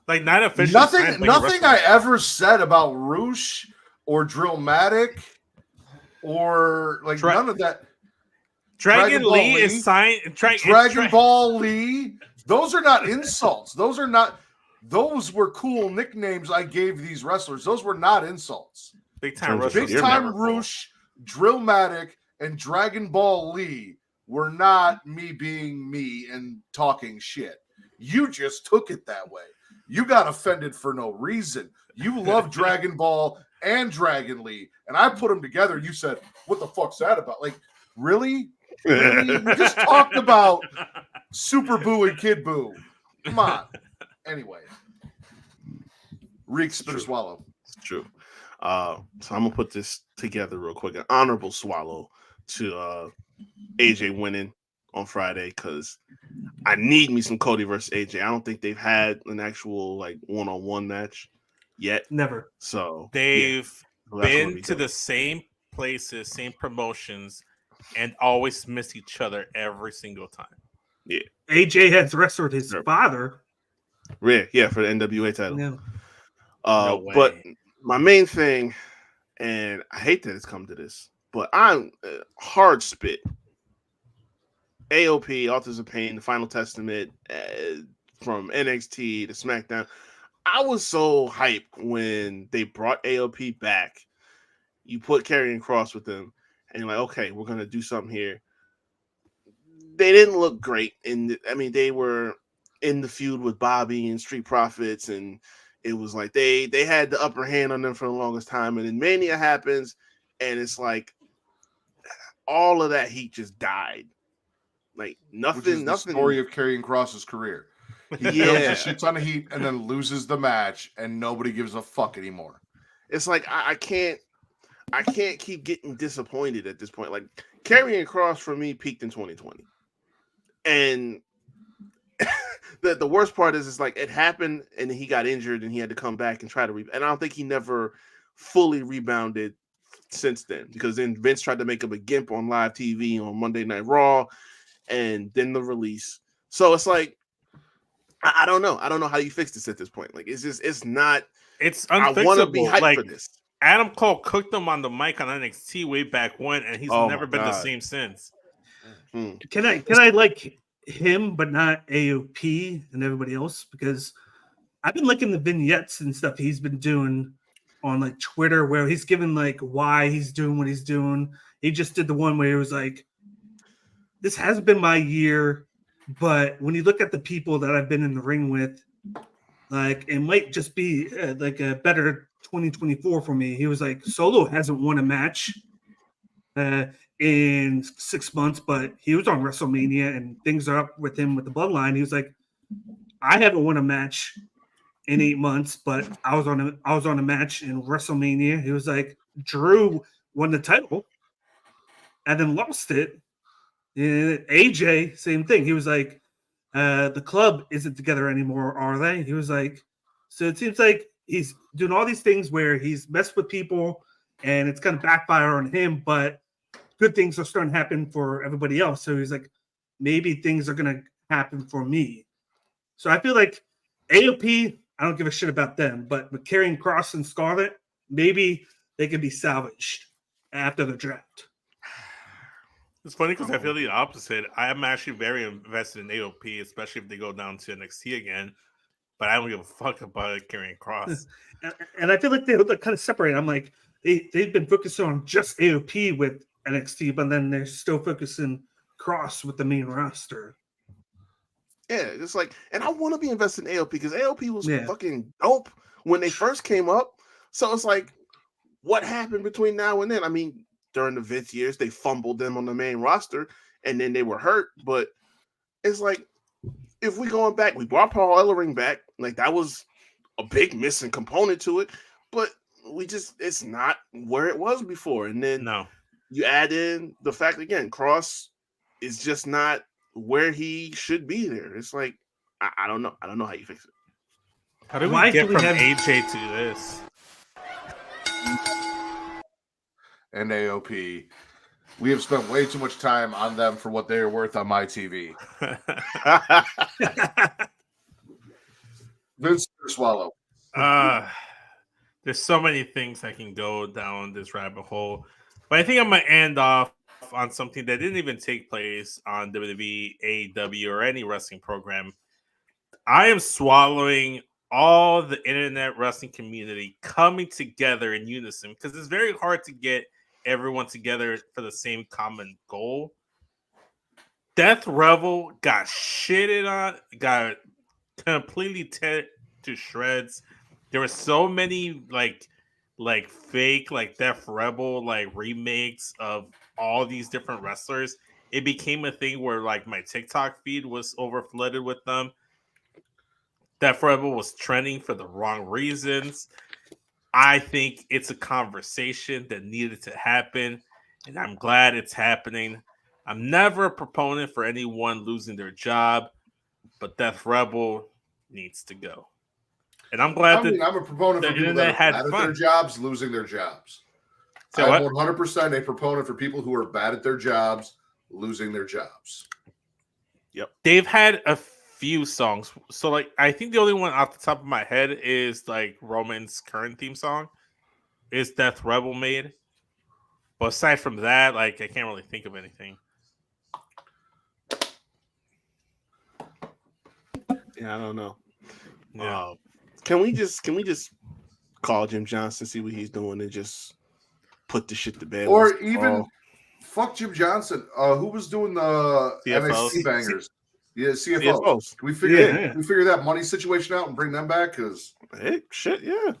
Like not officially. signed, like a Nothing wrestler. I ever said about Roosh or Drillmatic or like none of that. Dragon Ball Lee is signed. Dragon Ball Lee. Those are not insults. Those were cool nicknames I gave these wrestlers. Those were not insults. Big Time Rush. Big Time Roosh, Drillmatic, and Dragon Ball Lee were not me being me and talking shit. You just took it that way. You got offended for no reason. You love Dragon Ball and Dragon Lee, and I put them together. You said, "What the fuck's that about?" Like, really? Really? We just talked about Super Boo and Kid Boo. Come on. Anyway, Reek, spit or swallow. It's true. So I'm gonna put this together real quick. An honorable swallow to AJ winning on Friday because I need me some Cody versus AJ. I don't think they've had an actual like one-on-one match yet. Never. So They've So that's gonna been be to dope. the same places, same promotions, and always miss each other every single time. AJ has wrestled his Sure. father. Rhea, yeah, for the NWA title. No. No way. But my main thing, and I hate that it's come to this, but I'm hard spit. AOP, Authors of Pain, The Final Testament, from NXT to SmackDown. I was so hyped when they brought AOP back. You put Karrion Kross with them, and you're like, okay, we're gonna do something here. They didn't look great, they were in the feud with Bobby and Street Profits, and it was like they had the upper hand on them for the longest time. And then Mania happens, and it's like all of that heat just died. Like Which is the story of Karrion Kross's career. He builds a shit ton of heat and then loses the match, and nobody gives a fuck anymore. It's like I can't. I can't keep getting disappointed at this point. Like Karrion Kross for me peaked in 2020, and the worst part is like it happened, and he got injured, and he had to come back and try to and I don't think he never fully rebounded since then, because then Vince tried to make him a gimp on live TV on Monday Night Raw, and then the release. So it's like I don't know. I don't know how you fix this at this point. Like it's not. It's I want to be unfixable. hyped Like for this. Adam Cole cooked him on the mic on NXT way back when, and he's Oh never my been the God. same since. Can I like him but not AOP and everybody else? Because I've been looking the vignettes and stuff he's been doing on like Twitter, where he's giving like why he's doing what he's doing. He just did the one where he was like, "This hasn't been my year, but when you look at the people that I've been in the ring with, like it might just be like a better 2024 for me." He was like, Solo hasn't won a match in 6 months, but he was on WrestleMania and things are up with him with the bloodline. He was like, I haven't won a match in 8 months, but I was on a match in WrestleMania. He was like, Drew won the title and then lost it. And AJ, same thing. He was like, the club isn't together anymore, are they? He was like, so it seems like he's doing all these things where he's messed with people and it's kind of backfire on him, but good things are starting to happen for everybody else. So he's like, maybe things are going to happen for me. So I feel like AOP, I don't give a shit about them, but with Karrion Kross and Scarlett, maybe they can be salvaged after the draft. It's funny because I feel the opposite. I am actually very invested in AOP, especially if they go down to NXT again. But I don't give a fuck about Karrion Kross. And I feel like they're kind of separated. I'm like, they've been focusing on just AOP with NXT, but then they're still focusing Cross with the main roster. Yeah, it's like, and I want to be invested in AOP because AOP was Yeah. fucking dope when they first came up. So it's like, what happened between now and then? I mean, during the Vince years, they fumbled them on the main roster, and then they were hurt. But it's like, if we going back, we brought Paul Ellering back. Like, that was a big missing component to it. But it's not where it was before. And then you add in the fact, again, Cross is just not where he should be there. It's like, I don't know. I don't know how you fix it. How do we get from AJ to this? And AOP, we have spent way too much time on them for what they are worth on my TV. Vince swallow. There's so many things I can go down this rabbit hole, but I think I'm gonna end off on something that didn't even take place on WWE, AEW, or any wrestling program. I am swallowing all the internet wrestling community coming together in unison, because it's very hard to get everyone together for the same common goal. Death Revel got shitted on, got completely teared to shreds. There were so many like fake like Death Rebel like remakes of all these different wrestlers. It became a thing where like my TikTok feed was overflooded with them. Death Rebel was trending for the wrong reasons. I think it's a conversation that needed to happen, and I'm glad it's happening. I'm never a proponent for anyone losing their job, but Death Rebel needs to go. And I'm glad I'm a proponent for people that are bad at their jobs losing their jobs. So I'm 100% a proponent for people who are bad at their jobs losing their jobs. Yep. They've had a few songs. So like I think the only one off the top of my head is like Roman's current theme song is Death Rebel made. But aside from that, like I can't really think of anything. Yeah, I don't know. Yeah. Can we just call Jim Johnson, see what he's doing, and just put the shit to bed? Or even fuck Jim Johnson. Who was doing the CFOs. NXT bangers? Yeah, CFOs. CFOs. Can we figure that money situation out and bring them back? Because shit, yeah,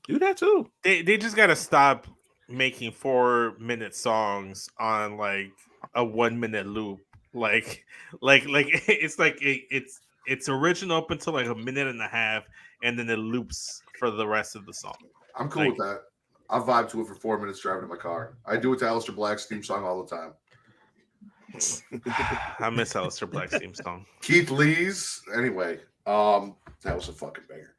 do that too. They just gotta stop making 4-minute songs on like a 1-minute loop. Like it's like it's original up until like a minute and a half, and then it loops for the rest of the song. I'm cool with that. I vibe to it for 4 minutes driving in my car. I do it to Aleister Black's theme song all the time. I miss Aleister Black's theme song. Keith Lee's. Anyway, that was a fucking banger.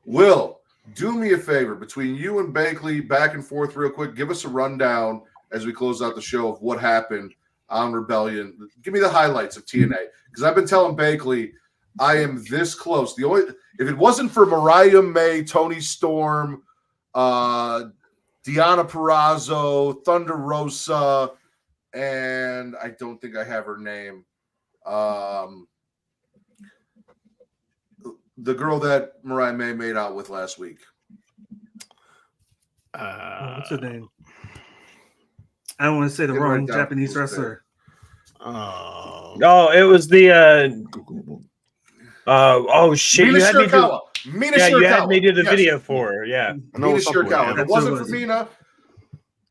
Will, do me a favor. Between you and Bakley, back and forth real quick, give us a rundown as we close out the show of what happened on Rebellion. Give me the highlights of TNA. Because I've been telling Bakley I am this close. If it wasn't for Mariah May, Toni Storm, Deonna Purrazzo, Thunder Rosa, and I don't think I have her name. The girl that Mariah May made out with last week. What's her name? I don't want to say the Get wrong right down. Japanese wrestler. Oh, it was the oh shit! Mina You had me do, Shirakawa. Mina yeah, Shirakawa. you had me do the Yes. video for her. Yeah, I know Mina what's up with Shirakawa. it. If it wasn't for Mina,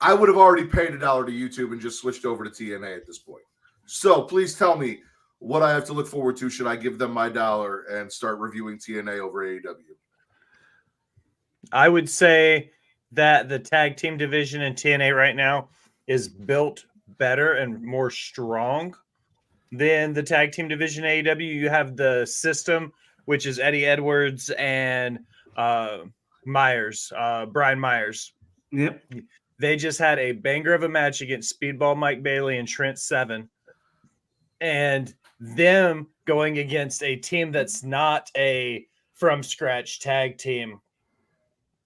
I would have already paid $1 to YouTube and just switched over to TNA at this point. So please tell me what I have to look forward to. Should I give them my $1 and start reviewing TNA over AEW? I would say that the tag team division in TNA right now is built better and more strong than the tag team division in AEW. You have the system, which is Eddie Edwards and Myers, Brian Myers. Yep. They just had a banger of a match against Speedball Mike Bailey and Trent Seven. And them going against a team that's not a from scratch tag team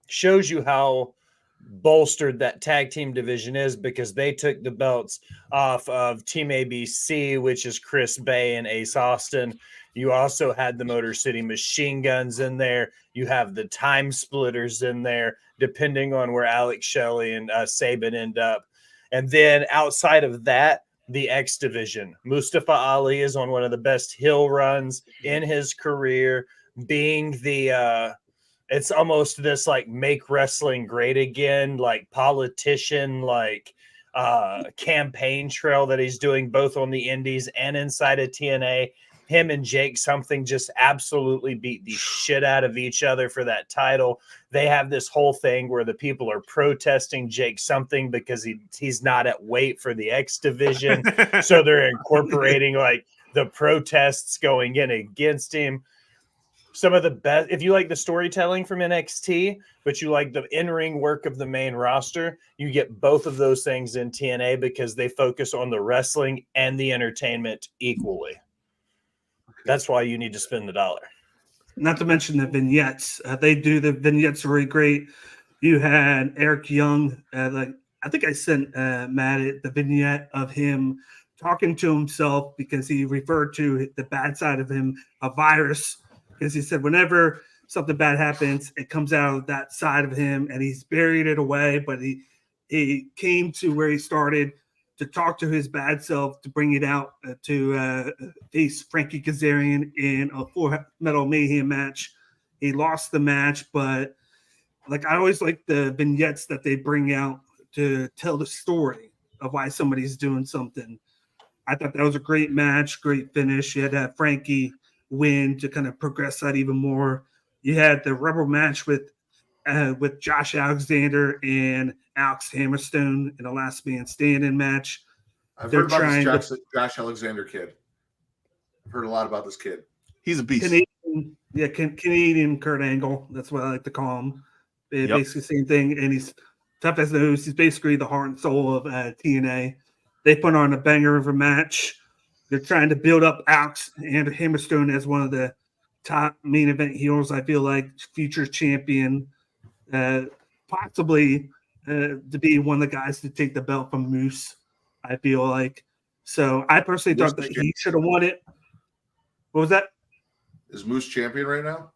shows you how bolstered that tag team division is, because they took the belts off of Team ABC, which is Chris Bay and Ace Austin. You also had the Motor City Machine Guns in there. You have the Time Splitters in there, depending on where Alex Shelley and Sabin end up. And then outside of that, the X division. Mustafa Ali is on one of the best heel runs in his career, being the it's almost this like make wrestling great again, like politician, like campaign trail that he's doing both on the indies and inside of TNA. Him and Jake Something just absolutely beat the shit out of each other for that title. They have this whole thing where the people are protesting Jake Something because he's not at weight for the X division. So they're incorporating like the protests going in against him. Some of the best, if you like the storytelling from NXT, but you like the in-ring work of the main roster, you get both of those things in TNA because they focus on the wrestling and the entertainment equally. That's why you need to spend the $1. Not to mention the vignettes. They do the vignettes really great. You had Eric Young. I think I sent Matt the vignette of him talking to himself because he referred to the bad side of him, a virus. Because he said whenever something bad happens, it comes out of that side of him, and he's buried it away. But he came to where he started to talk to his bad self, to bring it out, to face Frankie Kazarian in a Full Metal Mayhem match. He lost the match, but like I always like the vignettes that they bring out to tell the story of why somebody's doing something. I thought that was a great match, great finish. You had to have Frankie win to kind of progress that even more. You had the rubber match with Josh Alexander and Alex Hammerstone in a last man standing match. I've They're heard about trying this Josh Alexander kid. I've heard a lot about this kid. He's a beast. Canadian Kurt Angle. That's what I like to call him. Yep. Basically the same thing. And he's tough as those. He's basically the heart and soul of TNA. They put on a banger of a match. They're trying to build up Alex and Hammerstone as one of the top main event heroes. I feel like future champion, possibly to be one of the guys to take the belt from Moose. I feel like. So I personally thought that he should have won it. What was that? Is Moose champion right now?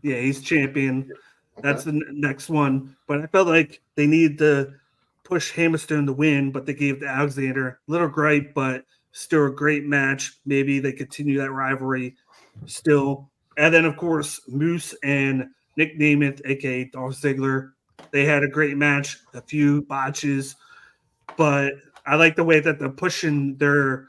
Yeah, he's champion. Okay. That's the next one. But I felt like they needed to push Hammerstone to win, but they gave to Alexander. Little gripe, but still a great match. Maybe they continue that rivalry still. And then, of course, Moose and Nick Nemeth, a.k.a. Dolph Ziggler, they had a great match, a few botches. But I like the way that they're pushing their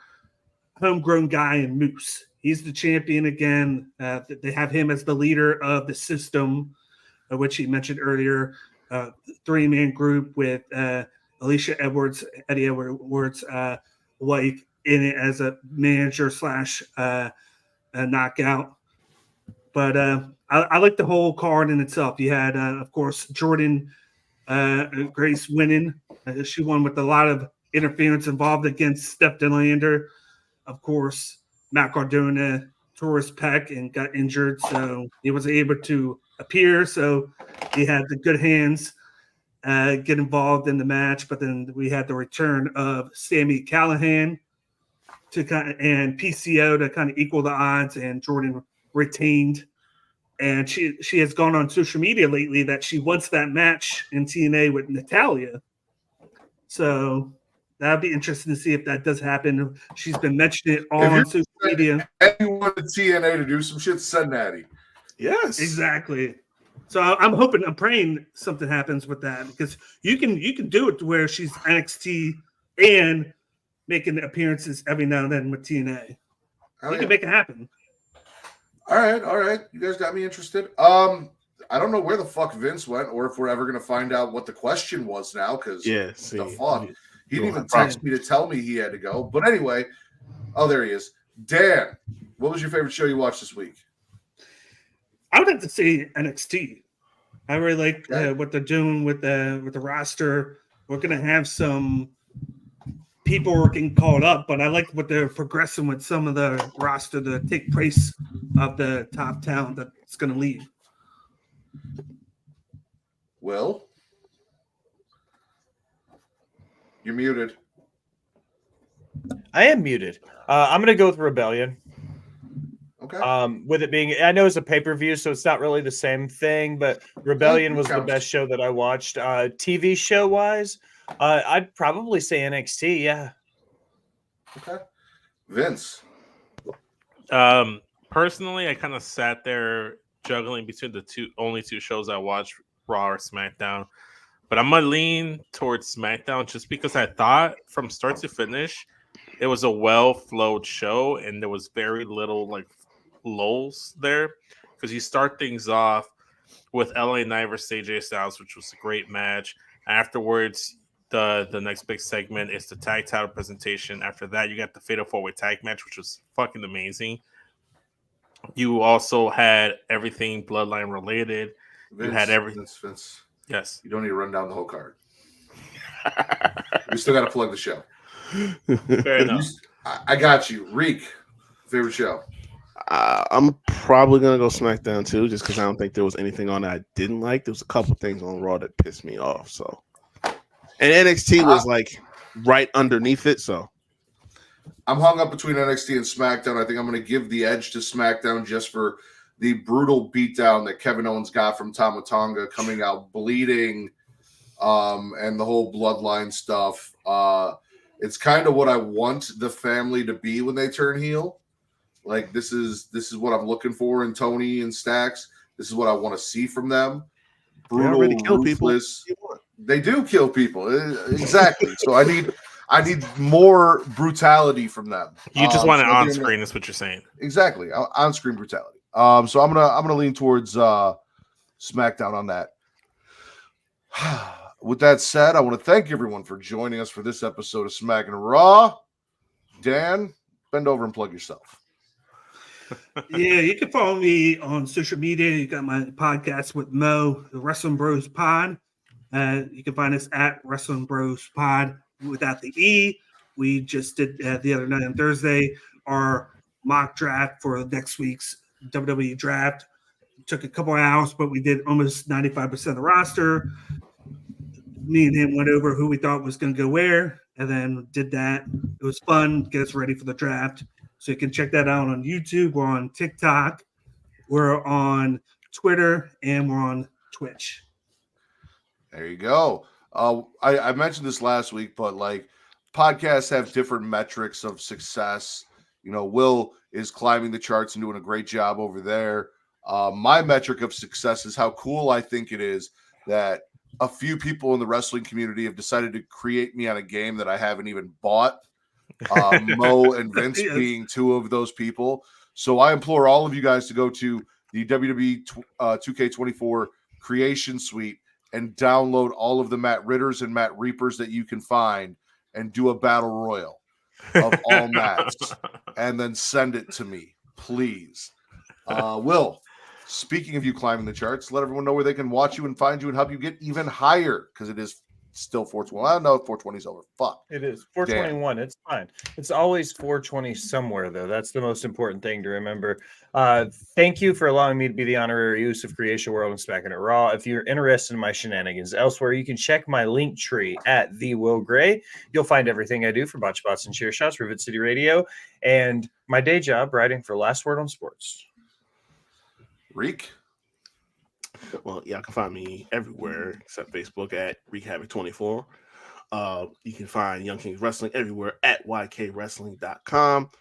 homegrown guy in Moose. He's the champion again. They have him as the leader of the system, which he mentioned earlier. 3-man group with Alicia Edwards, Eddie Edwards' wife in it as a manager slash a knockout. But I like the whole card in itself. You had, of course, Jordan Grace winning. She won with a lot of interference involved against Steph DeLander. Of course, Matt Cardona tore his pec and got injured, so he wasn't able to appear. So he had the good hands get involved in the match. But then we had the return of Sami Callihan and PCO to kind of equal the odds, and Jordan retained. And she has gone on social media lately that she wants that match in TNA with Natalya. So that'd be interesting to see if that does happen. She's been mentioning it all on social media. Anyone at TNA to do some shit, send Natty. Yes, Exactly. So I'm praying something happens with that, because you can do it to where she's NXT and making appearances every now and then with TNA. You can make it happen. All right. You guys got me interested. I don't know where the fuck Vince went, or if we're ever gonna find out what the question was now. Because the fuck, he didn't even text me to tell me he had to go. But anyway, there he is. Dan, what was your favorite show you watched this week? I would have to say NXT. I really like what they're doing with the roster. We're gonna have some people working called up, but I like what they're progressing with some of the roster to take place of the top talent that's going to leave. Will, you're muted. I am muted. I'm going to go with Rebellion. Okay. With it being, I know it's a pay-per-view, so it's not really the same thing, but Rebellion was the best show that I watched. TV show-wise, I'd probably say NXT, yeah. Okay. Vince. Personally, I kind of sat there juggling between the only two shows I watched, Raw or SmackDown. But I'm going to lean towards SmackDown just because I thought from start to finish, it was a well-flowed show and there was very little like lulls there, because you start things off with LA Knight versus AJ Styles, which was a great match. Afterwards, the next big segment is the tag title presentation. After that, you got the Fatal 4-Way tag match, which was fucking amazing. You also had everything Bloodline related. Vince, you had everything. Vince. Yes. You don't need to run down the whole card. We still got to plug the show. Fair enough. I got you. Reek, favorite show? I'm probably gonna go SmackDown too, just because I don't think there was anything on that I didn't like. There was a couple things on Raw that pissed me off. So, and NXT was like right underneath it. So, I'm hung up between NXT and SmackDown. I think I'm going to give the edge to SmackDown just for the brutal beatdown that Kevin Owens got from Tama Tonga, coming out bleeding, and the whole bloodline stuff. It's kind of what I want the family to be when they turn heel. Like this is what I'm looking for in Tony and Stacks. This is what I want to see from them. Brutal, they kill ruthless. People. They do kill people, exactly. So I need more brutality from them. You just want it on screen, is what you're saying. Exactly, on screen brutality. So I'm gonna lean towards SmackDown on that. With that said, I want to thank everyone for joining us for this episode of Smackin' It Raw. Dan, bend over and plug yourself. Yeah, you can follow me on social media. You got my podcast with Mo, the Wrestling Bros Pod. You can find us at Wrestling Bros Pod without the E. We just did the other night on Thursday our mock draft for next week's WWE draft. It took a couple of hours, but we did almost 95% of the roster. Me and him went over who we thought was going to go where, and then did that. It was fun. Get us ready for the draft. So you can check that out on YouTube. We're on TikTok. We're on Twitter, and we're on Twitch. There you go. I mentioned this last week, but like podcasts have different metrics of success. You know, Will is climbing the charts and doing a great job over there. My metric of success is how cool I think it is that a few people in the wrestling community have decided to create me on a game that I haven't even bought. Mo and Vince being two of those people. So I implore all of you guys to go to the WWE 2K24 Creation Suite. and download all of the Matt Ritters and Matt Reapers that you can find and do a battle royal of all Matts and then send it to me, please. Will, speaking of you climbing the charts, let everyone know where they can watch you and find you and help you get even higher, because it is still 420. I don't know if 420 is over. Fuck. It is 421. It's fine. It's always 420 somewhere, though. That's the most important thing to remember. Thank you for allowing me to be the honorary use of Creation World and Smackin It Raw. If you're interested in my shenanigans elsewhere, you can check my link tree at the Will Gray. You'll find everything I do for Botched Bots and Cheer Shots, Rivet City Radio, and my day job writing for Last Word on Sports. Reek? Well, y'all can find me everywhere except Facebook at ReekHavoc24. You can find Young Kings Wrestling everywhere at YKWrestling.com.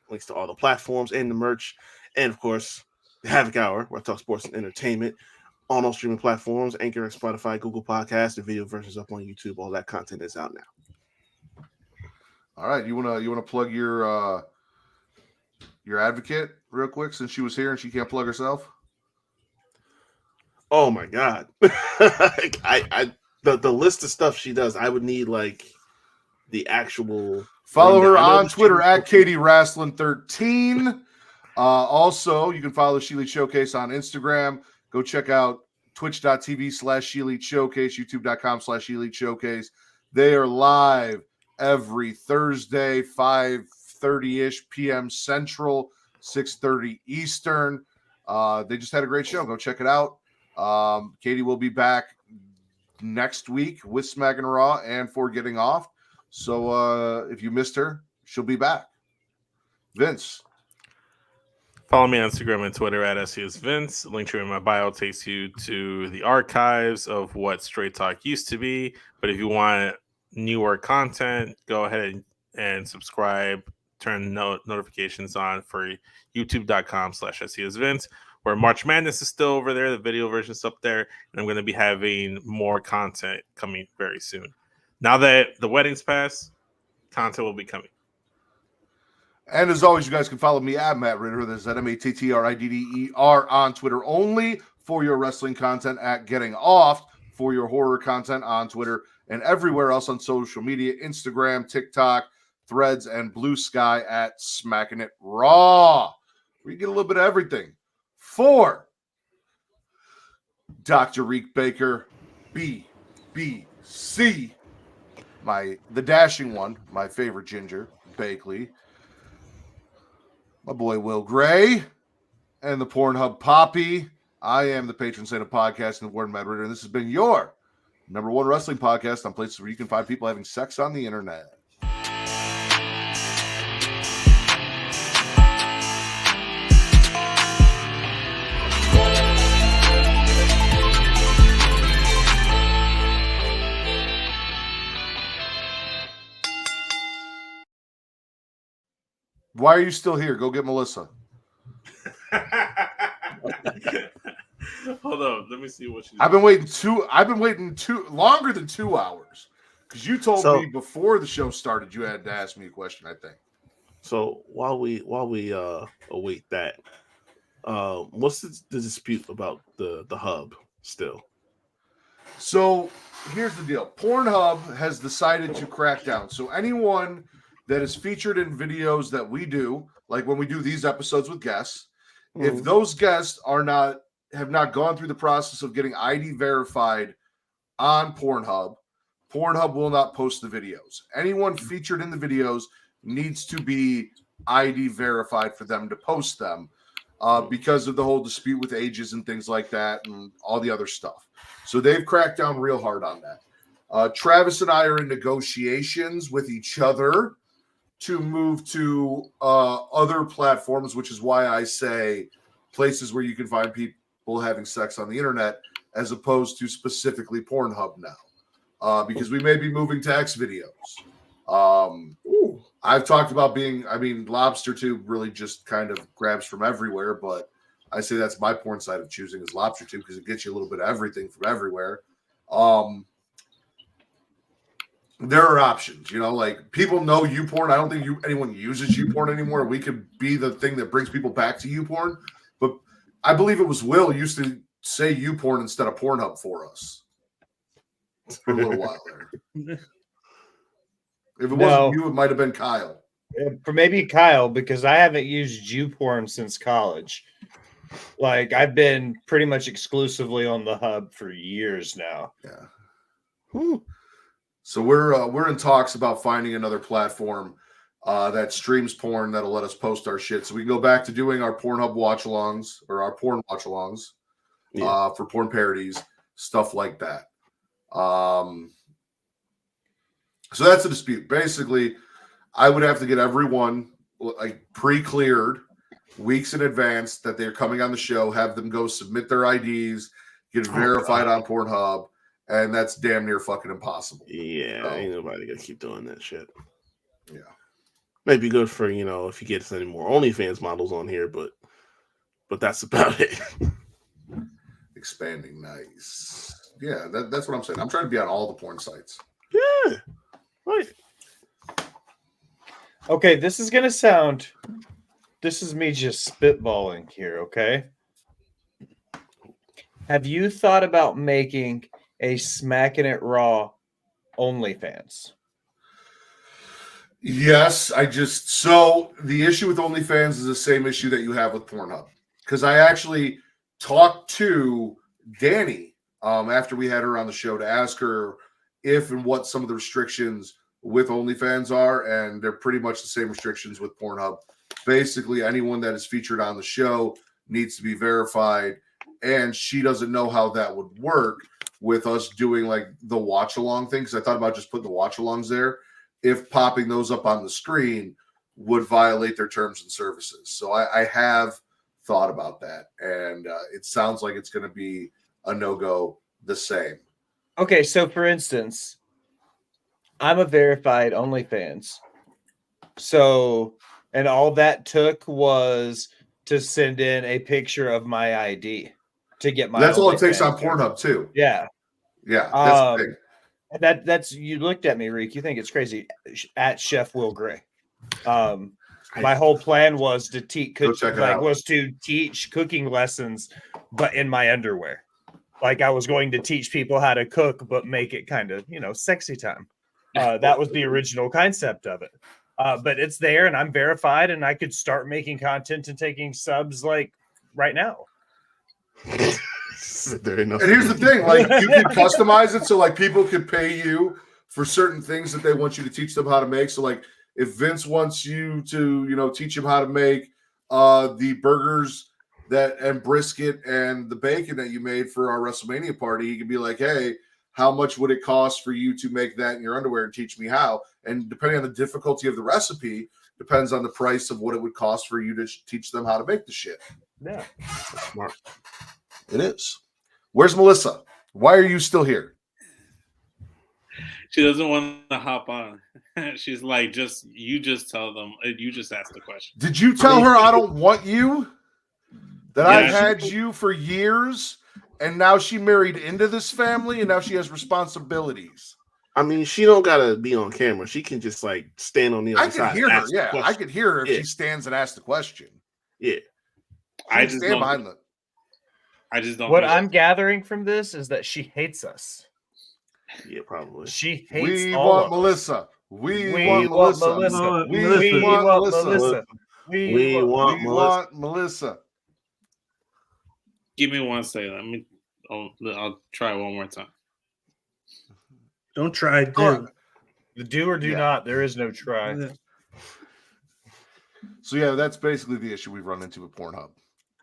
Links to all the platforms and the merch. And, of course, the Havoc Hour, where I talk sports and entertainment on all streaming platforms, Anchor, Spotify, Google Podcasts. The video version's up on YouTube. All that content is out now. All right. You wanna plug your advocate real quick, since she was here and she can't plug herself? Oh my God. The list of stuff she does, I would need like the actual. Follow her on Twitter at KatieWrestling13. Also, you can follow She Elite Showcase on Instagram. Go check out twitch.tv/She Elite Showcase, youtube.com/She Elite Showcase. They are live every Thursday, 5:30-ish p.m. Central, 6:30 Eastern. They just had a great show. Go check it out. Katie will be back next week with Smackin' It Raw and for Getting Off. So if you missed her, she'll be back. Vince. Follow me on Instagram and Twitter at SESVince. Link to in my bio takes you to the archives of what Straight Talk used to be. But if you want newer content, go ahead and subscribe. Turn notifications on for youtube.com/SESVince, where March Madness is still over there. The video version's up there. And I'm going to be having more content coming very soon. Now that the wedding's passed, content will be coming. And as always, you guys can follow me at Matt Ritter. That's at MATTRIDDER on Twitter only for your wrestling content, at Getting Off for your horror content on Twitter, and everywhere else on social media, Instagram, TikTok, Threads, and Blue Sky at Smackin' It Raw, where you get a little bit of everything. For Dr. Reek Baker, BBC, the dashing one, my favorite ginger, Bakley, my boy Will Gray, and the Pornhub Poppy. I am the patron saint of podcasting, the Word Matt Ritter, and this has been your #1 wrestling podcast on places where you can find people having sex on the internet. Why are you still here? Go get Melissa. Hold on, let me see what she's. I've been waiting longer than 2 hours, because you told me before the show started you had to ask me a question, I think. So while we await that, what's the dispute about the hub still? So here's the deal. Pornhub has decided to crack down. So anyone that is featured in videos that we do, like when we do these episodes with guests, if those guests have not gone through the process of getting ID verified on Pornhub, Pornhub will not post the videos. Anyone featured in the videos needs to be ID verified for them to post them, because of the whole dispute with ages and things like that and all the other stuff. So they've cracked down real hard on that. Travis and I are in negotiations with each other to move to other platforms, which is why I say places where you can find people having sex on the internet, as opposed to specifically Pornhub now, because we may be moving to X videos. I've talked about Lobster Tube really just kind of grabs from everywhere, but I say that's my porn side of choosing is Lobster Tube, because it gets you a little bit of everything from everywhere. There are options, like people know YouPorn. I don't think anyone uses YouPorn anymore. We could be the thing that brings people back to YouPorn, but I believe it was Will used to say YouPorn instead of Pornhub for us. for a little while there. If it No. wasn't you, it might have been Kyle. For maybe Kyle, because I haven't used YouPorn since college. Like I've been pretty much exclusively on the hub for years now. Yeah. Whew. So we're in talks about finding another platform that streams porn that'll let us post our shit. So we can go back to doing our Pornhub watch-alongs or our porn watch-alongs for porn parodies, stuff like that. So that's a dispute. Basically, I would have to get everyone like pre-cleared weeks in advance that they're coming on the show, have them go submit their IDs, get verified on Pornhub, and that's damn near fucking impossible. Yeah, ain't nobody gonna keep doing that shit. Yeah. Might be good for, if you get any more OnlyFans models on here, but that's about it. Expanding, nice. Yeah, that's what I'm saying. I'm trying to be on all the porn sites. Yeah. Right. Okay, this is me just spitballing here, okay? Have you thought about making a Smackin It Raw OnlyFans? Yes, so the issue with OnlyFans is the same issue that you have with Pornhub. Because I actually talked to Danny after we had her on the show to ask her if and what some of the restrictions with OnlyFans are, and they're pretty much the same restrictions with Pornhub. Basically, anyone that is featured on the show needs to be verified, and she doesn't know how that would work with us doing like the watch-along thing, because I thought about just putting the watch-alongs there. If popping those up on the screen would violate their terms and services. So I have thought about that, and it sounds like it's going to be a no-go the same. Okay, so for instance, I'm a verified OnlyFans. So, and all that took was to send in a picture of my ID to get my That's all it takes on OnlyFans. Pornhub too. Yeah. Yeah, that's big. That's you looked at me, Reek. You think it's crazy at Chef Will Gray. My whole plan was to teach cooking lessons, but in my underwear. Like I was going to teach people how to cook, but make it kind of sexy time. That was the original concept of it. But it's there, and I'm verified, and I could start making content and taking subs like right now. And here's the thing, like you can customize it so like people could pay you for certain things that they want you to teach them how to make. So like if Vince wants you to, teach him how to make the burgers and brisket and the bacon that you made for our WrestleMania party, he could be like, hey, how much would it cost for you to make that in your underwear and teach me how? And depending on the difficulty of the recipe, depends on the price of what it would cost for you to teach them how to make the shit. Yeah. That's smart. It is. Where's Melissa? Why are you still here? She doesn't want to hop on. She's like, you just tell them. You just ask the question. Did you tell her I don't want you? That I've had you for years, and now she married into this family, and now she has responsibilities. I mean, she don't gotta be on camera. She can just like stand on the other side. I could hear her. Yeah, I could hear her if she stands and asks the question. Yeah, I just stand behind them. I just don't. What I'm gathering from this is that she hates us. Yeah, probably. She hates We all want of Melissa. us. We want Melissa. We want Melissa. We want Melissa. Give me 1 second. I'll try one more time. Don't try. Do. The do or do not. There is no try. Yeah. So yeah, that's basically the issue we've run into with Pornhub.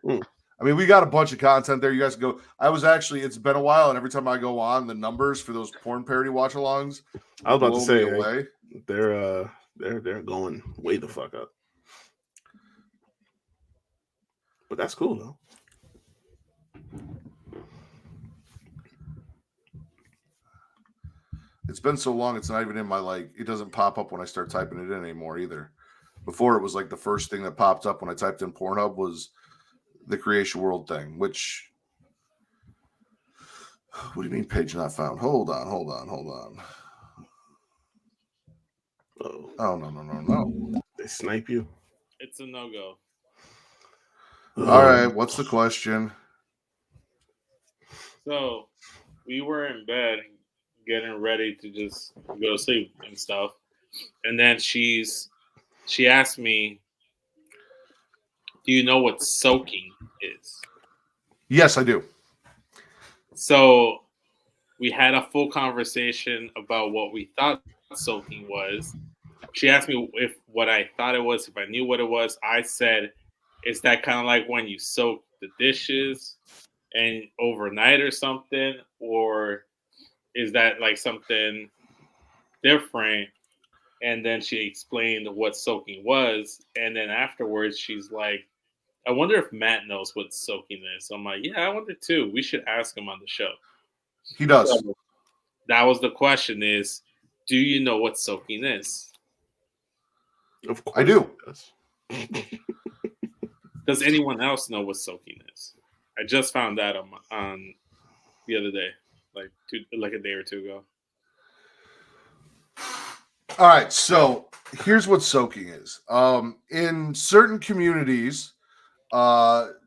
I mean, we got a bunch of content there. You guys can go. It's been a while, and every time I go on, the numbers for those porn parody watch-alongs, I was about to say, away. They're going way the fuck up. But that's cool though. It's been so long, it's not even in my it doesn't pop up when I start typing it in anymore either. Before it was like the first thing that popped up when I typed in Pornhub was the Creation World thing, which what do you mean page not found? Hold on. Oh no. They snipe you. It's a no-go. All right, what's the question? So we were in bed. getting ready to just go to sleep and stuff. And then she asked me, "Do you know what soaking is?" Yes, I do. So we had a full conversation about what we thought soaking was. She asked me if what I thought it was, if I knew what it was. I said, "Is that kind of like when you soak the dishes and overnight or something, or is that like something different?" And then she explained what soaking was, and then afterwards she's like, "I wonder if Matt knows what soaking is." So I'm like, "Yeah, I wonder too. We should ask him on the show." He does. So that was the question: is do you know what soaking is? Of course, I do. he does. Does anyone else know what soaking is? I just found that on the other day, like a day or two ago. All right, so here's what soaking is. In certain communities,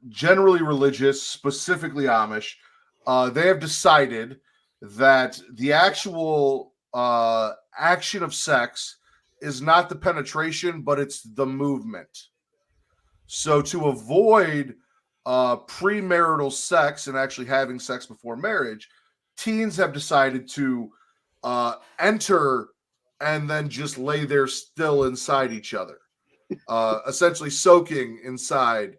generally religious, specifically Amish, they have decided that the actual action of sex is not the penetration, but it's the movement. So to avoid premarital sex and actually having sex before marriage, teens have decided to enter and then just lay there still inside each other, essentially soaking inside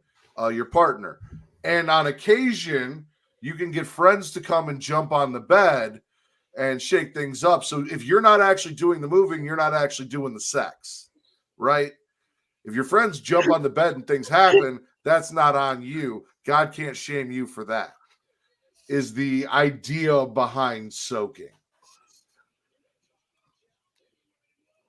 your partner. And on occasion, you can get friends to come and jump on the bed and shake things up. So if you're not actually doing the moving, you're not actually doing the sex, right? If your friends jump on the bed and things happen, that's not on you. God can't shame you for that, is the idea behind soaking.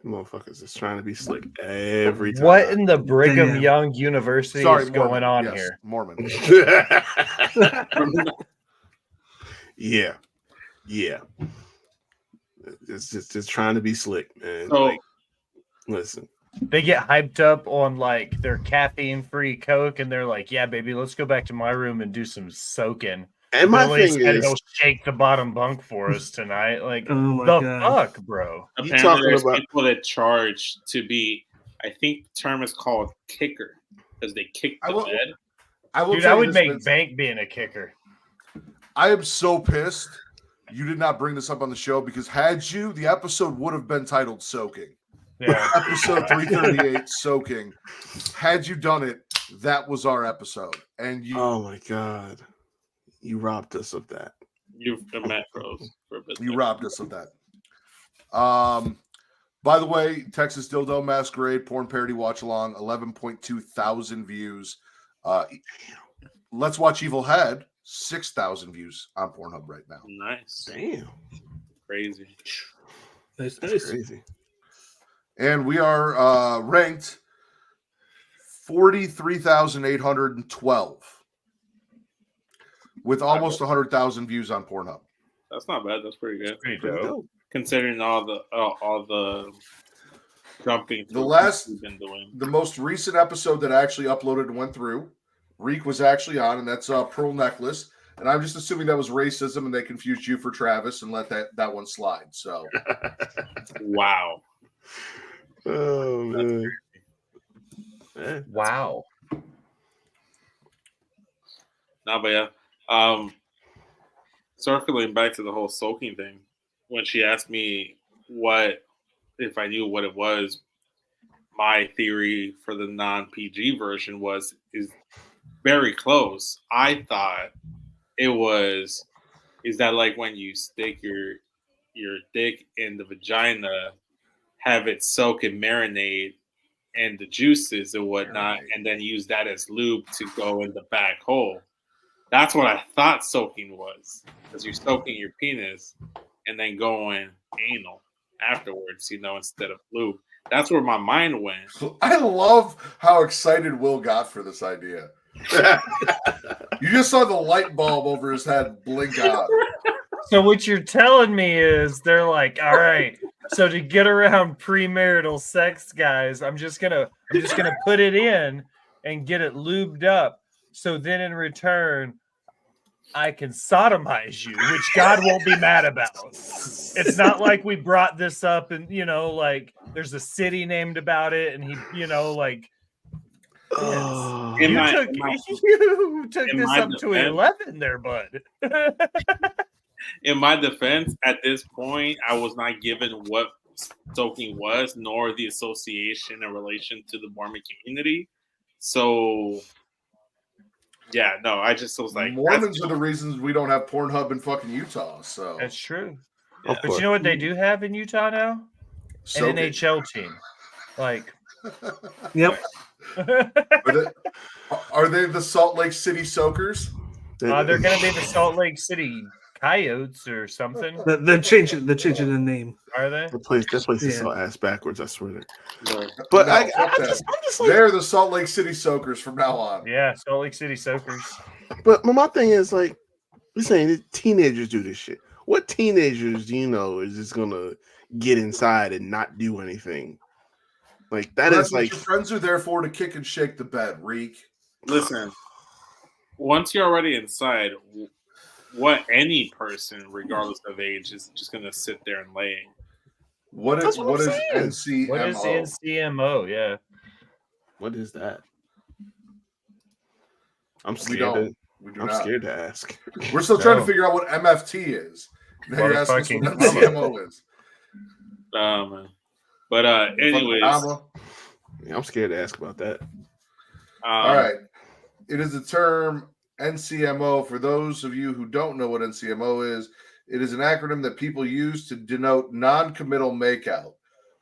Motherfuckers is trying to be slick every time. What in the Brigham Damn. Young University Sorry, is going on Yes, here? Mormon. Yeah. It's just trying to be slick, man. So Like, listen. They get hyped up on like their caffeine-free Coke, and they're like, "Yeah, baby, let's go back to my room and do some soaking." And my Billy's thing gotta is, go shake the bottom bunk for us tonight. Like, Oh my the god. fuck, bro? You apparently talking there's about- people that charge to be, I think the term is called kicker, because they kick the bed. Dude, tell I you would this, make Vince. bank being a kicker. I am so pissed you did not bring this up on the show, because had you, the episode would have been titled Soaking. Yeah. Episode 338, Soaking. Had you done it, that was our episode. And you oh my god, you robbed us of that. You've been Matt Rose for a bit. you robbed us of that. By the way, Texas Dildo Masquerade porn parody watch along, 11.2 thousand views. Let's Watch Evil Head, 6,000 views on Pornhub right now. Nice. Damn, Crazy. Nice, that's nice. crazy. And we are ranked 43,812 with almost 100,000 views on Pornhub. That's not bad. That's pretty good. Pretty Pretty dope. dope. Considering all the jumping The through last- we've been doing. The most recent episode that I actually uploaded and went through, Reek was actually on, and that's Pearl Necklace. And I'm just assuming that was racism and they confused you for Travis and let that one slide. So Wow. Oh man. Wow. No, but yeah. Circling back to the whole soaking thing, when she asked me what if I knew what it was, my theory for the non-PG version is very close. I thought it was, is that like when you stick your dick in the vagina, have it soak and marinate and the juices and whatnot, and then use that as lube to go in the back hole. That's what I thought soaking was, because you're soaking your penis and then going anal afterwards, instead of lube. That's where my mind went. I love how excited Will got for this idea. You just saw the light bulb over his head blink out. So what you're telling me is they're like, all right, so to get around premarital sex, guys, I'm just gonna put it in and get it lubed up. So then in return, I can sodomize you, which God won't be mad about. It's not like we brought this up and, like there's a city named about it. And he, like, you took this up to 11 there, bud. In my defense, at this point, I was not given what soaking was, nor the association in relation to the Mormon community. So, yeah, no, I just was like, Mormons are the reasons we don't have Pornhub in fucking Utah. So that's true. Yeah. But you know what they do have in Utah now? Soaking. An NHL team. Like, Yep. Are they the Salt Lake City Soakers? They're going to be the Salt Lake City Coyotes or something. They're changing the name. Are they? That place is Yeah. so ass backwards. I swear. But But I'm just like, they're the Salt Lake City Soakers from now on. Yeah, Salt Lake City Soakers. but my thing is like, we're saying that teenagers do this shit. What teenagers do you know is just gonna get inside and not do anything? Like that Well, is that's what like your friends are there for, to kick and shake the bed, Reek. Listen, once you're already inside, what any person, regardless of age, is just going to sit there and lay. What is NCMO? What is NCMO? Yeah. what is that? I'm We scared. don't. We do I'm not. scared to ask. We're still trying to No. figure out what MFT is. Now you're asking us what Motherfucking- NCMO is. But anyways, Yeah, I'm scared to ask about that. All right. It is the term NCMO. For those of you who don't know what NCMO is, it is an acronym that people use to denote non-committal makeout.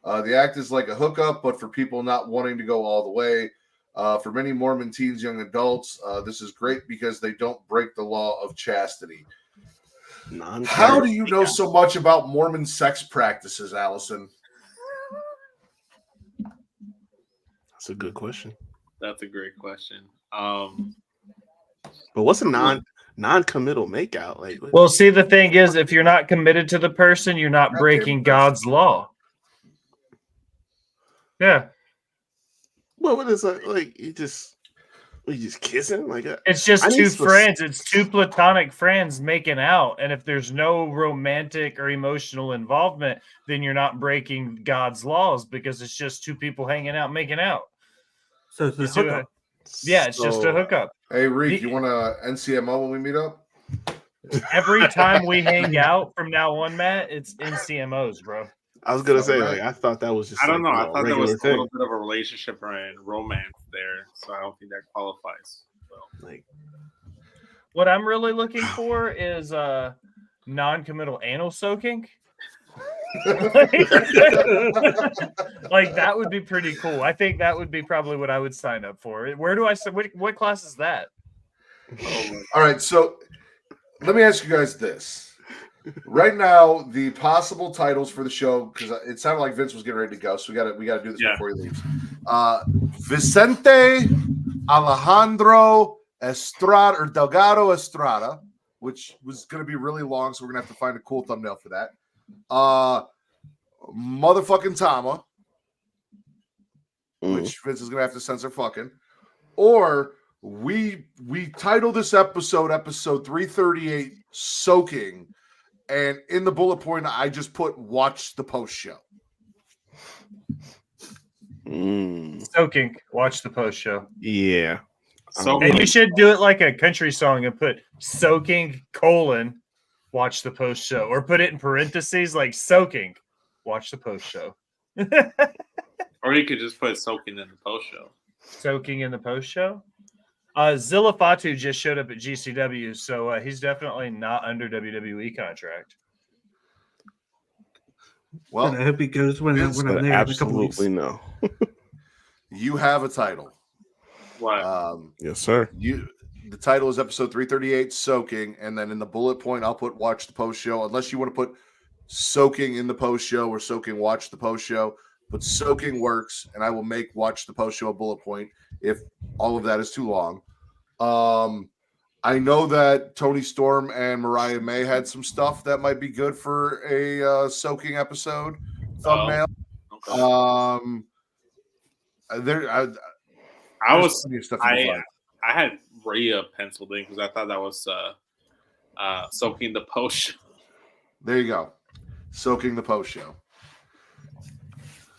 The act is like a hookup, but for people not wanting to go all the way. For many Mormon teens, young adults, this is great because they don't break the law of chastity. How do you know so much about Mormon sex practices, Allison? That's a good question. That's a great question. But what's a non-committal makeout? Like, Well, see, the thing is, if you're not committed to the person, you're not breaking God's law. Yeah. well, what is that? Like, you just kissing? Like, It's just I need two some- friends. It's two platonic friends making out. And if there's no romantic or emotional involvement, then you're not breaking God's laws because it's just two people hanging out, making out. So it's a You see what- hookup. Yeah, it's just a So- hookup. Hey, Reek, you want a NCMO when we meet up? Every time we hang out from now on, Matt, it's NCMOs, bro. I was gonna say, Alright. like, I thought that was just. I don't know. like, I a thought there was regular a thing. little bit of a relationship and romance there, so I don't think that qualifies. Well, Like, What I'm really looking for is non-committal anal soaking. Like that would be pretty cool. I think that would be probably what I would sign up for. Where do I? What class is that? All right, so let me ask you guys this. Right now, the possible titles for the show, because it sounded like Vince was getting ready to go, so we got to do this before he leaves. Vicente Alejandro Estrada or Delgado Estrada, which was going to be really long, so we're going to have to find a cool thumbnail for that. Motherfucking Tama, which Vince is going to have to censor fucking, or we title this episode 338 Soaking, and in the bullet point I just put watch the post show. Soaking. Watch the post show. yeah. so And you should do it like a country song and put soaking : watch the post show, or put it in parentheses like soaking. Watch the post show. or you could just put soaking in the post show. Soaking in the post show. Zilla Fatu just showed up at GCW, so he's definitely not under WWE contract. Well, And I hope he goes when I'm But there in a couple weeks. absolutely no. you have a title. What? Yes, sir. The title is episode 338 Soaking, and then in the bullet point I'll put watch the post show, unless you want to put soaking in the post show or soaking watch the post show. But soaking works, and I will make watch the post show a bullet point if all of that is too long. I know that Tony Storm and Mariah May had some stuff that might be good for a soaking episode thumbnail. Okay. I I had Rhea penciled in because I thought that was soaking the post. There you go. Soaking the post show.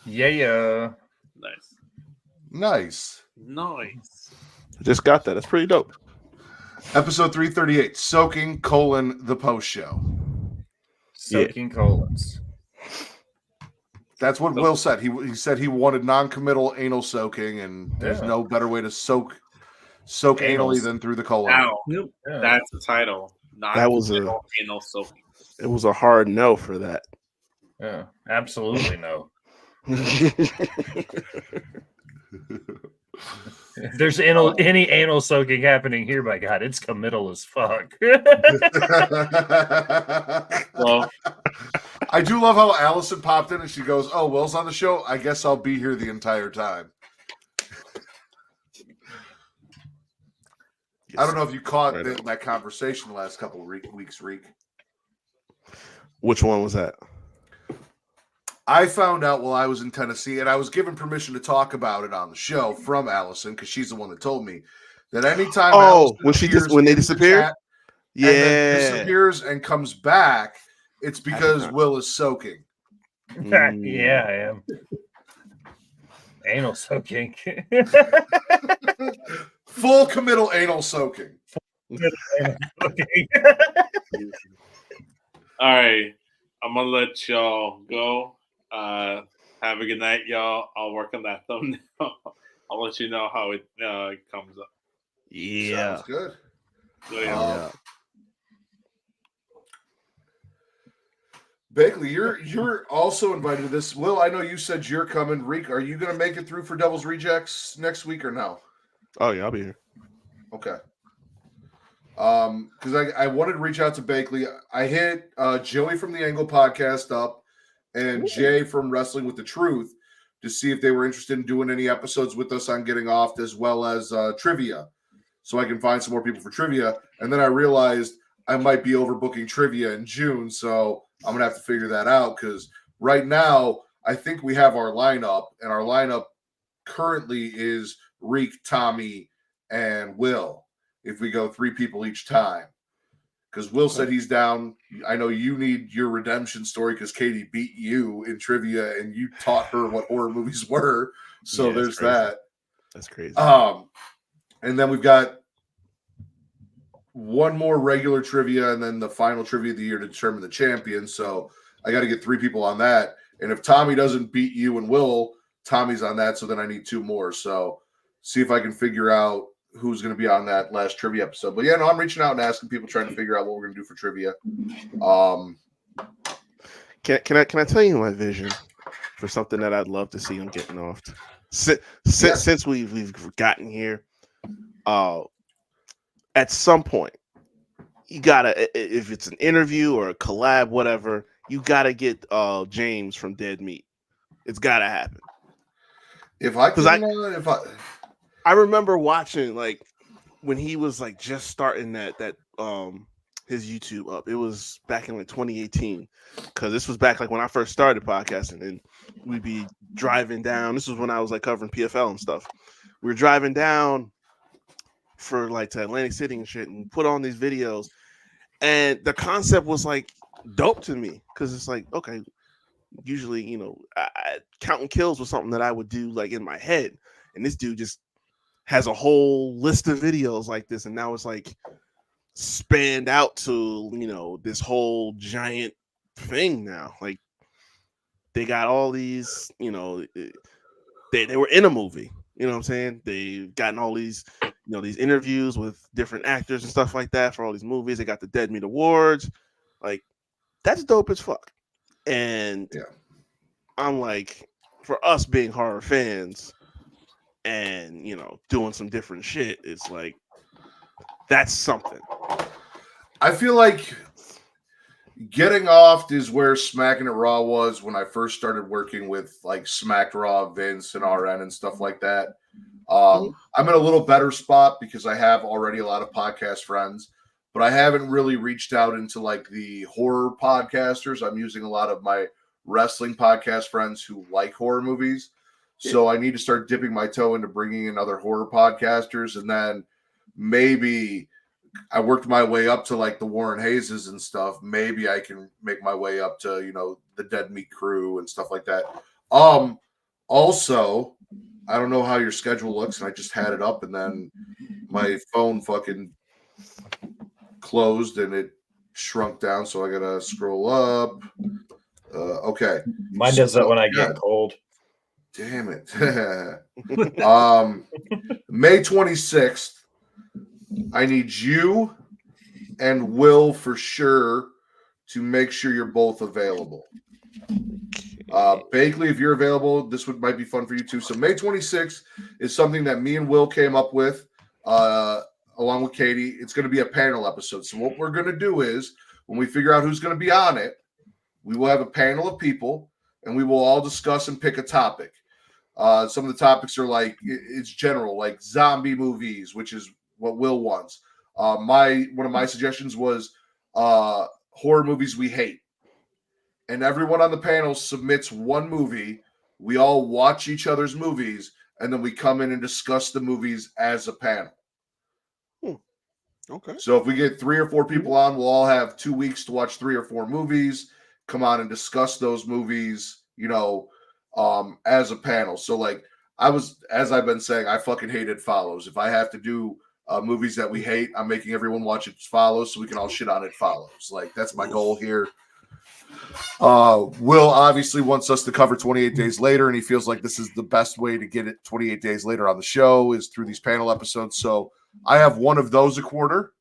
Yeah. Nice. Nice. Just got that. That's pretty dope. Episode 338, Soaking, the post show. Soaking colons. That's what Will said. He said he wanted non-committal anal soaking, and there's no better way to soak anally than through the colon. Now, Yep. that's the title. That was anal soaking. It was a hard no for that. Yeah, absolutely no. If there's any anal soaking happening here, my God, it's committal as fuck. Well, I do love how Allison popped in and she goes, "Oh, Will's on the show. I guess I'll be here the entire time." I don't know if you caught that conversation the last couple of weeks, Reek. Which one was that? I found out while I was in Tennessee, and I was given permission to talk about it on the show from Allison because she's the one that told me that anytime when they disappear, and then disappears and comes back, it's because Will is soaking. Yeah, I am. Anal soaking. Full committal anal soaking. all right. I'm gonna let y'all go. Have a good night, y'all. I'll work on that thumbnail. I'll let you know how it comes up. Yeah. Sounds good. So, yeah. Bakley, you're also invited to this. Will, I know you said you're coming. Reek, are you going to make it through for Devil's Rejects next week or no? Oh, yeah, I'll be here. Okay. Because I wanted to reach out to Bakley. I hit Joey from the Angle podcast up and Jay from Wrestling with the Truth to see if they were interested in doing any episodes with us on Getting Off, as well as trivia, so I can find some more people for trivia. And then I realized I might be overbooking trivia in June, so I'm going to have to figure that out, because right now I think we have our lineup, and our lineup currently is Reek, Tommy, and Will, if we go 3 people each time. Because Will said he's down. I know you need your redemption story because Katie beat you in trivia and you taught her what horror movies were. So there's crazy. that. That's crazy. And then we've got one more regular trivia and then the final trivia of the year to determine the champion. So I got to get 3 people on that. And if Tommy doesn't beat you and Will, Tommy's on that. So then I need 2 more. So see if I can figure out who's going to be on that last trivia episode. But yeah, no, I'm reaching out and asking people, trying to figure out what we're going to do for trivia. Can I tell you my vision for something that I'd love to see on Getting Off? Since we've gotten here, at some point, you gotta, if it's an interview or a collab, whatever, you gotta get James from Dead Meat. It's gotta happen. I remember watching, like, when he was like just starting that his YouTube up. It was back in like 2018, because this was back like when I first started podcasting, and we'd be driving down. This was when I was like covering PFL and stuff. We were driving down for like to Atlantic City and shit, and put on these videos, and the concept was like dope to me, because it's like, okay, usually, you know, counting kills was something that I would do like in my head, and this dude just has a whole list of videos like this, and now it's like spanned out to, you know, this whole giant thing now. Like, they got all these, you know, they were in a movie, you know what I'm saying? They've gotten all these, you know, these interviews with different actors and stuff like that for all these movies. They got the Dead Meat Awards. Like, that's dope as fuck. And yeah, I'm like, for us being horror fans and, you know, doing some different shit, it's like, that's something. I feel like Getting Off is where Smackin It Raw was when I first started working with like Smacked Raw, Vince, and RN and stuff like that. I'm in a little better spot because I have already a lot of podcast friends, but I haven't really reached out into like the horror podcasters. I'm using a lot of my wrestling podcast friends who like horror movies. So I need to start dipping my toe into bringing in other horror podcasters, and then maybe I worked my way up to like the Warren Hayeses and stuff. Maybe I can make my way up to, you know, the Dead Meat Crew and stuff like that. Also, I don't know how your schedule looks, and I just had it up, and then my phone fucking closed and it shrunk down, so I gotta scroll up. Okay. Mine does that when I get cold. Damn it. May 26th, I need you and Will for sure to make sure you're both available. Bakley, if you're available, this might be fun for you too. So May 26th is something that me and Will came up with along with Katie. It's going to be a panel episode. So what we're going to do is when we figure out who's going to be on it, we will have a panel of people and we will all discuss and pick a topic. Some of the topics are like, it's general, like zombie movies, which is what Will wants. One of my suggestions was horror movies we hate. And everyone on the panel submits one movie. We all watch each other's movies, and then we come in and discuss the movies as a panel. Okay. So if we get 3 or 4 people on, we'll all have 2 weeks to watch 3 or 4 movies, come on and discuss those movies, you know, as a panel. So like as I've been saying, I fucking hate It Follows. If I have to do movies that we hate, I'm making everyone watch It Follows so we can all shit on It Follows. Like that's my goal here. Will obviously wants us to cover 28 Days Later, and he feels like this is the best way to get it 28 Days Later on the show is through these panel episodes. So I have one of those a quarter.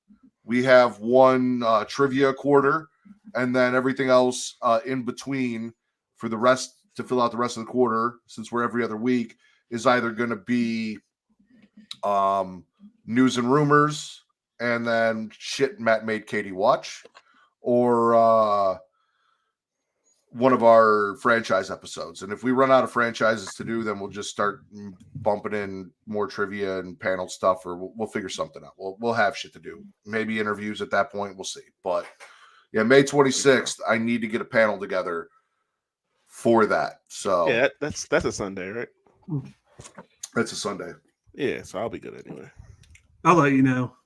We have one trivia a quarter, and then everything else in between for the rest to fill out the rest of the quarter, since we're every other week, is either going to be news and rumors, and then shit Matt made Katie watch, or one of our franchise episodes. And if we run out of franchises to do, then we'll just start bumping in more trivia and panel stuff, or we'll figure something out. We'll have shit to do. Maybe interviews at that point. We'll see. But yeah, May 26th, I need to get a panel together for that. So yeah, that's a Sunday, right? That's a Sunday. Yeah, so I'll be good anyway. I'll let you know.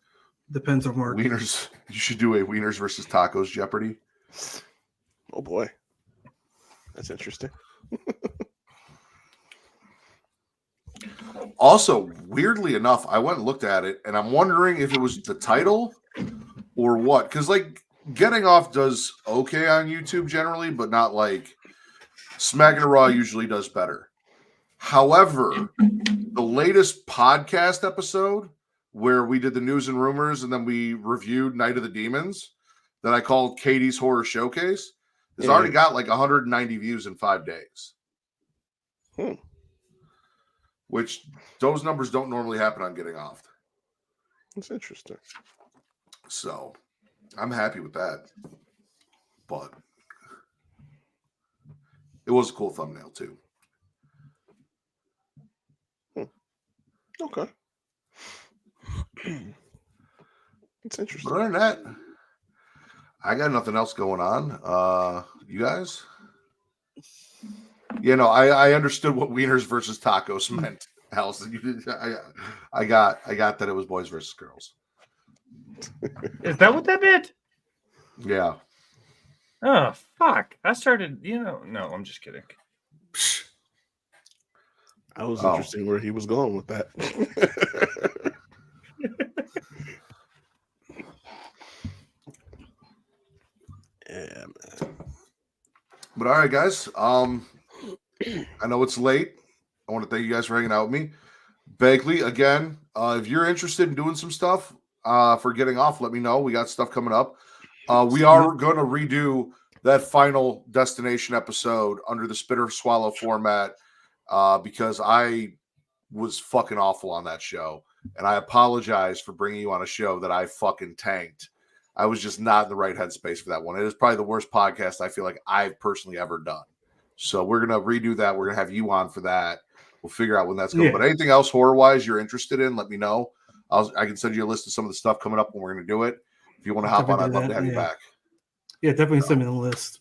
Depends on work. Wieners. You should do a Wieners versus Tacos Jeopardy. Oh boy. That's interesting. Also, weirdly enough, I went and looked at it, and I'm wondering if it was the title or what. Because, like, Getting Off does okay on YouTube generally, but not like Smackin It Raw usually does better. However, the latest podcast episode where we did the news and rumors and then we reviewed Night of the Demons that I called Katie's Horror Showcase has already got like 190 views in 5 days. Which those numbers don't normally happen on Getting Off. That's interesting. So I'm happy with that. But it was a cool thumbnail too. Okay. It's interesting. But other than that, I got nothing else going on. You guys? You know, I understood what Wieners versus Tacos meant. Allison, you did. I got that it was boys versus girls. Is that what that meant? Yeah. Oh fuck! I started. No, I'm just kidding. I was interested where he was going with that. Yeah, man. But all right, guys. I know it's late. I want to thank you guys for hanging out with me. Bakley, again, if you're interested in doing some stuff for Getting Off, let me know. We got stuff coming up. We are going to redo that final destination episode under the Spit or Swallow format because I was fucking awful on that show. And I apologize for bringing you on a show that I fucking tanked. I was just not in the right headspace for that one. It is probably the worst podcast I feel like I've personally ever done. So we're going to redo that. We're going to have you on for that. We'll figure out when that's going. Yeah. But anything else horror-wise you're interested in, let me know. I can send you a list of some of the stuff coming up when we're going to do it. If you want to hop on, I'd love to have you back. Yeah, definitely send me the list.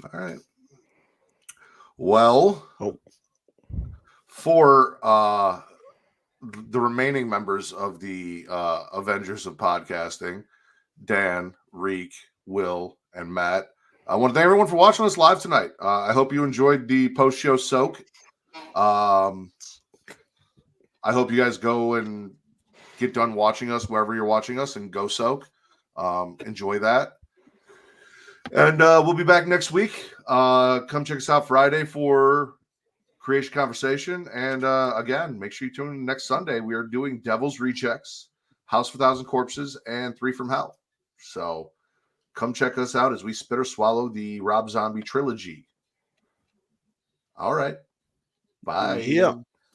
All right. Well, for the remaining members of the Avengers of podcasting, Dan, Reek, Will, and Matt. I want to thank everyone for watching us live tonight. I hope you enjoyed the post-show soak. I hope you guys go and get done watching us wherever you're watching us and go soak. Enjoy that. And we'll be back next week. Come check us out Friday for Creation Conversation. And again, make sure you tune in next Sunday. We are doing Devil's Rechecks, House of 1,000 Corpses, and 3 from Hell. So come check us out as we spit or swallow the Rob Zombie trilogy. All right. Bye. Yeah.